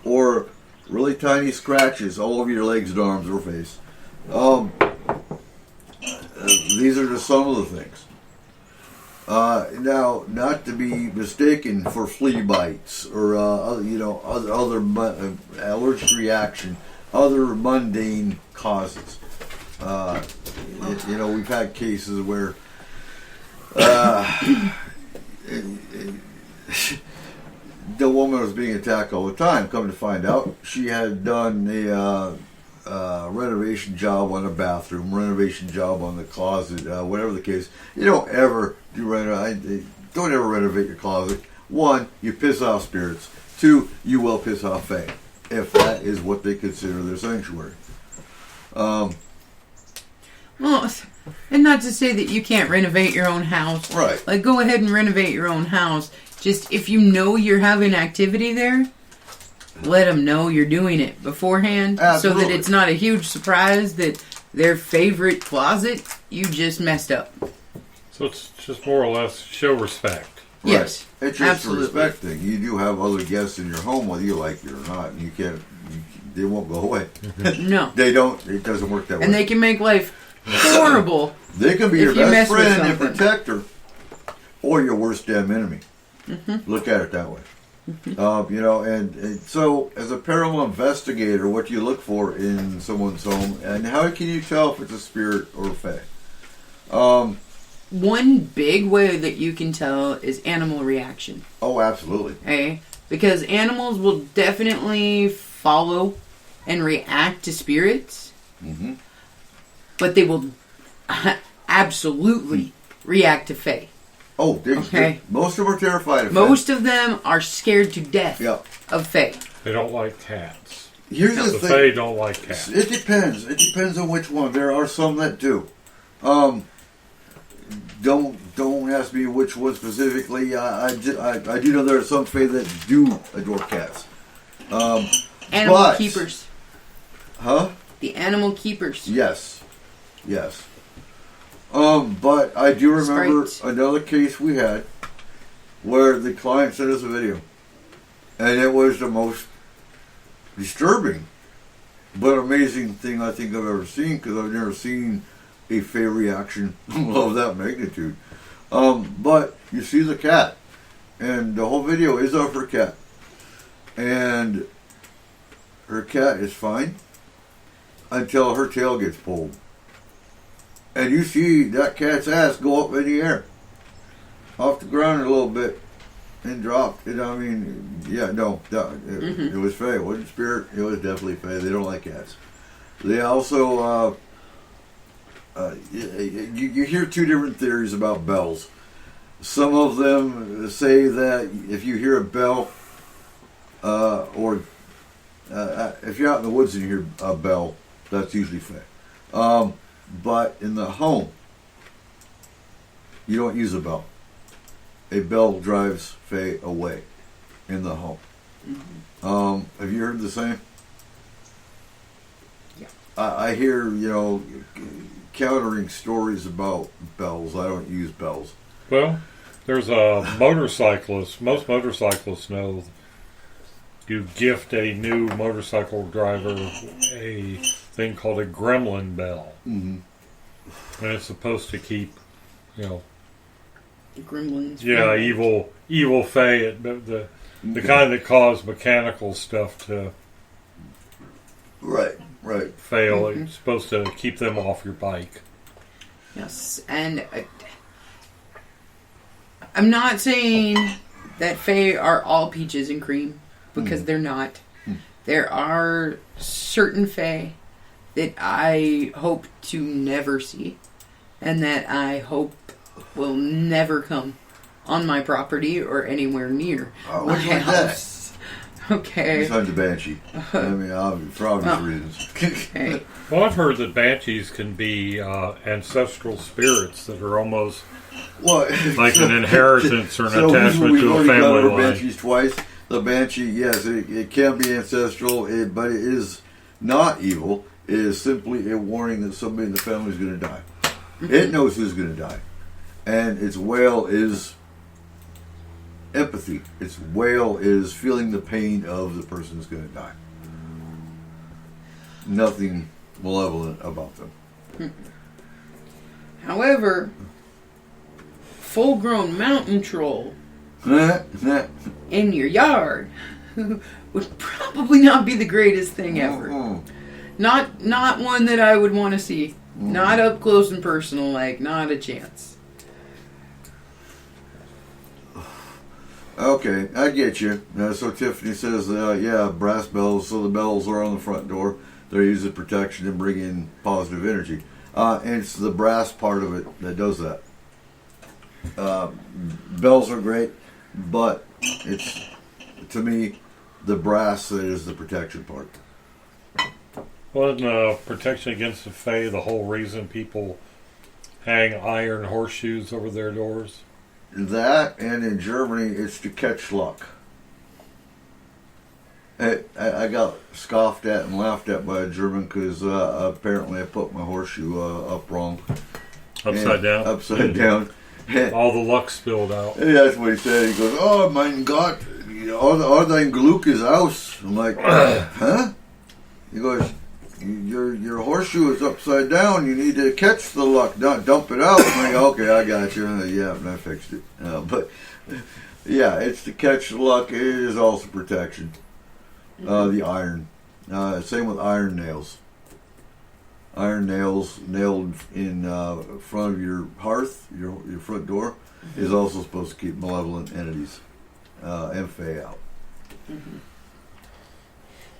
or really tiny scratches all over your legs and arms or face, these are just some of the things. Now, not to be mistaken for flea bites or other allergic reaction, other mundane causes. We've had cases where the woman was being attacked all the time. Come to find out, she had done a renovation job on a bathroom, renovation job on the closet, whatever the case. You don't ever don't ever renovate your closet. 1, you piss off spirits. 2, you will piss off fae, if that is what they consider their sanctuary. Well, and not to say that you can't renovate your own house. Right. Like, go ahead and renovate your own house. Just, if you know you're having activity there, let them know you're doing it beforehand. Absolutely. So that it's not a huge surprise that their favorite closet, you just messed up. So it's just more or less show respect. Right. Yes, it's just absolutely. a respect thing. You do have other guests in your home, whether you like it or not. And you can't. They won't go away. No, they don't. It doesn't work that way. And they can make life horrible. They can be your best friend and protector, or your worst damn enemy. Mm-hmm. Look at it that way. Mm-hmm. And so as a paranormal investigator, what do you look for in someone's home, and how can you tell if it's a spirit or a fae? One big way that you can tell is animal reaction. Oh, absolutely. Okay? Because animals will definitely follow and react to spirits, mm-hmm. but they will absolutely react to fae. Oh, most of them are terrified of fae. Most of them are scared to death of fae. They don't like cats. Here's the thing. Fae don't like cats. It depends. It depends on which one. There are some that do. Don't ask me which one specifically. I do know there are some fae that do adore cats. Animal keepers. Huh? The animal keepers. Yes. But I do remember another case we had where the client sent us a video, and it was the most disturbing but amazing thing I think I've ever seen, because I've never seen a fae reaction of that magnitude. But you see the cat, and the whole video is of her cat, and her cat is fine until her tail gets pulled. And you see that cat's ass go up in the air, off the ground a little bit, and drop. It was fae. It wasn't spirit. It was definitely fae. They don't like cats. They also, you hear two different theories about bells. Some of them say that if you hear a bell, or if you're out in the woods and you hear a bell, that's usually fae. But in the home, you don't use a bell. A bell drives fae away in the home. Mm-hmm. Have you heard the same? Yeah. I hear, countering stories about bells. I don't use bells. Well, there's a motorcyclist. Most motorcyclists know you gift a new motorcycle driver a thing called a gremlin bell. Mm-hmm. And it's supposed to keep, Gremlins. yeah, evil fae, the kind that cause mechanical stuff to Right. fail. Mm-hmm. It's supposed to keep them off your bike. Yes, and I'm not saying that fae are all peaches and cream, because they're not. There are certain fae that I hope to never see, and that I hope will never come on my property or anywhere near my Which one's house. Okay. Besides the banshee. I mean, for obvious reasons. Okay. Well, I've heard that banshees can be ancestral spirits that are almost like an inheritance or an attachment to a family line. Banshees twice. The banshee, yes, it can be ancestral, but it is not evil. It is simply a warning that somebody in the family is going to die. It knows who's going to die. And its wail is empathy. Its wail is feeling the pain of the person who's going to die. Nothing malevolent about them. However, full-grown mountain troll in your yard would probably not be the greatest thing ever. Not one that I would want to see. Not up close and personal, not a chance. Okay, I get you. So Tiffany says, brass bells, so the bells are on the front door. They're used as protection and bring in positive energy. And it's the brass part of it that does that. Bells are great, but it's, to me, the brass that is the protection part. Wasn't protection against the fae the whole reason people hang iron horseshoes over their doors? That, and in Germany, it's to catch luck. I got scoffed at and laughed at by a German because apparently I put my horseshoe up wrong. Upside down? Upside down. All the luck spilled out. And that's what he said. He goes, "Oh, mein Gott, all dein Glück is aus." I'm like, huh? He goes, your horseshoe is upside down. You need to catch the luck, not dump it out. I'm like, okay, I got you. Yeah, and I fixed it. But yeah, it's to catch the luck. It is also protection. The iron. Same with iron nails. Iron nails nailed in front of your hearth, your front door, is also supposed to keep malevolent entities and fae out. Mm-hmm.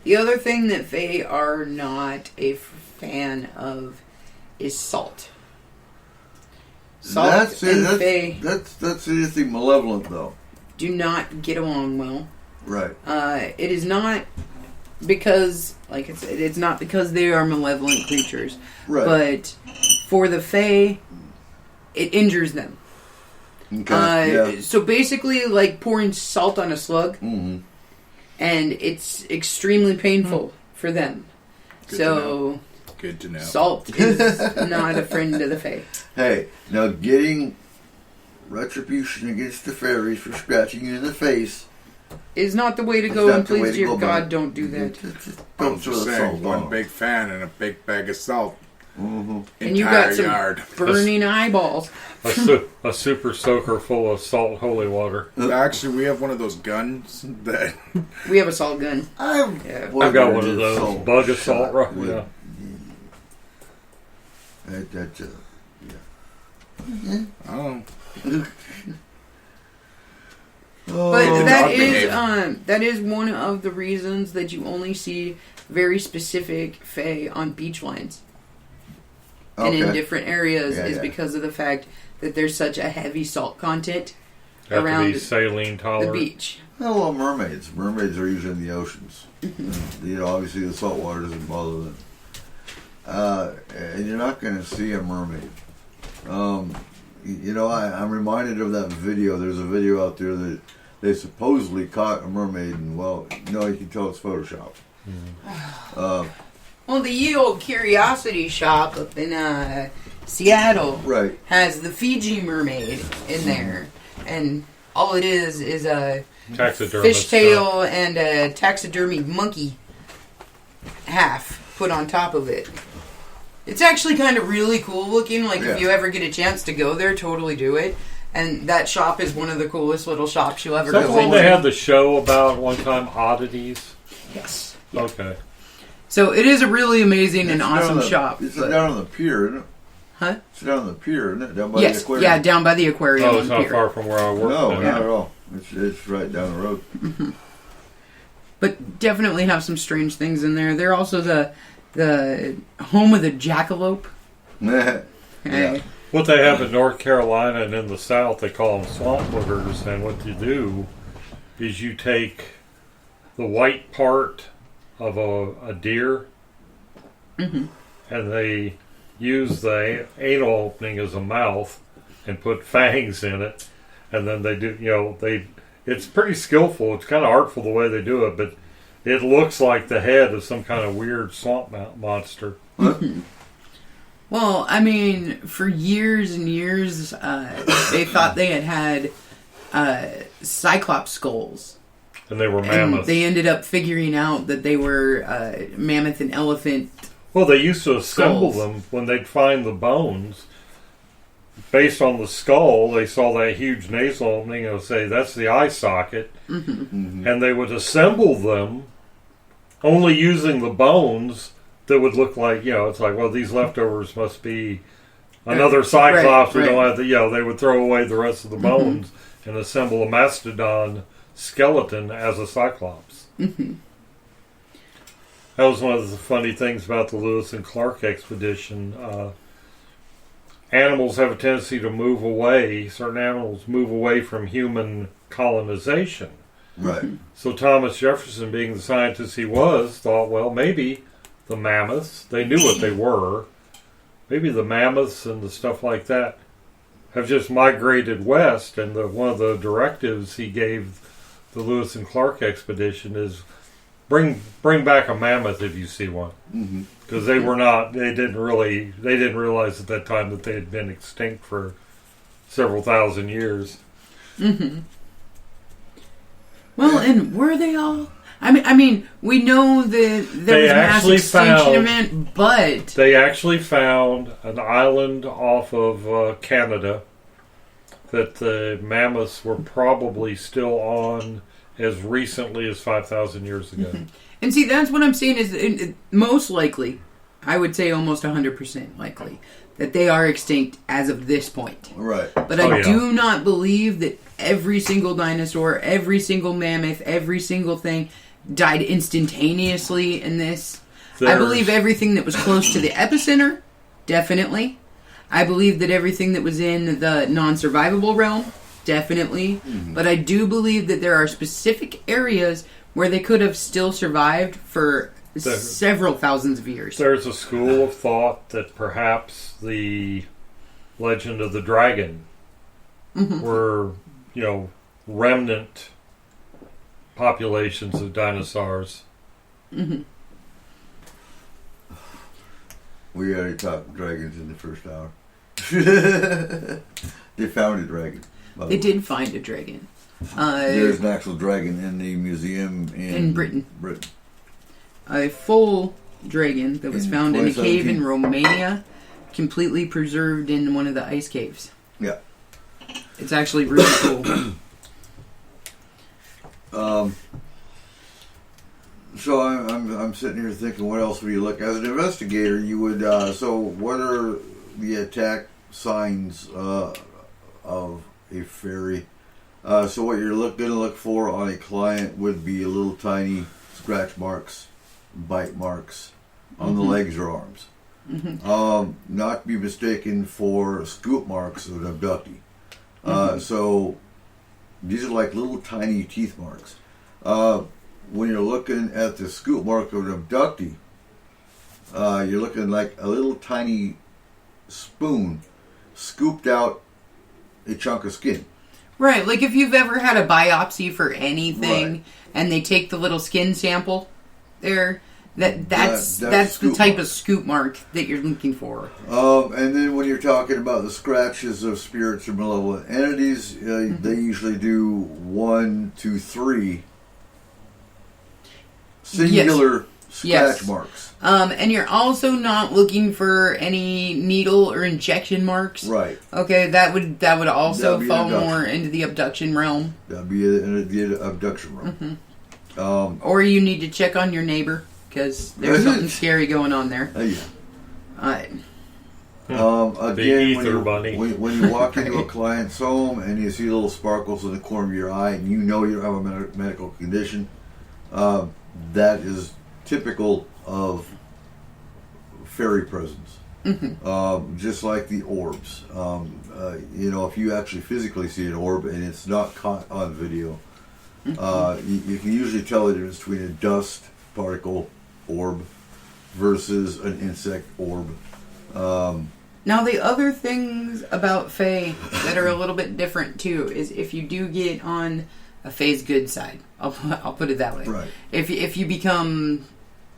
The other thing that fae are not a fan of is salt. Salt and fae that's anything malevolent, though. Do not get along well. Right. It is not because, like I said, it's not because they are malevolent creatures. Right. But for the fae, it injures them. Okay. So basically, like pouring salt on a slug, Mm-hmm. and it's extremely painful for them. Good to know. Salt is not a friend of the fae. Hey, now getting retribution against the fairies for scratching you in the face Is not the way to go, and please, dear God, don't do that. I'm just saying, one big fan and a big bag of salt. Mm-hmm. And you got some yard. burning eyeballs. A super soaker full of salt holy water. Actually, we have one of those guns that... We have a salt gun. I've got one of those. Bug assault, right? Yeah. Yeah. Oh. But that is one of the reasons that you only see very specific fae on beach lines. and in Okay. different areas Yeah, is yeah. because of the fact that there's such a heavy salt content Have to around be saline the tolerant. beach. Oh, well, mermaids. Mermaids are usually in the oceans. Obviously the salt water doesn't bother them. And you're not going to see a mermaid. I'm reminded of that video. There's a video out there that they supposedly caught a mermaid, and you can tell it's Photoshop. Well, the ye old Curiosity Shop up in Seattle Right. has the Fiji mermaid in there, and all it is a Taxidermist fishtail and a taxidermy monkey half put on top of it. It's actually kind of really cool looking. Like, Yeah. if you ever get a chance to go there, totally do it. And that shop is one of the coolest little shops you'll ever Is that the go one in. they had the show about one time, Oddities? Yes. Okay. So it is a really amazing and It's down awesome on the- shop. It's but- down on the pier, isn't it? Huh? It's down on the pier, isn't it? Down by the Yes. aquarium. Yeah, down by the aquarium Oh, on it's the not pier. far from where I work. No, now. not at all. It's right down the road. But definitely have some strange things in there. They're also the home of the jackalope. Yeah. Okay. What they have in North Carolina and in the South, they call them swamp boogers. And what you do is you take the white part of a deer, and they use the anal opening as a mouth and put fangs in it, and then they do. It's pretty skillful. It's kind of artful the way they do it, but it looks like the head of some kind of weird swamp monster. Well, I mean, for years and years, they thought they had cyclops skulls. And they were And mammoths. they ended up figuring out that they were mammoth and elephant. Well, they used to assemble Skulls. them when they'd find the bones. Based on the skull, they saw that huge nasal opening and would say, that's the eye socket. And they would assemble them only using the bones that would look like, it's like, well, these leftovers must be another cyclops. We right. don't have to, they would throw away the rest of the bones and assemble a mastodon skeleton as a cyclops. That was one of the funny things about the Lewis and Clark expedition. Animals have a tendency to move away. Certain animals move away from human colonization. Right. So Thomas Jefferson, being the scientist he was, thought, well, maybe the mammoths, they knew what they were, maybe the mammoths and the stuff like that have just migrated west, and one of the directives he gave the Lewis and Clark expedition is bring back a mammoth if you see one. Because they didn't realize at that time that they had been extinct for several thousand years. Well, and were they all? I mean, we know that there They was a mass actually extinction found- event, but They actually found an island off of Canada that the mammoths were probably still on as recently as 5,000 years ago. and see, that's what I'm saying is most likely, I would say almost 100% likely that they are extinct as of this point. Right. But Oh, I yeah. do not believe that every single dinosaur, every single mammoth, every single thing died instantaneously in this. I There's- believe everything that was close to the epicenter, definitely. I believe that everything that was in the non-survivable realm, definitely. But I do believe that there are specific areas where they could have still survived for several thousands of years. There's a school of thought that perhaps the legend of the dragon were, remnant populations of dinosaurs. We already talked dragons in the first hour. They found a dragon. by the They way. did find a dragon. There's an actual dragon in the museum In Britain. Britain. A full dragon that was In found in a cave 2017. in Romania, completely preserved in one of the ice caves. Yeah. It's actually really cool. So I'm sitting here thinking, what else would you look as an investigator? You would. So what are the attack signs of a fairy? So what you're going to look for on a client would be little tiny scratch marks, bite marks on the legs or arms. Not to be mistaken for scoop marks of an abductee. So these are like little tiny teeth marks. When you're looking at the scoop mark of an abductee, you're looking like a little tiny spoon scooped out a chunk of skin. Right, like if you've ever had a biopsy for anything, Right. and they take the little skin sample there, that's That's the scoop type mark. of scoop mark that you're looking for. And then when you're talking about the scratches of spirits or malevolent entities, they usually do 1 to 3 singular scratch Yes. marks. And you're also not looking for any needle or injection marks. Right. Okay, that would also That'd be fall abduction. more into the abduction realm. That'd be the abduction realm. Or you need to check on your neighbor, because there's something scary going on there. Yeah. The Again, ether bunny. when you walk into a client's home and you see little sparkles in the corner of your eye and you know you have a medical condition, that is typical of fairy presence. Just like the orbs. If you actually physically see an orb and it's not caught on video, you can usually tell the difference between a dust particle orb versus an insect orb. Now, the other things about Fae that are a little bit different, too, is if you do get on a Fae's good side, I'll put it that way. Right. If you become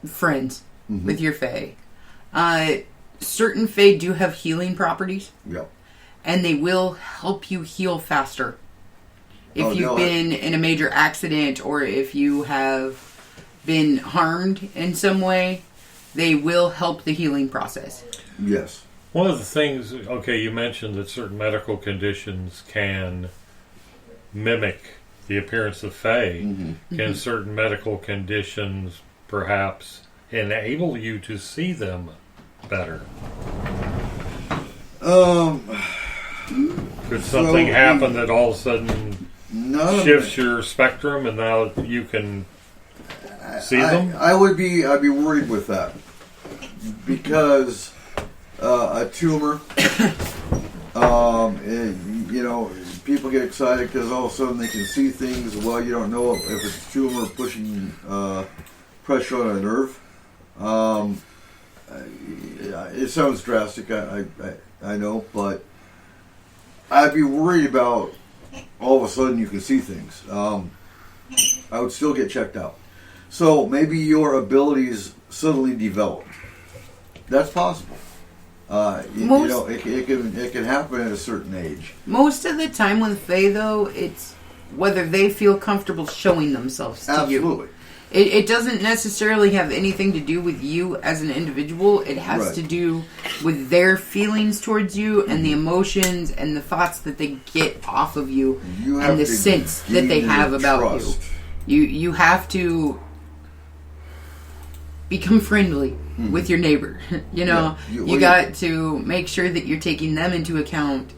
friends with your Fae, certain Fae do have healing properties, Yep. and they will help you heal faster. If you've no, been in a major accident or if you have been harmed in some way, they will help the healing process. Yes. One of the things, you mentioned that certain medical conditions can mimic the appearance of Fae. Can certain medical conditions perhaps enable you to see them better? Could something happen that all of a sudden shifts your spectrum and now you can see them? I'd be worried with that because a tumor, people get excited because all of a sudden they can see things. Well, you don't know if it's a tumor pushing pressure on a nerve. It sounds drastic, I know, but I'd be worried about all of a sudden you can see things. I would still get checked out. So maybe your abilities suddenly develop. That's possible. It can happen at a certain age. Most of the time with Fae, though, it's whether they feel comfortable showing themselves to you. Absolutely. It doesn't necessarily have anything to do with you as an individual. It has Right. to do with their feelings towards you and the emotions and the thoughts that they get off of you, You have and the to sense that they gain have their about trust. you. You have to become friendly with your neighbor. Yeah. You got to make sure that you're taking them into account,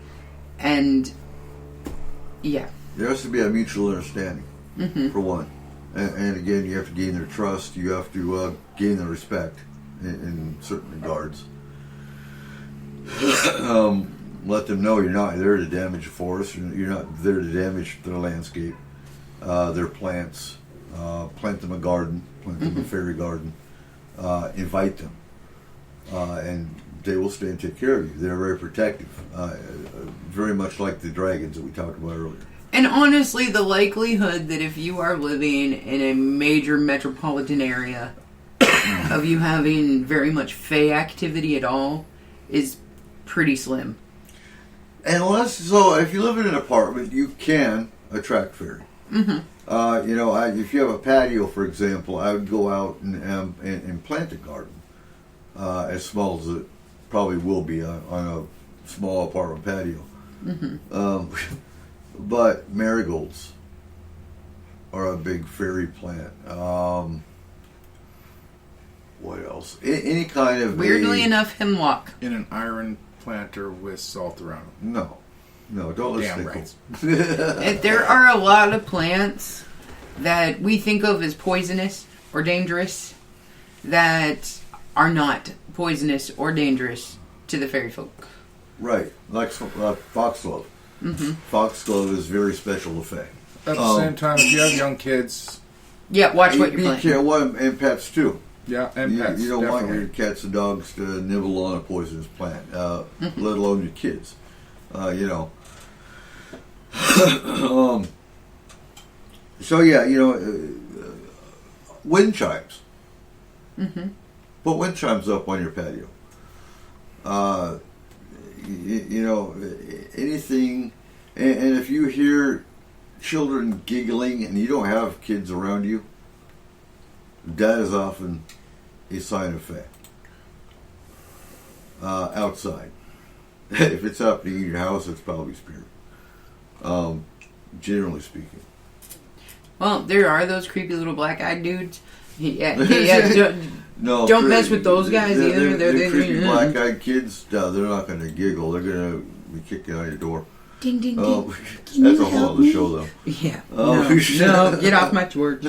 and yeah. There has to be a mutual understanding, for one. And again, you have to gain their trust. You have to gain their respect in certain regards. Let them know you're not there to damage the forest. You're not there to damage their landscape, their plants. Plant them a garden. Plant them a fairy garden. Invite them. And they will stay and take care of you. They're very protective. Very much like the dragons that we talked about earlier. And honestly, the likelihood that if you are living in a major metropolitan area of you having very much Fae activity at all is pretty slim. If you live in an apartment, you can attract fairy. If you have a patio, for example, I would go out and plant a garden, as small as it probably will be on a small apartment patio. But marigolds are a big fairy plant. What else? Any kind of Weirdly enough, hemlock. In an iron planter with salt around them. No, don't listen Damn to right. There are a lot of plants that we think of as poisonous or dangerous that are not poisonous or dangerous to the fairy folk. Right, like foxglove. Mm-hmm. Foxglove is very special to Fae. At the same time, if you have young kids, Yeah, watch what you're You playing. can't want and pets too. yeah, and pets, You don't definitely. want your cats and dogs to nibble on a poisonous plant, let alone your kids. You know. So yeah, you know, wind chimes. Mm-hmm. Put wind chimes up on your patio. You know, anything, and if you hear children giggling and you don't have kids around you, that is often a sign of Fae. Outside. If it's happening in your house, it's probably spirit. Generally speaking. Well, there are those creepy little black-eyed dudes. Yeah. Don't mess with those guys either. They're creepy black-eyed kids. No, they're not going to giggle. They're going to be kicking out your door. Ding, ding, ding. That's a whole other show, though. Yeah. Oh, No, get off my torch.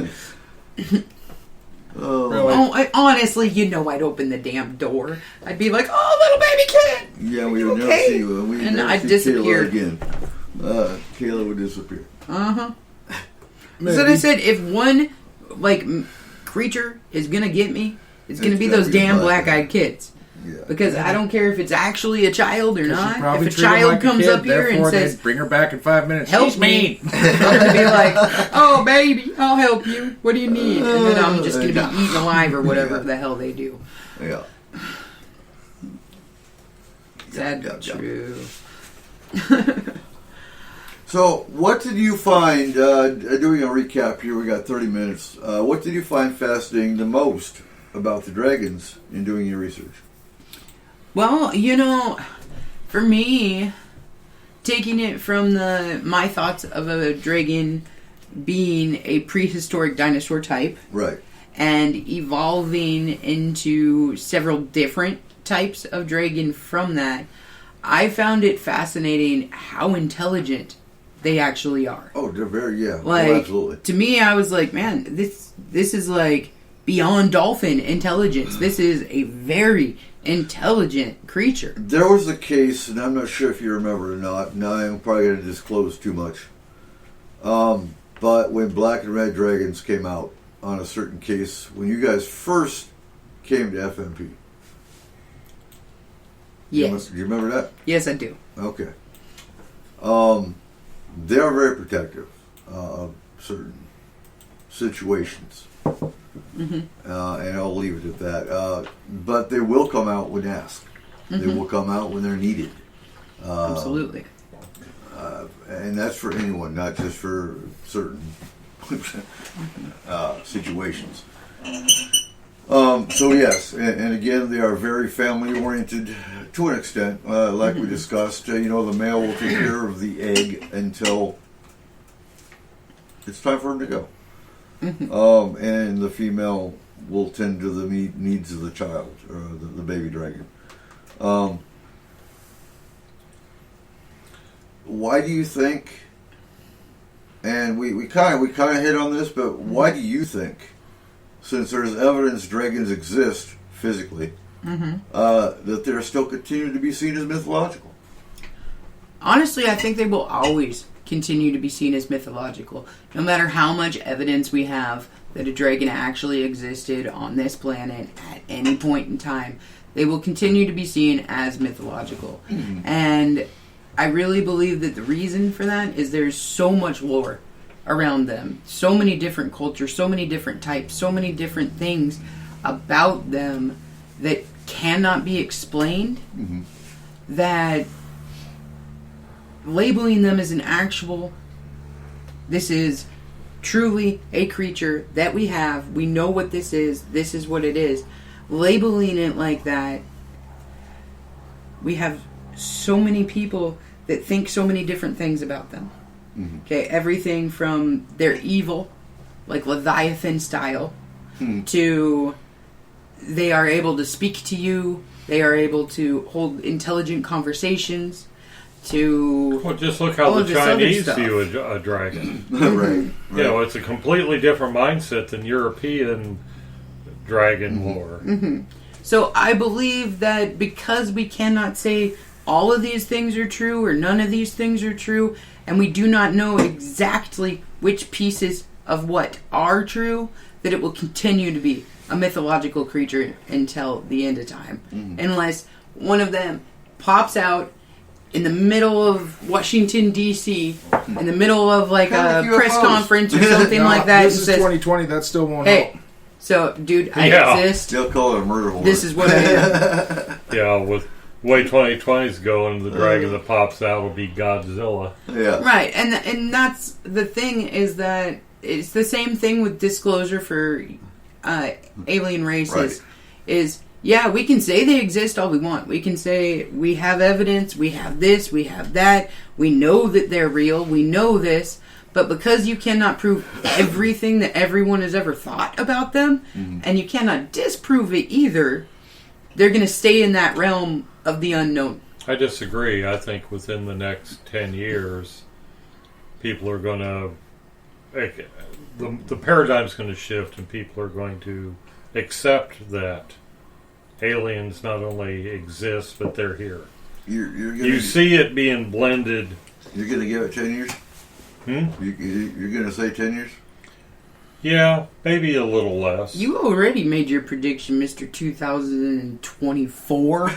Oh, Really? Honestly, you know I'd open the damn door. I'd be like, "Oh, little baby kid." yeah, we You would never okay? see you. We And never I'd see disappear. Kayla again. Kayla would disappear. So I said, if one creature is gonna get me, it's gonna It's be gotta those be a damn black-eyed. black-eyed kids. Yeah. Because I don't care if it's actually a child or not. Probably If a treat 'em child like a comes kid, up here and therefore says, they'd bring her back in 5 minutes. "Help She's me," mean. I'm gonna be like, "Oh, baby, I'll help you. What do you need?" And then I'm just gonna be eaten alive or whatever the hell they do. Yeah. Sad Yeah, but yeah. true. So, what did you find, doing a recap here, we got 30 minutes, what did you find fascinating the most about the dragons in doing your research? Well, you know, for me, taking it from my thoughts of a dragon being a prehistoric dinosaur type Right. and evolving into several different types of dragon from that, I found it fascinating how intelligent they actually are. Oh, they're very, yeah. Like, Oh, absolutely. to me, I was like, man, this is like beyond dolphin intelligence. This is a very intelligent creature. There was a case, and I'm not sure if you remember or not, now I'm probably going to disclose too much. But when Black and Red Dragons came out on a certain case, when you guys first came to FMP. Yes. Do you remember that? Yes, I do. Okay. They are very protective of certain situations. Mm-hmm. And I'll leave it at that. But they will come out when asked. They will come out when they're needed. Absolutely. And that's for anyone, not just for certain situations. So yes, and again, they are very family-oriented to an extent. Like we discussed, the male will take care of the egg until it's time for him to go. And the female will tend to the needs of the child, or the baby dragon. Why do you think, and we kind of hit on this, but why do you think, since there's evidence dragons exist physically, that they're still continuing to be seen as mythological? Honestly, I think they will always continue to be seen as mythological. No matter how much evidence we have that a dragon actually existed on this planet at any point in time, they will continue to be seen as mythological. And I really believe that the reason for that is there's so much lore around them. So many different cultures, so many different types, so many different things about them that cannot be explained, that labeling them as an actual, this is truly a creature that we have, we know what this is what it is, labeling it like that, we have so many people that think so many different things about them. Okay, everything from they're evil, like Leviathan style, to they are able to speak to you, they are able to hold intelligent conversations, to Well, just look how all the of this other Chinese stuff. view a dragon. Right. You know, it's a completely different mindset than European dragon lore. So I believe that because we cannot say all of these things are true or none of these things are true, and we do not know exactly which pieces of what are true, that it will continue to be a mythological creature until the end of time. Unless one of them pops out in the middle of Washington, D.C., in the middle of like a press conference or something like that. This and is says, 2020. That still won't hey, help. so, dude, I Yeah. exist. They'll call it a murder horror. This is what I am. Yeah, with the way 2020's going, the dragon that pops out will be Godzilla. Yeah. Right, and that's the thing, is that it's the same thing with disclosure for alien races. Right. Is, yeah, we can say they exist all we want. We can say we have evidence, we have this, we have that, we know that they're real, we know this, but because you cannot prove everything that everyone has ever thought about them, and you cannot disprove it either, they're going to stay in that realm of the unknown. I disagree. I think within the next 10 years, people are going to... The paradigm's going to shift, and people are going to accept that aliens not only exist, but they're here. You see it being blended. You're going to give it 10 years? You're going to say 10 years? Yeah, maybe a little less. You already made your prediction, Mr. 2024.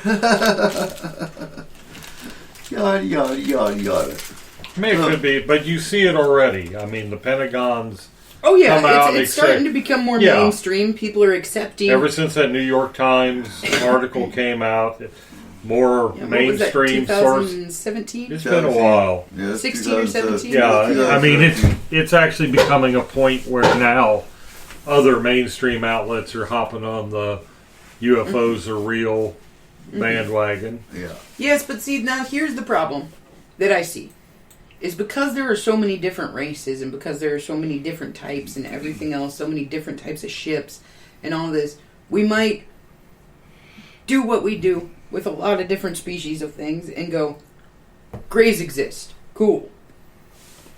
Yada, yada, yada, yada. I mean, it could be, but you see it already. I mean, the Pentagon's Oh yeah, come out it's starting to become more Yeah. mainstream. People are accepting. ever since that New York Times article came out, more mainstream source. 2017? It's been a while. Yeah, it's 16 or 17? Yeah, I mean, it's actually becoming a point where now other mainstream outlets are hopping on the UFOs are real bandwagon. Yeah. Yes, but see, now here's the problem that I see. Is because there are so many different races and because there are so many different types and everything else, so many different types of ships and all this, we might do what we do with a lot of different species of things and go, Greys exist. Cool.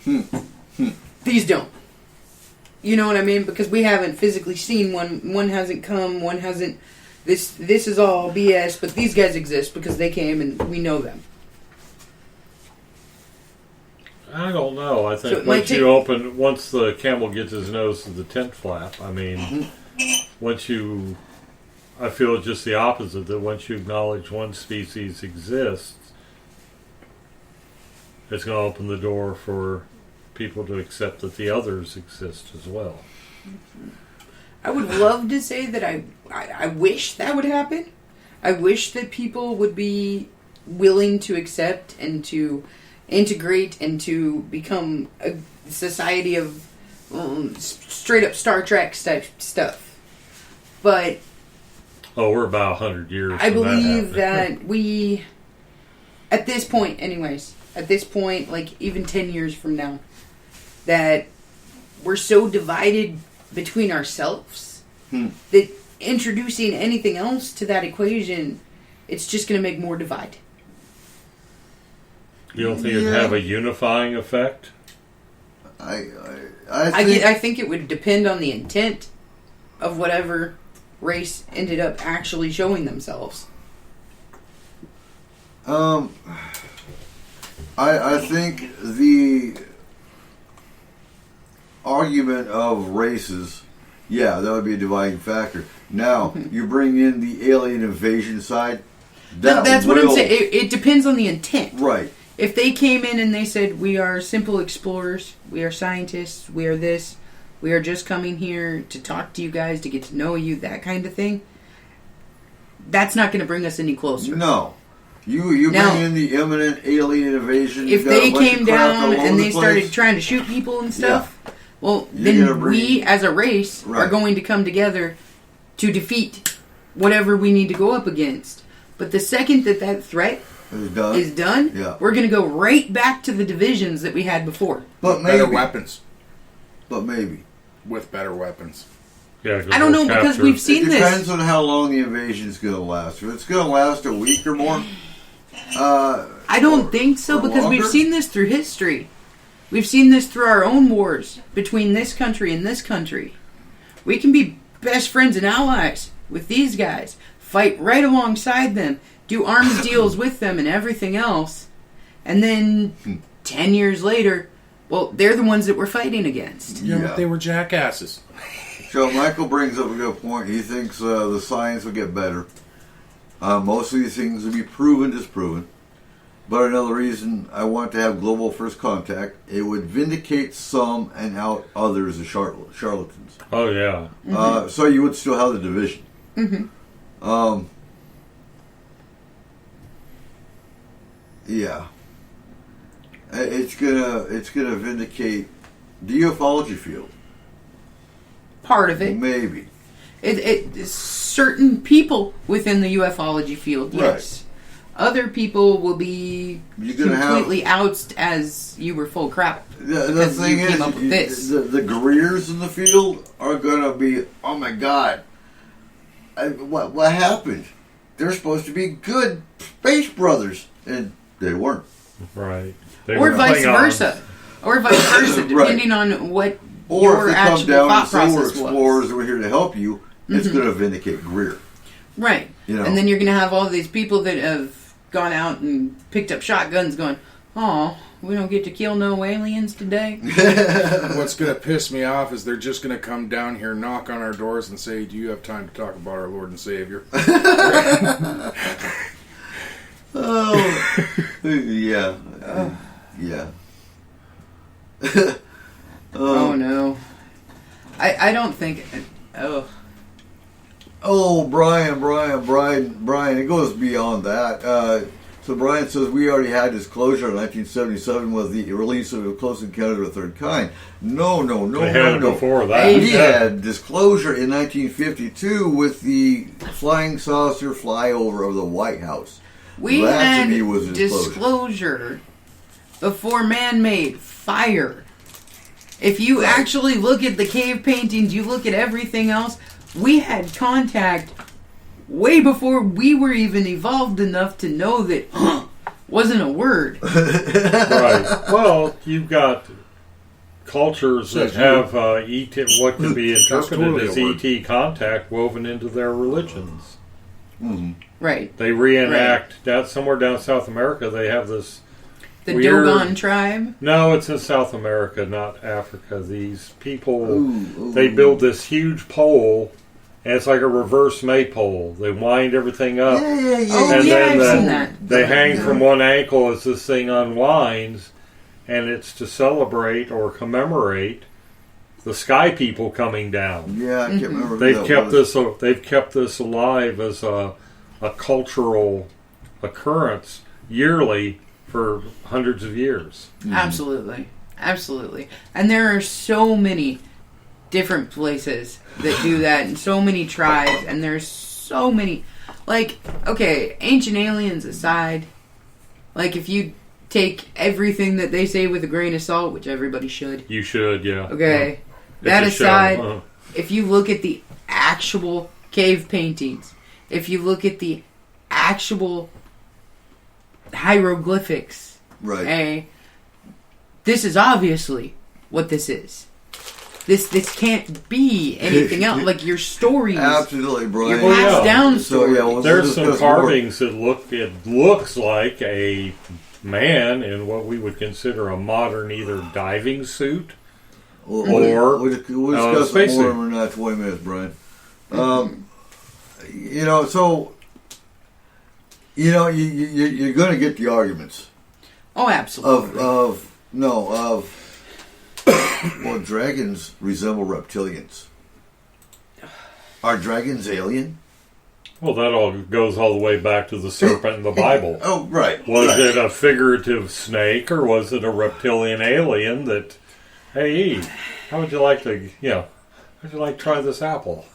These don't. You know what I mean? Because we haven't physically seen one. One hasn't come. One hasn't. This is all BS, but these guys exist because they came and we know them. I don't know. I think So it might once the camel gets his nose to the tent flap, I mean, I feel it's just the opposite, that once you acknowledge one species exists, it's going to open the door for people to accept that the others exist as well. I would love to say that I wish that would happen. I wish that people would be willing to accept and to integrate and to become a society of straight up Star Trek type stuff. But we're about 100 years. I believe that that we, at this point anyways, like even 10 years from now, that we're so divided between ourselves that introducing anything else to that equation, it's just going to make more divide. You don't think it'd have a unifying effect? I think it would depend on the intent of whatever race ended up actually showing themselves. I think the argument of races, yeah, that would be a dividing factor. Now, you bring in the alien invasion side. That's what I'm saying. It depends on the intent. Right. If they came in and they said, we are simple explorers, we are scientists, we are this, we are just coming here to talk to you guys, to get to know you, that kind of thing, that's not going to bring us any closer. No. You Now, bring in the imminent alien invasion. If you got a they bunch came of crap all down over and the they place. started trying to shoot people and stuff, well, You're then gonna bring- we as a race are Right. going to come together to defeat whatever we need to go up against. But the second that threat is done, Yeah. we're going to go right back to the divisions that we had before. But Better maybe. weapons. But maybe. With better weapons. Yeah, 'cause I don't know, we'll because capture- we've seen It this. depends on how long the invasion is going to last. If it's going to last a week or more, I don't think so, or because we've longer? seen this through history. We've seen this through our own wars between this country and this country. We can be best friends and allies with these guys. fight right alongside them, do arms deals with them and everything else, and then 10 years later, well, they're the ones that we're fighting against. Yeah, but they were jackasses. So Michael brings up a good point. He thinks the science will get better. Most of these things will be proven, disproven. But another reason I want to have global first contact, it would vindicate some and out others as charlatans. Oh, yeah. So you would still have the division. Yeah. It's gonna vindicate the ufology field. Part of it. Maybe. Certain people within the ufology field, yes. Other people will be completely ousted as you were full crap. The thing is, the Greers in the field are gonna be, oh my god, what happened? They're supposed to be good space brothers, and they weren't. Right. Or vice versa. Or vice versa, depending on what your actual thought process was. Or if they come down and say we're explorers and we're here to help you, it's going to vindicate Greer. Right. You know? And then you're going to have all these people that have gone out and picked up shotguns going, oh, we don't get to kill no aliens today. What's going to piss me off is they're just going to come down here, knock on our doors, and say, do you have time to talk about our Lord and Savior? Oh, yeah. Yeah. Oh, no. I don't think... Oh, Brian, it goes beyond that. So Brian says we already had disclosure in 1977 with the release of Close Encounters of the Third Kind. No. They had it before that. We had disclosure in 1952 with the flying saucer flyover of the White House. We had disclosure before man-made fire. If you actually look at the cave paintings, you look at everything else, we had contact way before we were even evolved enough to know that wasn't a word. Right. Well, you've got cultures that have what could be interpreted as ET contact woven into their religions. Mm-hmm. Right. They reenact that somewhere down South America. They have this. The Dogon tribe? No, it's in South America, not Africa. These people, they build this huge pole, and it's like a reverse maypole. They wind everything up. Yeah. And then I've seen that. They hang from one ankle as this thing unwinds, and it's to celebrate or commemorate the sky people coming down. Yeah, I can't remember. They've kept this alive as a cultural occurrence yearly for hundreds of years. Absolutely. And there are so many different places that do that, and so many tribes, and there's so many, like, okay, ancient aliens aside, like, if you take everything that they say with a grain of salt, which everybody should. You should, yeah. Okay. That aside, if you look at the actual cave paintings, if you look at the actual hieroglyphics, right? This is obviously what this is. This can't be anything else. Like your stories, absolutely, Brian. Your passed down stories. So there's some carvings that looks like a man in what we would consider a modern either diving suit or we'll discuss space more suit. in 20 minutes, Brian. You're going to get the arguments. Oh, absolutely. Well, dragons resemble reptilians. Are dragons alien? Well, that all goes all the way back to the serpent in the Bible. Oh, right. Was it a figurative snake, or was it a reptilian alien that, hey, how would you like to try this apple?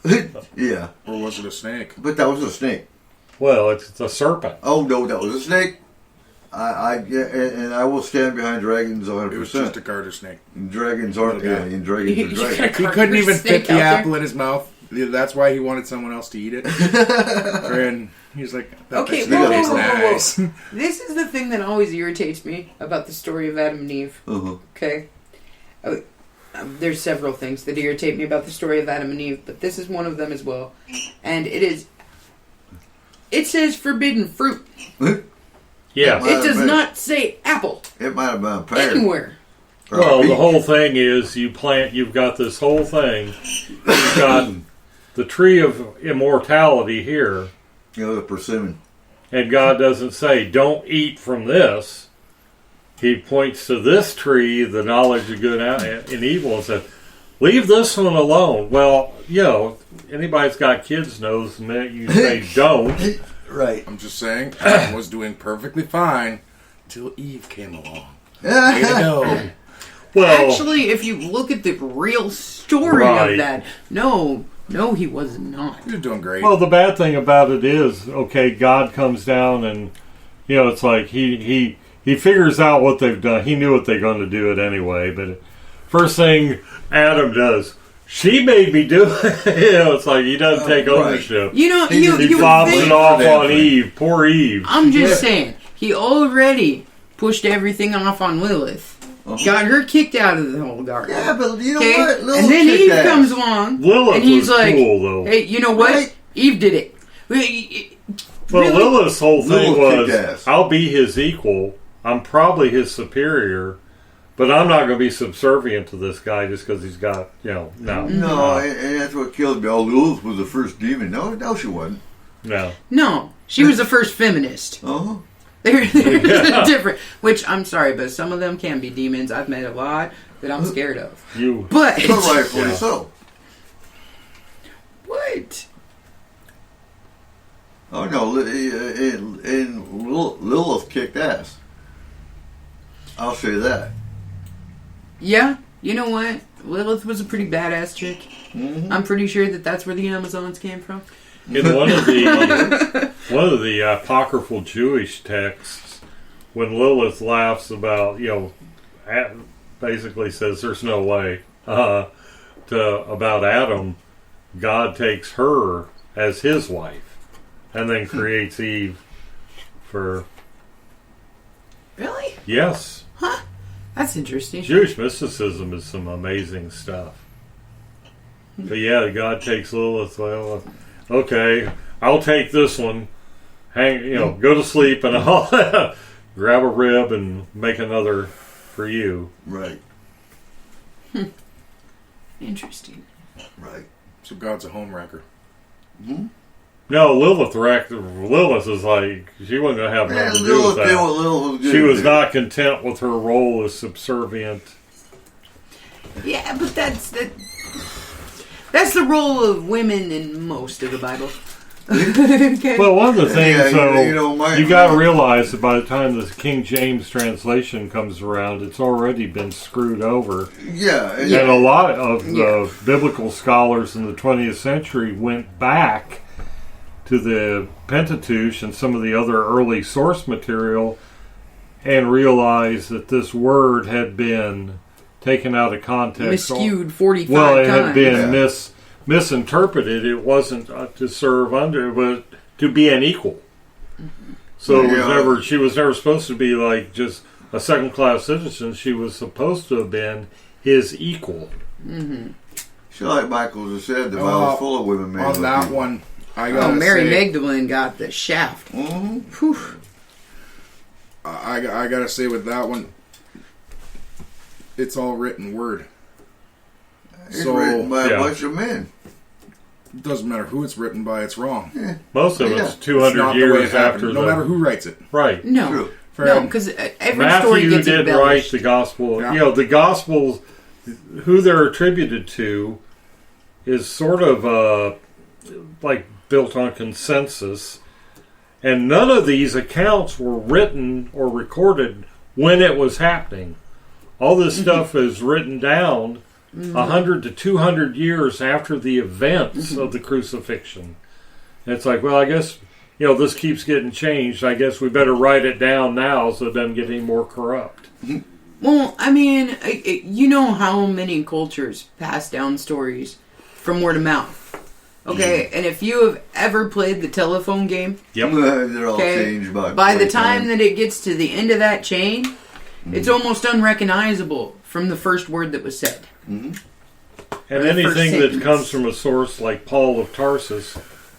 Yeah. Or was it a snake? But that was a snake. Well, it's a serpent. Oh, no, that was a snake. And I will stand behind dragons 100%. It was just a garter snake. Dragons aren't alien. Dragons are dragons. He couldn't even fit the apple in his mouth. That's why he wanted someone else to eat it. And he's like, okay, whoa. This is the thing that always irritates me about the story of Adam and Eve. Uh-huh. Okay? There's several things that irritate me about the story of Adam and Eve, but this is one of them as well. And it is it says forbidden fruit. Yeah. It does not say apple It might have been a pear. anywhere. Or a Well, the peach. whole thing is you've got this whole thing. You've got the tree of immortality here, The persimmon. and God doesn't say, don't eat from this. He points to this tree, the knowledge of good and evil, and says, leave this one alone. Well, anybody that's got kids knows the minute you say don't. Right. I'm just saying, Adam was doing perfectly fine till Eve came along. Way to go. Well, Actually, if you look at the real story Right. of that, no, he was not. You're doing great. well, the bad thing about it is, okay, God comes down and, it's like he figures out what they've done. He knew what they're going to do it anyway, but first thing Adam does, she made me do it. It's like he doesn't take ownership. You know, He you He would flops think, it off on Eve. Poor Eve. I'm just saying, he already pushed everything off on Lilith. Got her kicked out of the whole garden. Yeah, but you know Okay? what? Little And then chick Eve ass. comes along, Lilith and he's was like, cool, though. hey, you know what? Right? Eve did it. Well, Really? Lilith's whole thing Lilith was, kicked ass. I'll be his equal. I'm probably his superior, but I'm not going to be subservient to this guy just because he's got, no. No, and that's what killed me. Oh, Lilith was the first demon. No, she wasn't. No. No, she was the first feminist. Uh-huh. They're different. Which, I'm sorry, but some of them can be demons. I've met a lot that I'm scared of. But But rightfully Yeah. so. what? Oh, no, and Lilith kicked ass. I'll say that. Yeah, you know what? Lilith was a pretty badass chick. Mm-hmm. I'm pretty sure that's where the Amazons came from. In one of the apocryphal Jewish texts, when Lilith laughs about, basically says there's no way, about Adam, God takes her as his wife, and then creates Eve for, Really? yes. That's interesting. Jewish mysticism is some amazing stuff. But yeah, God takes Lilith. Well, okay, I'll take this one. Go to sleep, and I'll grab a rib and make another for you. Right, Interesting. right. So God's a home wrecker. No, Lilith is like, she wasn't going to have Man, nothing to do with Lilith did what that. Lilith was good She to was do. not content with her role as subservient. Yeah, but that's the role of women in most of the Bible. Okay. Well, one of the things, Yeah, you got to realize that by the time the King James translation comes around, it's already been screwed over. Yeah, And a lot of the biblical scholars in the 20th century went back to the Pentateuch and some of the other early source material and realized that this word had been taken out of context. Miscued 45 Well, it times. had been Yeah. misinterpreted. It wasn't to serve under, but to be an equal. So it was Yeah. she was never supposed to be like just a second-class citizen. She was supposed to have been his equal. So like Michael just said, the Bible's full of women, man. On that one, I gotta Mary say, Magdalene got the shaft. Mm-hmm. Whew. I gotta say with that one, it's all written word. It's So, written by yeah. a bunch of men. It doesn't matter who it's written by, it's wrong. Most of Yeah. it's It's 200 not the way it years happened, after no matter who writes it. Right. No. True. No, because every story Matthew gets did write embellished. the gospel. Yeah. The gospels, who they're attributed to, is sort of like built on consensus, and none of these accounts were written or recorded when it was happening. All this stuff is written down 100 to 200 years after the events of the crucifixion. And it's like, well, I guess this keeps getting changed. I guess we better write it down now so it doesn't get any more corrupt. Well, I mean, you know how many cultures pass down stories from word of mouth. Okay, and if you have ever played the telephone game, Yep. They're all okay, changed by the playtime. time that it gets to the end of that chain, it's almost unrecognizable from the first word that was said. And the first anything that sentence. comes from a source like Paul of Tarsus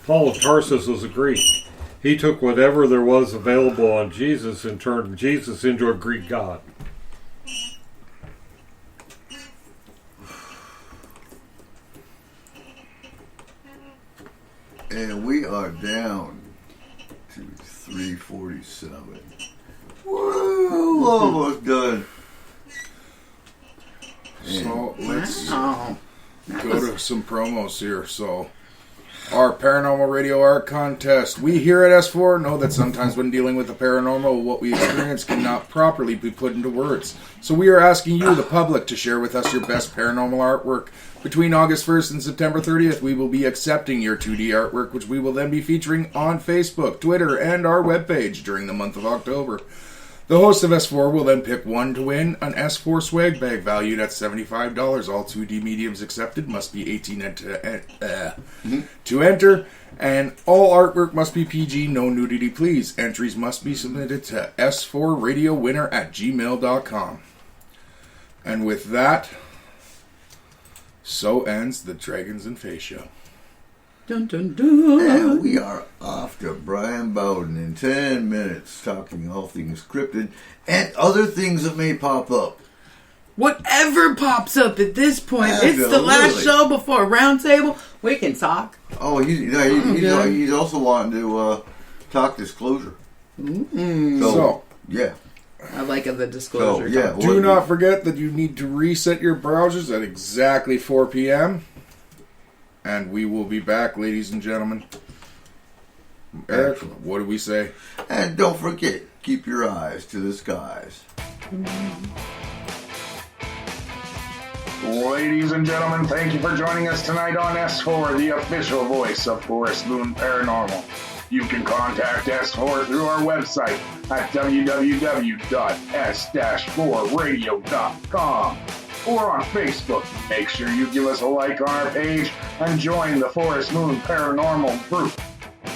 was a Greek. He took whatever there was available on Jesus and turned Jesus into a Greek god. And we are down to 347. Woo! Almost done. So let's Wow. go to some promos here. So, our Paranormal Radio Art Contest. We here at S4 know that sometimes when dealing with the paranormal, what we experience cannot properly be put into words. So we are asking you, the public, to share with us your best paranormal artwork. Between August 1st and September 30th, we will be accepting your 2D artwork, which we will then be featuring on Facebook, Twitter, and our webpage during the month of October. The host of S4 will then pick one to win an S4 swag bag valued at $75. All 2D mediums accepted must be 18 to enter, and all artwork must be PG, no nudity please. Entries must be submitted to s4radiowinner@gmail.com. And with that, so ends the Dragons and Fae Show. Dun, dun, dun. And we are off to Brian Bowden in 10 minutes, talking all things cryptid and other things that may pop up. Whatever pops up at this point, it's the last show before a roundtable. We can talk. Oh, he's also wanting to talk disclosure. So, yeah. I like the disclosure. So, yeah. Do not forget that you need to reset your browsers at exactly 4 p.m. And we will be back, ladies and gentlemen. Eric, Excellent. what do we say? And don't forget, keep your eyes to the skies. Ladies and gentlemen, thank you for joining us tonight on S4, the official voice of Forest Moon Paranormal. You can contact S4 through our website at www.s-4radio.com or on Facebook. Make sure you give us a like on our page and join the Forest Moon Paranormal group.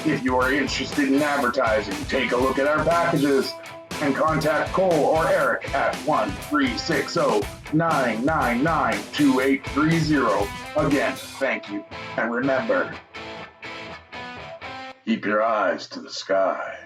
If you are interested in advertising, take a look at our packages and contact Cole or Eric at 1-360-999-2830. Again, thank you. And remember, keep your eyes to the sky.